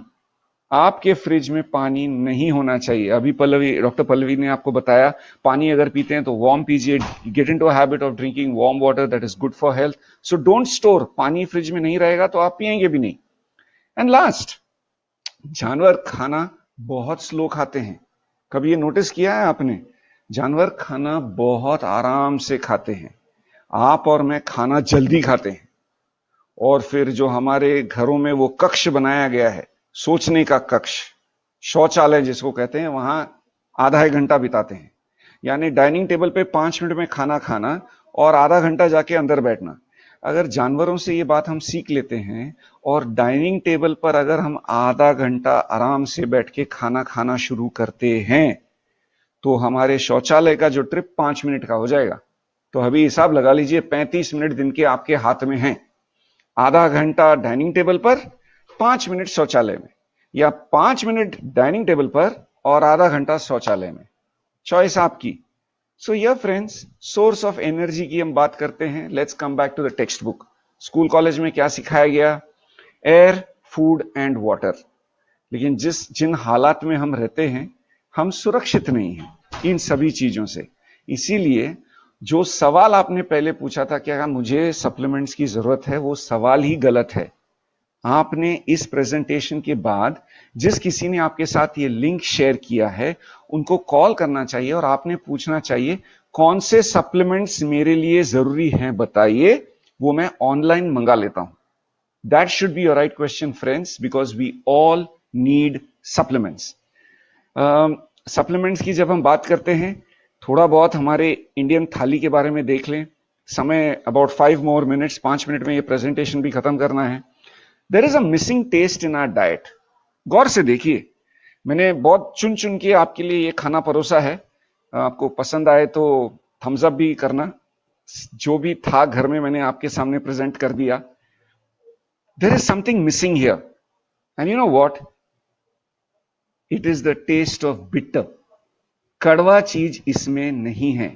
आपके फ्रिज में पानी नहीं होना चाहिए। अभी डॉक्टर पल्लवी ने आपको बताया, पानी अगर पीते हैं तो वार्म पीजिए। Get into a habit of drinking warm water, that is good for health. So don't store. पानी फ्रिज में नहीं रहेगा तो आप पिएंगे भी नहीं। एंड लास्ट, जानवर खाना बहुत स्लो खाते हैं। कभी ये नोटिस किया है आपने? जानवर खाना बहुत आराम से खाते हैं। आप और मैं खाना जल्दी खाते हैं। और फिर जो हमारे घरों में वो कक्ष बनाया गया है, सोचने का कक्ष, शौचालय जिसको कहते हैं, वहां आधा एक घंटा बिताते हैं। यानी डाइनिंग टेबल पे 5 मिनट में खाना खाना और आधा घंटा जाके अंदर बैठना। अगर जानवरों से ये बात हम सीख लेते हैं और डाइनिंग टेबल पर अगर हम आधा घंटा आराम से बैठ के खाना खाना शुरू करते हैं तो हमारे शौचालय का जो ट्रिप 5 मिनट का हो जाएगा। तो अभी हिसाब लगा लीजिए, 35 मिनट दिन के आपके हाथ में हैं। आधा घंटा डाइनिंग टेबल पर, 5 मिनट शौचालय में, या 5 मिनट डाइनिंग टेबल पर और आधा घंटा शौचालय में। चॉइस आपकी। सो ये फ्रेंड्स, सोर्स ऑफ एनर्जी की हम बात करते हैं। Let's come back to the textbook. School college में क्या सिखाया गया? Air, food and water. लेकिन जिन हालात में हम रहते हैं, हम सुरक्षित नहीं हैं इन सभी चीजों से। इसीलिए जो सवाल आपने पहले पूछा था कि अगर मुझे सप्लीमेंट्स की जरूरत है, वो सवाल ही गलत है। आपने इस प्रेजेंटेशन के बाद जिस किसी ने आपके साथ ये लिंक शेयर किया है, उनको कॉल करना चाहिए और आपने पूछना चाहिए कौन से सप्लीमेंट्स मेरे लिए जरूरी हैं, बताइए, वो मैं ऑनलाइन मंगा लेता हूं। That should be your right question friends, because we all need supplements. Supplements की जब हम बात करते हैं, थोड़ा बहुत हमारे इंडियन थाली के बारे में देख लें। समय अबाउट 5 more minutes, 5 मिनट में ये प्रेजेंटेशन भी खत्म करना है। There is a missing taste in our diet. गौर से देखिए, मैंने बहुत चुन चुन के आपके लिए ये खाना परोसा है। आपको पसंद आए तो थम्स अप भी करना। जो भी था घर में मैंने आपके सामने प्रेजेंट कर दिया। There is something missing here, and you know what? It is the taste of bitter. कड़वा चीज इसमें नहीं है।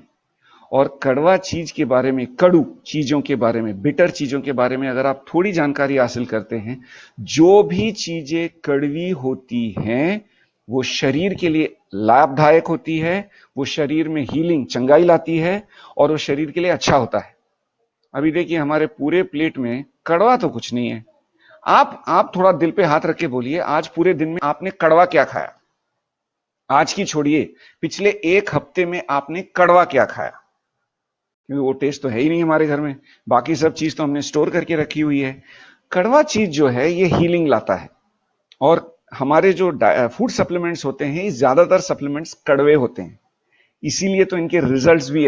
और कड़वा चीज के बारे में, कड़ू चीजों के बारे में, बिटर चीजों के बारे में अगर आप थोड़ी जानकारी हासिल करते हैं, जो भी चीजें कड़वी होती हैं वो शरीर के लिए लाभदायक होती है, वो शरीर में हीलिंग, चंगाई लाती है और वो शरीर के लिए अच्छा होता है। अभी देखिए, हमारे पूरे प्लेट में कड़वा तो कुछ नहीं है। आप थोड़ा दिल पे हाथ रख के बोलिए, आज पूरे दिन में आपने कड़वा क्या खाया? आज की छोड़िए, पिछले 1 हफ्ते में आपने कड़वा क्या खाया? क्योंकि वो टेस्ट तो है ही नहीं हमारे घर में। बाकी सब चीज तो हमने स्टोर करके रखी हुई है। कड़वा चीज जो है ये हीलिंग लाता है। और हमारे जो फूड सप्लीमेंट्स होते हैं, ज्यादातर सप्लीमेंट्स कड़वे होते हैं। इसीलिए तो इनके रिजल्ट्स भी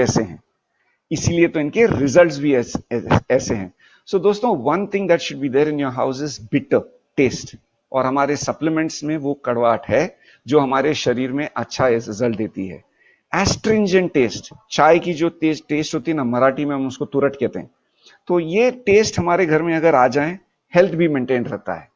ऐसे हैं। सो दोस्तों, one thing that should be there in your house is bitter taste. और हमारे सप्लीमेंट्स में वो कड़वाहट है जो हमारे शरीर में अच्छा रिजल्ट देती है। एस्ट्रिंजेंट टेस्ट, चाय की जो टेस्ट होती है ना, मराठी में हम उसको तुरट कहते हैं। तो ये टेस्ट हमारे घर में अगर आ जाए, हेल्थ भी मेंटेन रहता है।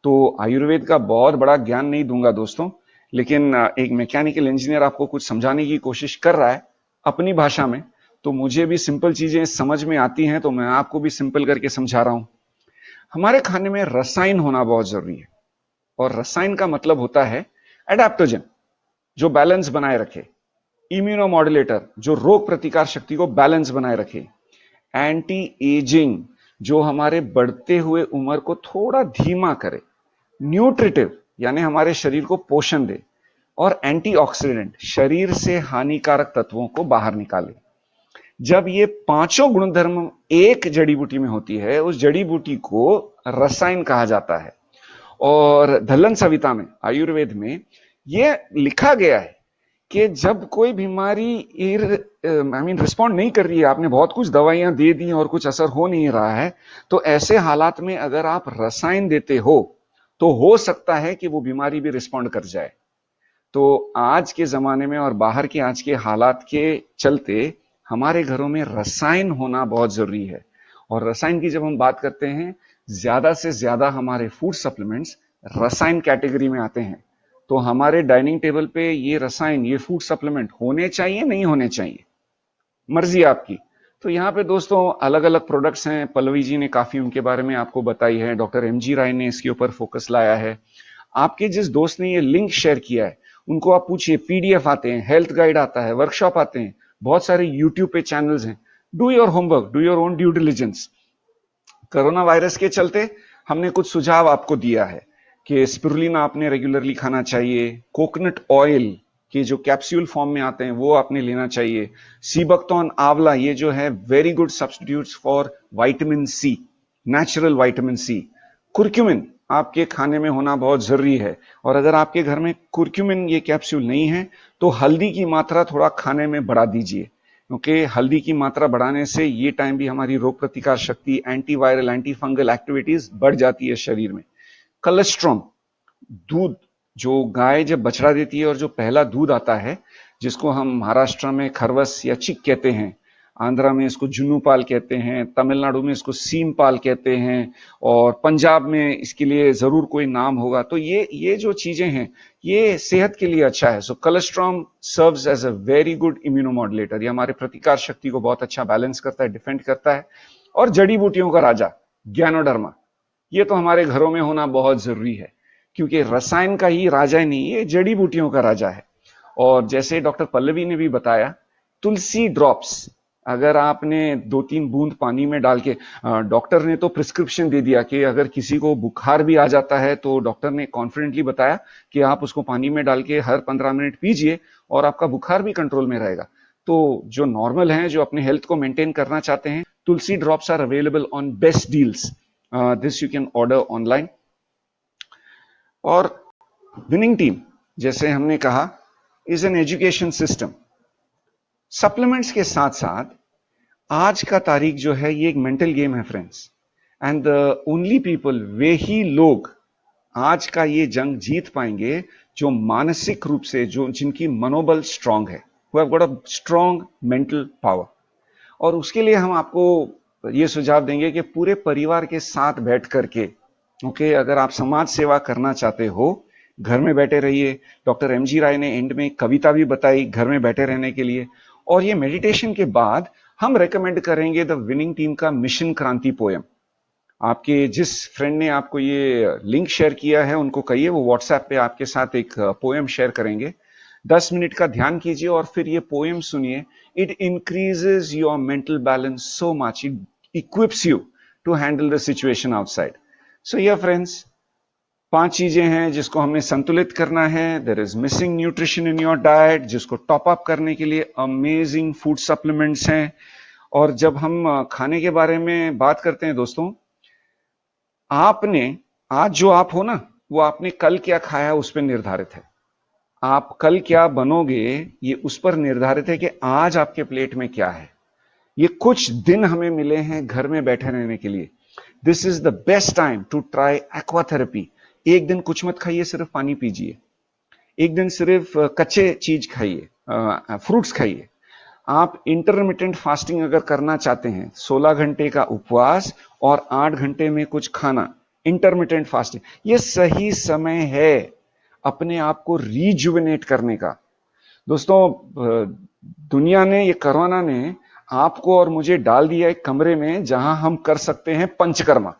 तो आयुर्वेद का बहुत बड़ा ज्ञान नहीं दूंगा दोस्तों, लेकिन एक मैकेनिकल इंजीनियर आपको कुछ समझाने की कोशिश कर रहा है अपनी भाषा में, तो मुझे भी सिंपल चीजें समझ में आती हैं, तो मैं आपको भी सिंपल करके समझा रहा हूं। हमारे खाने में रसायन होना बहुत जरूरी है। और रसायन का मतलब होता है एडेप्टोजन, जो बैलेंस बनाए रखे, इम्यूनोमॉड्यूलेटर, जो रोग प्रतिकार शक्ति को बैलेंस बनाए रखे, एंटी एजिंग, जो हमारे बढ़ते हुए उम्र को थोड़ा धीमा करे, न्यूट्रिटिव, यानी हमारे शरीर को पोषण दे, और एंटीऑक्सीडेंट, शरीर से हानिकारक तत्वों को बाहर निकाले। जब ये 5 गुणधर्म एक जड़ी बूटी में होती है, उस जड़ी बूटी को रसायन कहा जाता है। और दलहन संहिता में, आयुर्वेद में, यह लिखा गया है कि जब कोई बीमारी रिस्पॉन्ड नहीं कर रही है, आपने बहुत कुछ दवाइयां दे दी और कुछ असर हो नहीं रहा है, तो ऐसे हालात में अगर आप रसायन देते हो तो हो सकता है कि वो बीमारी भी रिस्पॉन्ड कर जाए। तो आज के जमाने में और बाहर के आज के हालात के चलते हमारे घरों में रसायन होना बहुत जरूरी है। और रसायन की जब हम बात करते हैं, ज्यादा से ज्यादा हमारे फूड सप्लीमेंट्स रसायन कैटेगरी में आते हैं। तो हमारे डाइनिंग टेबल पे ये रसायन, ये फूड सप्लीमेंट होने चाहिए, नहीं होने चाहिए, मर्जी आपकी। तो यहाँ पे दोस्तों अलग अलग प्रोडक्ट्स हैं। पल्लवी जी ने काफी उनके बारे में आपको बताई है, डॉक्टर एमजी राय ने इसके ऊपर फोकस लाया है। आपके जिस दोस्त ने ये लिंक शेयर किया है, उनको आप पूछिए, पीडीएफ आते हैं, हेल्थ गाइड आता है, वर्कशॉप आते हैं, बहुत सारे यूट्यूब पे चैनल्स हैं। Do your homework, do your own due diligence. Corona virus के चलते हमने कुछ सुझाव आपको दिया है कि स्पिरुलिना आपने रेगुलरली खाना चाहिए, कोकोनट ऑयल के जो कैप्सूल फॉर्म में आते हैं वो आपने लेना चाहिए, सीबकतौन आंवला, ये जो है very good substitutes for vitamin C. Natural vitamin C. Curcumin आपके खाने में होना बहुत जरूरी है, और अगर आपके घर में कुर्क्यूमिन ये कैप्सूल नहीं है तो हल्दी की मात्रा थोड़ा खाने में बढ़ा दीजिए, क्योंकि हल्दी की मात्रा बढ़ाने से ये टाइम भी हमारी रोग प्रतिकार शक्ति, एंटीवायरल, एंटी फंगल एक्टिविटीज बढ़ जाती है शरीर में। कोलेस्ट्रॉल, दूध जो गाय जब बछड़ा देती है और जो पहला दूध आता है, जिसको हम महाराष्ट्र में खरवस या चिक कहते हैं, आंध्रा में इसको जुन्नू पाल कहते हैं, तमिलनाडु में इसको सीम पाल कहते हैं, और पंजाब में इसके लिए जरूर कोई नाम होगा। तो ये जो चीजें हैं ये सेहत के लिए अच्छा है। So cholesterol serves as a very good immunomodulator, ये हमारे प्रतिकार शक्ति को बहुत अच्छा बैलेंस करता है, डिफेंड करता है। और जड़ी बूटियों का राजा ज्ञानोडर्मा, ये तो हमारे घरों में होना बहुत जरूरी है, क्योंकि रसायन का ही राजा ही नहीं, ये जड़ी बूटियों का राजा है। और जैसे डॉक्टर पल्लवी ने भी बताया, तुलसी ड्रॉप्स अगर आपने 2-3 बूंद पानी में डाल के, डॉक्टर ने तो प्रिस्क्रिप्शन दे दिया कि अगर किसी को बुखार भी आ जाता है तो डॉक्टर ने कॉन्फिडेंटली बताया कि आप उसको पानी में डाल के हर 15 मिनट पीजिए और आपका बुखार भी कंट्रोल में रहेगा। तो जो नॉर्मल हैं, जो अपने हेल्थ को मेंटेन करना चाहते हैं, Tulsi drops are available on best deals, this you can order online. और विनिंग टीम, जैसे हमने कहा, is an education system. Supplements के साथ साथ आज का तारीख जो है ये एक मेंटल गेम है friends, and the only people, वे ही लोग आज का ये जंग जीत पाएंगे जो मानसिक रूप से, जो जिनकी मनोबल स्ट्रांग है, who have got a strong mental power। और उसके लिए हम आपको ये सुझाव देंगे कि पूरे परिवार के साथ बैठ करके, ओके, अगर आप समाज सेवा करना चाहते हो, घर में बैठे रहिए। डॉक्टर एमजी राय ने एंड में कविता भी बताई घर में बैठे रहने के लिए। और ये मेडिटेशन के बाद हम रेकमेंड करेंगे द विनिंग टीम का मिशन क्रांति पोयम। आपके जिस फ्रेंड ने आपको ये लिंक शेयर किया है उनको कहिए वो व्हाट्सएप पे आपके साथ एक पोयम शेयर करेंगे। 10 मिनट का ध्यान कीजिए और फिर ये पोयम सुनिए। It increases your mental balance so much, it equips you to handle the situation outside. So ये फ्रेंड्स 5 चीजें हैं जिसको हमें संतुलित करना है। There is missing nutrition in your diet, जिसको टॉप अप करने के लिए अमेजिंग फूड सप्लीमेंट्स हैं। और जब हम खाने के बारे में बात करते हैं दोस्तों, आपने आज जो आप हो ना, वो आपने कल क्या खाया उस पर निर्धारित है। आप कल क्या बनोगे ये उस पर निर्धारित है कि आज आपके प्लेट में क्या है। ये कुछ दिन हमें मिले हैं घर में बैठे रहने के लिए। This is the best time to try aquatherapy. एक दिन कुछ मत खाइए, सिर्फ पानी पीजिए। एक दिन सिर्फ कच्चे चीज खाइए, फ्रूट्स खाइए। आप इंटरमिटेंट फास्टिंग अगर करना चाहते हैं, 16 घंटे का उपवास और 8 घंटे में कुछ खाना, इंटरमिटेंट फास्टिंग, ये सही समय है अपने आप को रिजुविनेट करने का। दोस्तों, दुनिया ने, ये कोरोना ने आपको और मुझे डाल दिया एक कमरे में जहां हम कर सकते हैं पंचकर्मा।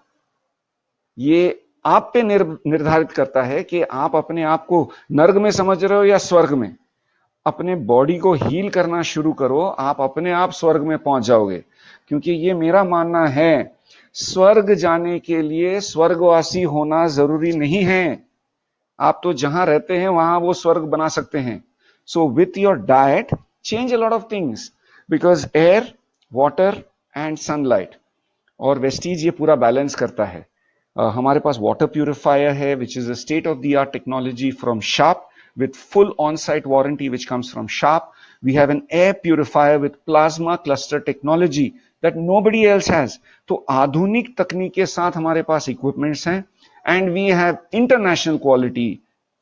ये आप पे निर्धारित करता है कि आप अपने आप को नर्क में समझ रहे हो या स्वर्ग में। अपने बॉडी को हील करना शुरू करो, आप अपने आप स्वर्ग में पहुंच जाओगे। क्योंकि ये मेरा मानना है, स्वर्ग जाने के लिए स्वर्गवासी होना जरूरी नहीं है। आप तो जहां रहते हैं वहां वो स्वर्ग बना सकते हैं। So with your diet change a lot of things, because air, water and sunlight और वेस्टीज ये पूरा बैलेंस करता है। हमारे पास वाटर प्यूरिफायर है which is a state of the art technology from sharp with full on-site warranty which comes from Sharp. We have an air purifier with plasma cluster technology that nobody else has. तो आधुनिक तकनीक के साथ हमारे पास equipments हैं, and we have international quality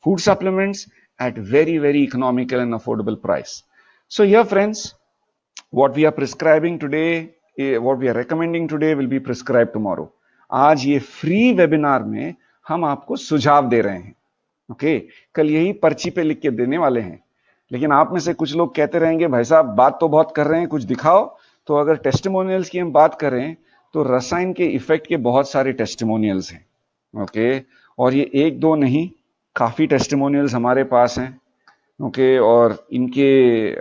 food supplements at very, very economical and affordable price. So here friends, what we are prescribing today, what we are recommending today will be prescribed tomorrow. आज ये free webinar में हम आपको सुझाव दे रहे हैं। Okay, कल यही पर्ची पे लिख के देने वाले हैं। लेकिन आप में से कुछ लोग कहते रहेंगे, भाई साहब बात तो बहुत कर रहे हैं, कुछ दिखाओ। तो अगर टेस्टिमोनियल्स की हम बात करें तो रसायन के इफेक्ट के बहुत सारे टेस्टिमोनियल्स हैं। ओके, और ये 1-2 नहीं, काफी टेस्टिमोनियल्स हमारे पास हैं। ओके, और इनके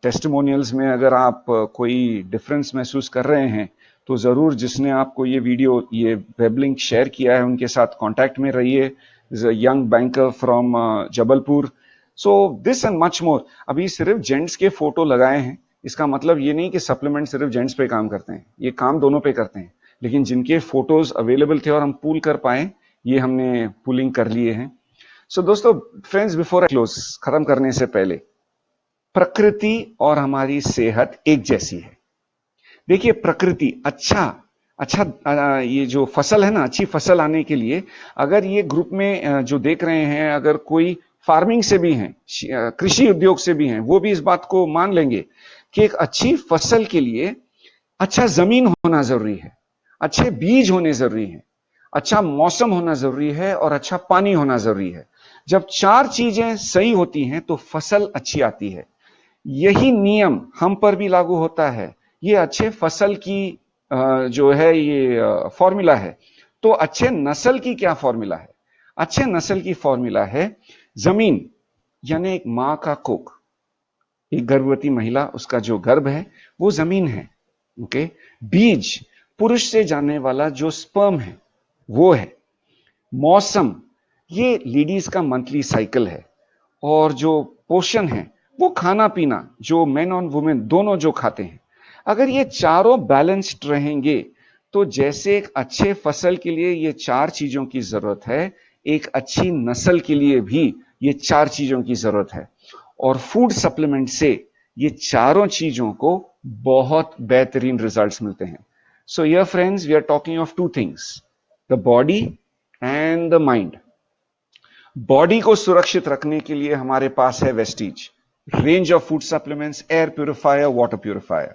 टेस्टिमोनियल्स में अगर आप कोई डिफरेंस महसूस कर रहे हैं तो जरूर जिसने आपको ये वीडियो, ये वेब लिंक शेयर किया है, उनके साथ कांटेक्ट में रहिए। is a young banker from Jabalpur. So this and much more। अभी सिर्फ जेंट्स के फोटो लगाए हैं, इसका मतलब ये नहीं कि सप्लीमेंट सिर्फ जेंट्स पे काम करते हैं, ये काम दोनों पे करते हैं। लेकिन जिनके फोटोज अवेलेबल थे और हम पूल कर पाए, ये हमने पुलिंग कर लिए हैं। सो दोस्तों, फ्रेंड्स, बिफोर क्लोज, खत्म करने से पहले, प्रकृति और हमारी सेहत एक जैसी है। देखिए, प्रकृति ये जो फसल है ना, अच्छी फसल आने के लिए, अगर ये ग्रुप में जो देख रहे हैं, अगर कोई फार्मिंग से भी हैं, कृषि उद्योग से भी हैं, वो भी इस बात को मान लेंगे कि एक अच्छी फसल के लिए अच्छा जमीन होना जरूरी है, अच्छे बीज होने जरूरी है, अच्छा मौसम होना जरूरी है और अच्छा पानी होना जरूरी है। जब 4 चीजें सही होती हैं तो फसल अच्छी आती है। यही नियम हम पर भी लागू होता है। ये अच्छे फसल की जो है ये फॉर्मूला है। तो अच्छे नस्ल की क्या फॉर्मूला है? अच्छे नस्ल की फॉर्मूला है जमीन, यानी एक मां का कोख, एक गर्भवती महिला, उसका जो गर्भ है वो जमीन है। ओके, बीज, पुरुष से जाने वाला जो स्पर्म है वो है। मौसम, ये लेडीज का मंथली साइकिल है। और जो पोषण है वो खाना पीना, जो मेन और वुमेन दोनों जो खाते हैं। अगर ये चारों बैलेंस्ड रहेंगे तो जैसे एक अच्छे फसल के लिए ये 4 चीजों की जरूरत है, एक अच्छी नस्ल के लिए भी ये 4 चीजों की जरूरत है। और फूड सप्लीमेंट से ये चारों चीजों को बहुत बेहतरीन रिजल्ट्स मिलते हैं। So here friends, we are talking of 2 things, the body and the mind. Body को सुरक्षित रखने के लिए हमारे पास है Vestige, range of food supplements, air purifier, water purifier.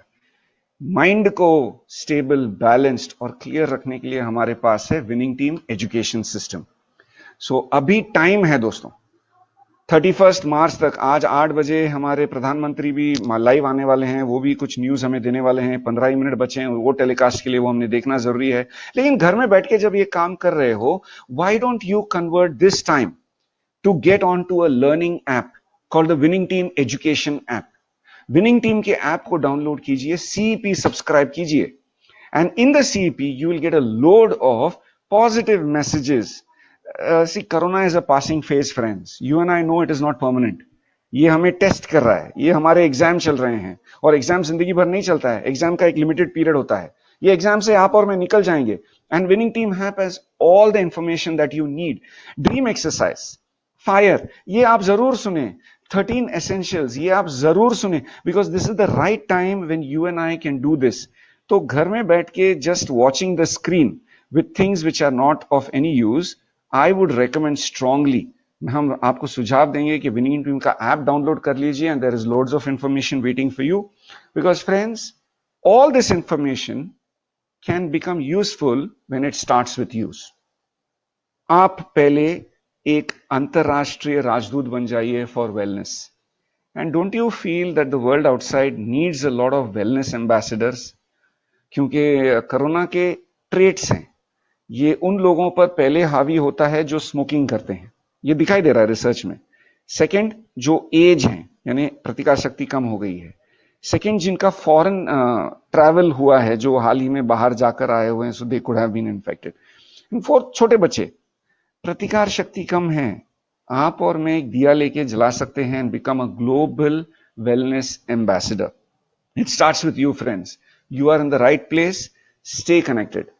Mind को स्टेबल, बैलेंस्ड और क्लियर रखने के लिए हमारे पास है winning team education system. So अभी टाइम है दोस्तों, 31 मार्च तक। आज 8 बजे हमारे प्रधानमंत्री भी लाइव आने वाले हैं, वो भी कुछ न्यूज हमें देने वाले हैं। 15 ही मिनट बचे हैं वो टेलीकास्ट के लिए, वो हमने देखना जरूरी है। लेकिन घर में बैठ के जब ये काम कर रहे हो, why don't you convert this time to get onto a learning app called the Winning Team Education app. Winning Team के ऐप को डाउनलोड कीजिए, CEP सब्सक्राइब कीजिए, and in the CEP you will get a load of positive messages. See, Corona is a passing phase, friends. You and I know it is not permanent. ये हमें test कर रहा है, ये हमारे exam चल रहे हैं, और एग्जाम जिंदगी भर नहीं चलता है। एग्जाम का एक लिमिटेड पीरियड होता है। ये एग्जाम से आप और मैं निकल जाएंगे, and Winning Team app has all the information that you need. Dream exercise, fire, ये आप जरूर सुने। 13 एसेंशियल्स, ये आप जरूर सुने, because this is the right time when you and I can do this. तो घर में बैठ के just watching the screen with things which are not of any use, I would recommend strongly, हम आपको सुझाव देंगे कि विनिंग टीम का ऐप डाउनलोड कर लीजिए, and there is loads of information waiting for you. Because friends, all this information can become useful when it starts with use. आप पहले एक अंतरराष्ट्रीय राजदूत बन जाइए for wellness, and don't you feel that the world outside needs a lot of wellness ambassadors? क्योंकि corona के traits हैं, ये उन लोगों पर पहले हावी होता है जो स्मोकिंग करते हैं, ये दिखाई दे रहा है रिसर्च में। सेकंड, जो एज है, यानी प्रतिकार शक्ति कम हो गई है। सेकंड, जिनका फॉरेन ट्रैवल हुआ है, जो हाल ही में बाहर जाकर आए हुए हैं, so they could have been infected. And fourth, छोटे बच्चे, प्रतिकार शक्ति कम है। आप और मैं एक दिया लेके जला सकते हैं and become a global wellness ambassador. It starts with you friends. You are in the right place. Stay connected.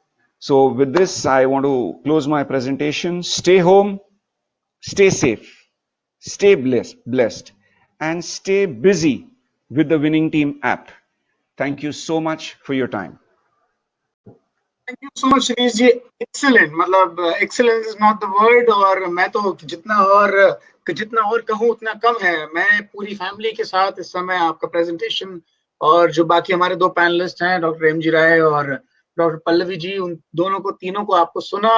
So with this, I want to close my presentation. Stay home, stay safe, stay blessed, and stay busy with the Winning Team app. Thank you so much for your time. Thank you so much Shirish ji, excellent. मतलब excellence is not the word, और मैं तो जितना और कहूँ उतना कम है। मैं पूरी फैमिली के साथ इस समय आपका प्रेजेंटेशन, और जो बाकी हमारे 2 पैनलिस्ट हैं, डॉक्टर एमजी राय और डॉक्टर पल्लवी जी, उन दोनों को, तीनों को आपको सुना,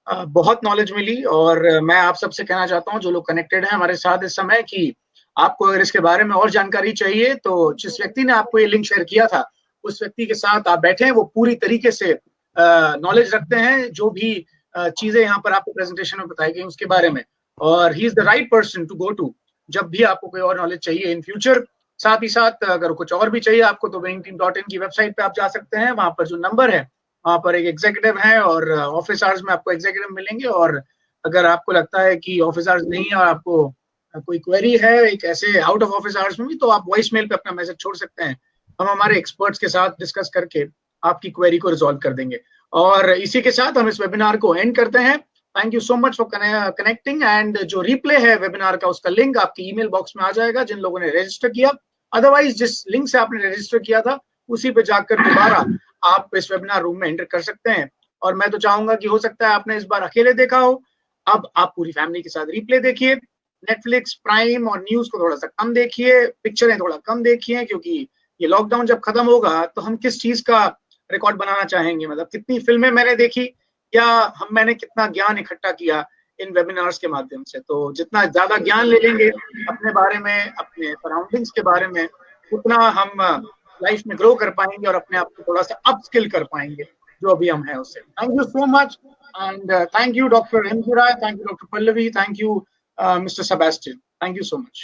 बहुत नॉलेज मिली। और मैं आप सबसे कहना चाहता हूँ, जो लोग कनेक्टेड हैं हमारे साथ इस समय, कि आपको अगर इसके बारे में और जानकारी चाहिए तो जिस व्यक्ति ने आपको ये लिंक शेयर किया था, उस व्यक्ति के साथ आप बैठे, वो पूरी तरीके से नॉलेज रखते हैं, जो भी चीजें यहाँ पर आपको प्रेजेंटेशन में बताई गई उसके बारे में, और he is the right person to go to जब भी आपको कोई और नॉलेज चाहिए इन फ्यूचर। साथ ही साथ अगर कुछ और भी चाहिए आपको, तो winningteam.in की वेबसाइट पे आप जा सकते हैं। वहां पर जो नंबर है, वहां पर एक एग्जीक्यूटिव है, और ऑफिस आवर्स में आपको एग्जीक्यूटिव मिलेंगे। और अगर आपको लगता है कि ऑफिस आवर्स नहीं है और आपको कोई क्वेरी है एक ऐसे आउट ऑफ ऑफिस आवर्स में भी, तो आप वॉइस मेल पे अपना मैसेज छोड़ सकते हैं। हम हमारे एक्सपर्ट्स के साथ डिस्कस करके आपकी क्वेरी को रिजॉल्व कर देंगे। और इसी के साथ हम इस वेबिनार को एंड करते हैं। Thank you so much for connecting, and जो रिप्ले है वेबिनार का उसका लिंक आपके ईमेल बॉक्स में आ जाएगा जिन लोगों ने रजिस्टर किया। अदरवाइज जिस लिंक से आपने रजिस्टर किया था उसी पे जाकर दोबारा आप इस वेबिनार रूम में एंटर कर सकते हैं। और मैं तो चाहूंगा कि हो सकता है आपने इस बार अकेले देखा हो, अब आप पूरी फैमिली के साथ रिप्ले देखिए। नेटफ्लिक्स, प्राइम और न्यूज को थोड़ा सा कम देखिए, पिक्चरें थोड़ा कम देखिए, क्योंकि ये लॉकडाउन जब खत्म होगा तो हम किस चीज का रिकॉर्ड बनाना चाहेंगे, मतलब कितनी फिल्में मैंने देखी या मैंने कितना ज्ञान इकट्ठा किया इन वेबिनार्स के माध्यम से। तो जितना ज्यादा ज्ञान ले लेंगे अपने बारे में, अपने सराउंडिंग्स के बारे में, उतना हम लाइफ में ग्रो कर पाएंगे और अपने आप को थोड़ा सा अपस्किल कर पाएंगे जो अभी हम हैं उससे। Thank you so much, and thank you doctor M G Rai, thank you doctor Pallavi, thank you Mr. Sebastian. Thank you so much.